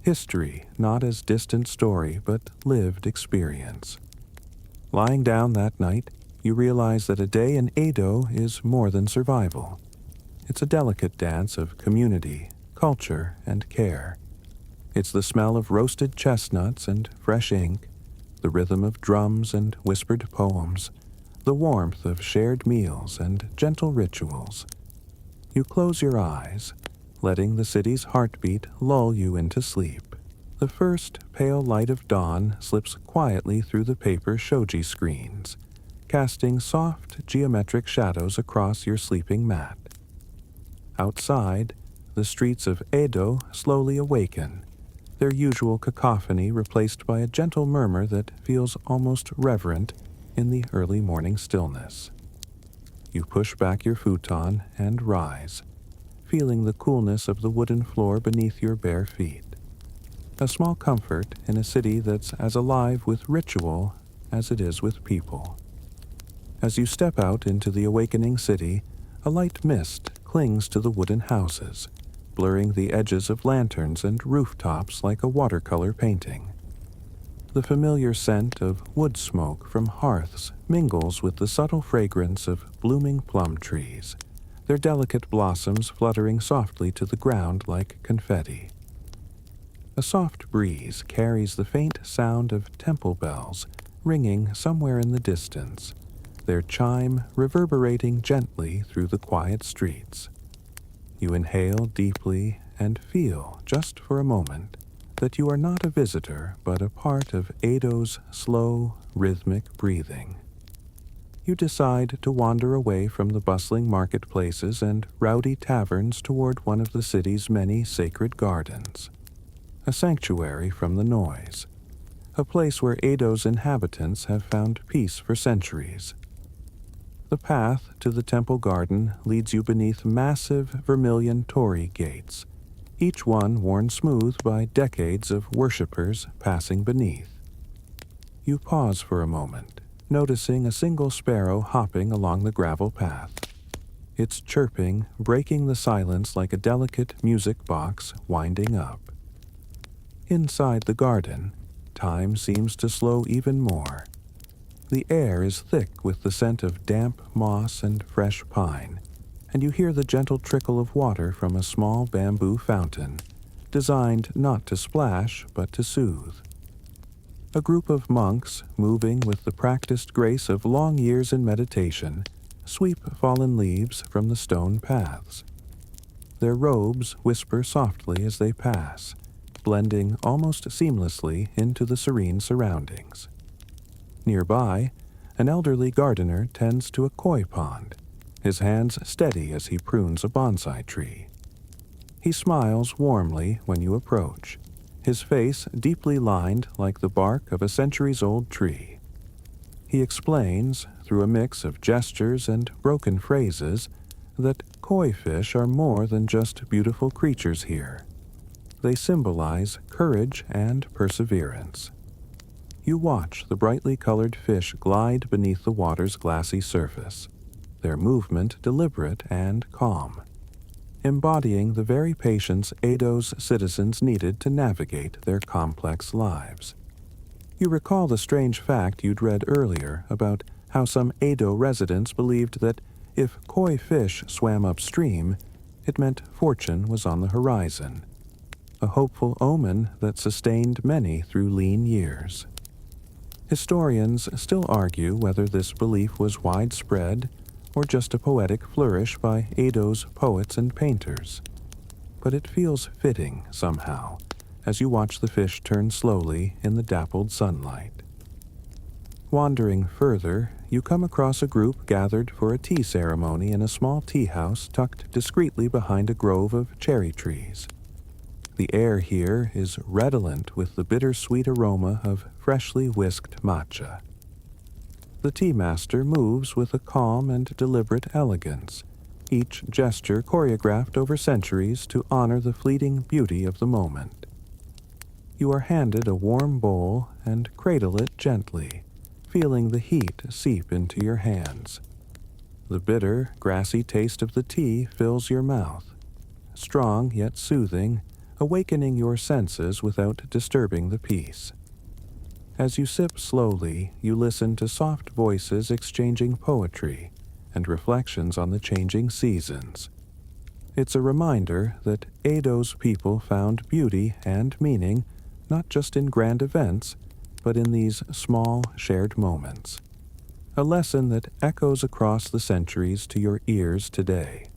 History not as distant story, but lived experience. Lying down that night, you realize that a day in Edo is more than survival. It's a delicate dance of community, culture, and care. It's the smell of roasted chestnuts and fresh ink, the rhythm of drums and whispered poems, the warmth of shared meals and gentle rituals. You close your eyes, letting the city's heartbeat lull you into sleep. The first pale light of dawn slips quietly through the paper shoji screens, casting soft geometric shadows across your sleeping mat. Outside, the streets of Edo slowly awaken, their usual cacophony replaced by a gentle murmur that feels almost reverent in the early morning stillness. You push back your futon and rise, feeling the coolness of the wooden floor beneath your bare feet. A small comfort in a city that's as alive with ritual as it is with people. As you step out into the awakening city, a light mist clings to the wooden houses, blurring the edges of lanterns and rooftops like a watercolor painting. The familiar scent of wood smoke from hearths mingles with the subtle fragrance of blooming plum trees, their delicate blossoms fluttering softly to the ground like confetti. A soft breeze carries the faint sound of temple bells ringing somewhere in the distance, their chime reverberating gently through the quiet streets. You inhale deeply and feel, just for a moment, that you are not a visitor but a part of Edo's slow, rhythmic breathing. You decide to wander away from the bustling marketplaces and rowdy taverns toward one of the city's many sacred gardens, a sanctuary from the noise, a place where Edo's inhabitants have found peace for centuries. The path to the temple garden leads you beneath massive vermilion torii gates, each one worn smooth by decades of worshippers passing beneath. You pause for a moment, noticing a single sparrow hopping along the gravel path, its chirping breaking the silence like a delicate music box winding up. Inside the garden, time seems to slow even more. The air is thick with the scent of damp moss and fresh pine, and you hear the gentle trickle of water from a small bamboo fountain, designed not to splash but to soothe. A group of monks, moving with the practiced grace of long years in meditation, sweep fallen leaves from the stone paths. Their robes whisper softly as they pass, blending almost seamlessly into the serene surroundings. Nearby, an elderly gardener tends to a koi pond, his hands steady as he prunes a bonsai tree. He smiles warmly when you approach, his face deeply lined like the bark of a centuries-old tree. He explains, through a mix of gestures and broken phrases, that koi fish are more than just beautiful creatures here. They symbolize courage and perseverance. You watch the brightly colored fish glide beneath the water's glassy surface, their movement deliberate and calm, embodying the very patience Edo's citizens needed to navigate their complex lives. You recall the strange fact you'd read earlier about how some Edo residents believed that if koi fish swam upstream, it meant fortune was on the horizon, a hopeful omen that sustained many through lean years. Historians still argue whether this belief was widespread or just a poetic flourish by Edo's poets and painters. But it feels fitting, somehow, as you watch the fish turn slowly in the dappled sunlight. Wandering further, you come across a group gathered for a tea ceremony in a small tea house tucked discreetly behind a grove of cherry trees. The air here is redolent with the bittersweet aroma of freshly whisked matcha. The tea master moves with a calm and deliberate elegance, each gesture choreographed over centuries to honor the fleeting beauty of the moment. You are handed a warm bowl and cradle it gently, feeling the heat seep into your hands. The bitter, grassy taste of the tea fills your mouth, strong yet soothing, awakening your senses without disturbing the peace. As you sip slowly, you listen to soft voices exchanging poetry and reflections on the changing seasons. It's a reminder that Edo's people found beauty and meaning not just in grand events, but in these small, shared moments. A lesson that echoes across the centuries to your ears today.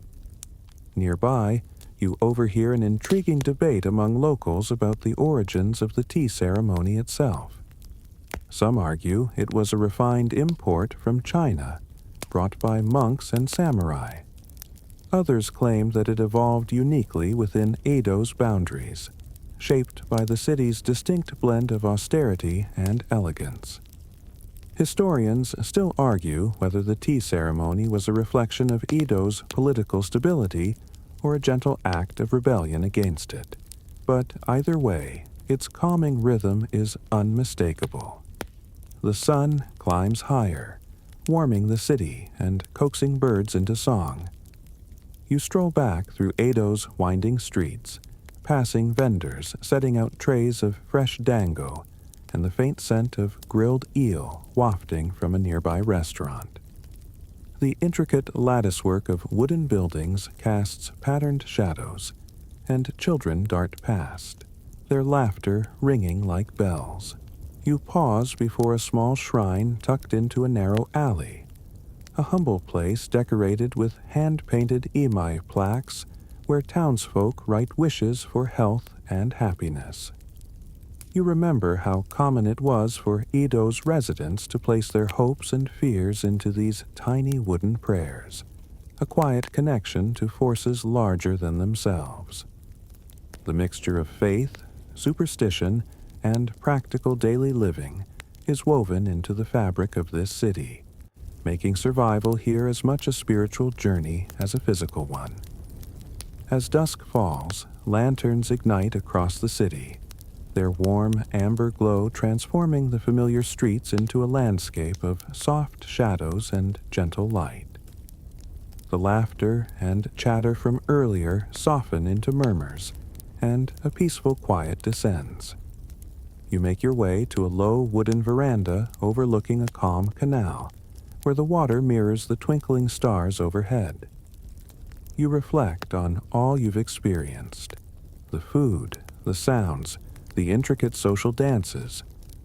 Nearby, you overhear an intriguing debate among locals about the origins of the tea ceremony itself. Some argue it was a refined import from China, brought by monks and samurai. Others claim that it evolved uniquely within Edo's boundaries, shaped by the city's distinct blend of austerity and elegance. Historians still argue whether the tea ceremony was a reflection of Edo's political stability or a gentle act of rebellion against it. But either way, its calming rhythm is unmistakable. The sun climbs higher, warming the city and coaxing birds into song. You stroll back through Edo's winding streets, passing vendors setting out trays of fresh dango and the faint scent of grilled eel wafting from a nearby restaurant. The intricate latticework of wooden buildings casts patterned shadows, and children dart past, their laughter ringing like bells. You pause before a small shrine tucked into a narrow alley, a humble place decorated with hand-painted imai plaques where townsfolk write wishes for health and happiness. You remember how common it was for Edo's residents to place their hopes and fears into these tiny wooden prayers, a quiet connection to forces larger than themselves. The mixture of faith, superstition, and practical daily living is woven into the fabric of this city, making survival here as much a spiritual journey as a physical one. As dusk falls, lanterns ignite across the city, their warm amber glow transforming the familiar streets into a landscape of soft shadows and gentle light. The laughter and chatter from earlier soften into murmurs, and a peaceful quiet descends. You make your way to a low wooden veranda overlooking a calm canal, where the water mirrors the twinkling stars overhead. You reflect on all you've experienced, the food, the sounds, the intricate social dances,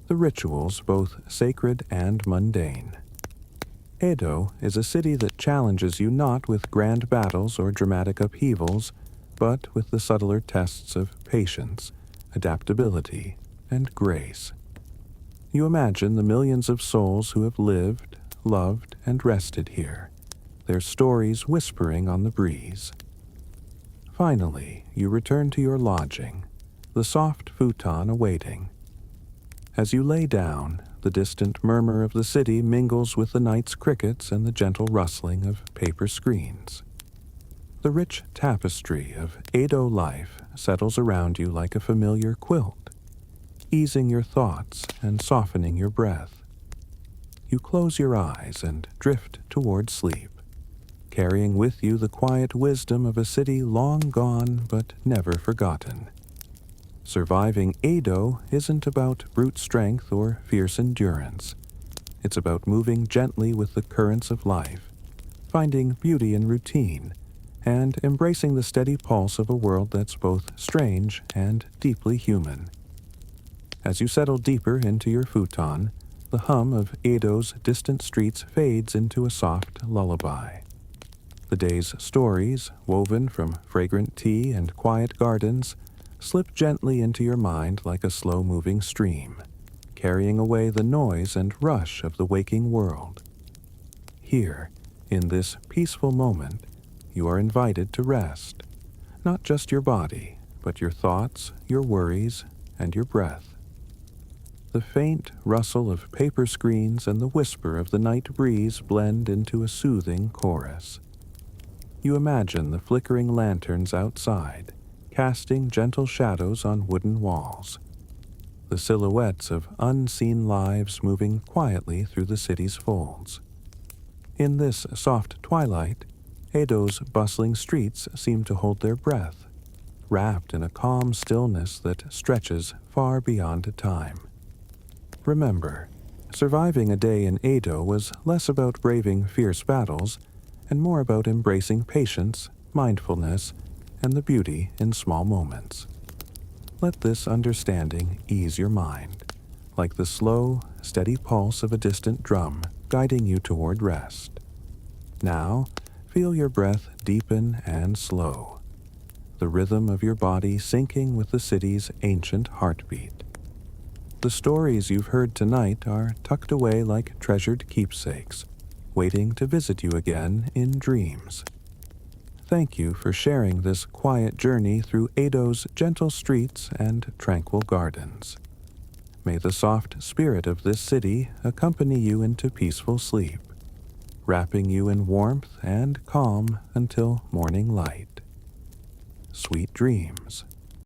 the rituals both sacred and mundane. Edo is a city that challenges you not with grand battles or dramatic upheavals, but with the subtler tests of patience, adaptability, and grace. You imagine the millions of souls who have lived, loved, and rested here, their stories whispering on the breeze. Finally, you return to your lodging, the soft futon awaiting. As you lay down, the distant murmur of the city mingles with the night's crickets and the gentle rustling of paper screens. The rich tapestry of Edo life settles around you like a familiar quilt, easing your thoughts and softening your breath. You close your eyes and drift toward sleep, carrying with you the quiet wisdom of a city long gone but never forgotten. Surviving Edo isn't about brute strength or fierce endurance. It's about moving gently with the currents of life, finding beauty in routine, and embracing the steady pulse of a world that's both strange and deeply human. As you settle deeper into your futon, the hum of Edo's distant streets fades into a soft lullaby. The day's stories, woven from fragrant tea and quiet gardens, slip gently into your mind like a slow-moving stream, carrying away the noise and rush of the waking world. Here, in this peaceful moment, you are invited to rest, not just your body, but your thoughts, your worries, and your breath. The faint rustle of paper screens and the whisper of the night breeze blend into a soothing chorus. You imagine the flickering lanterns outside, casting gentle shadows on wooden walls, the silhouettes of unseen lives moving quietly through the city's folds. In this soft twilight, Edo's bustling streets seem to hold their breath, wrapped in a calm stillness that stretches far beyond time. Remember, surviving a day in Edo was less about braving fierce battles and more about embracing patience, mindfulness, and the beauty in small moments. Let this understanding ease your mind, like the slow, steady pulse of a distant drum guiding you toward rest. Now, feel your breath deepen and slow, the rhythm of your body syncing with the city's ancient heartbeat. The stories you've heard tonight are tucked away like treasured keepsakes, waiting to visit you again in dreams. Thank you for sharing this quiet journey through Edo's gentle streets and tranquil gardens. May the soft spirit of this city accompany you into peaceful sleep, wrapping you in warmth and calm until morning light. Sweet dreams.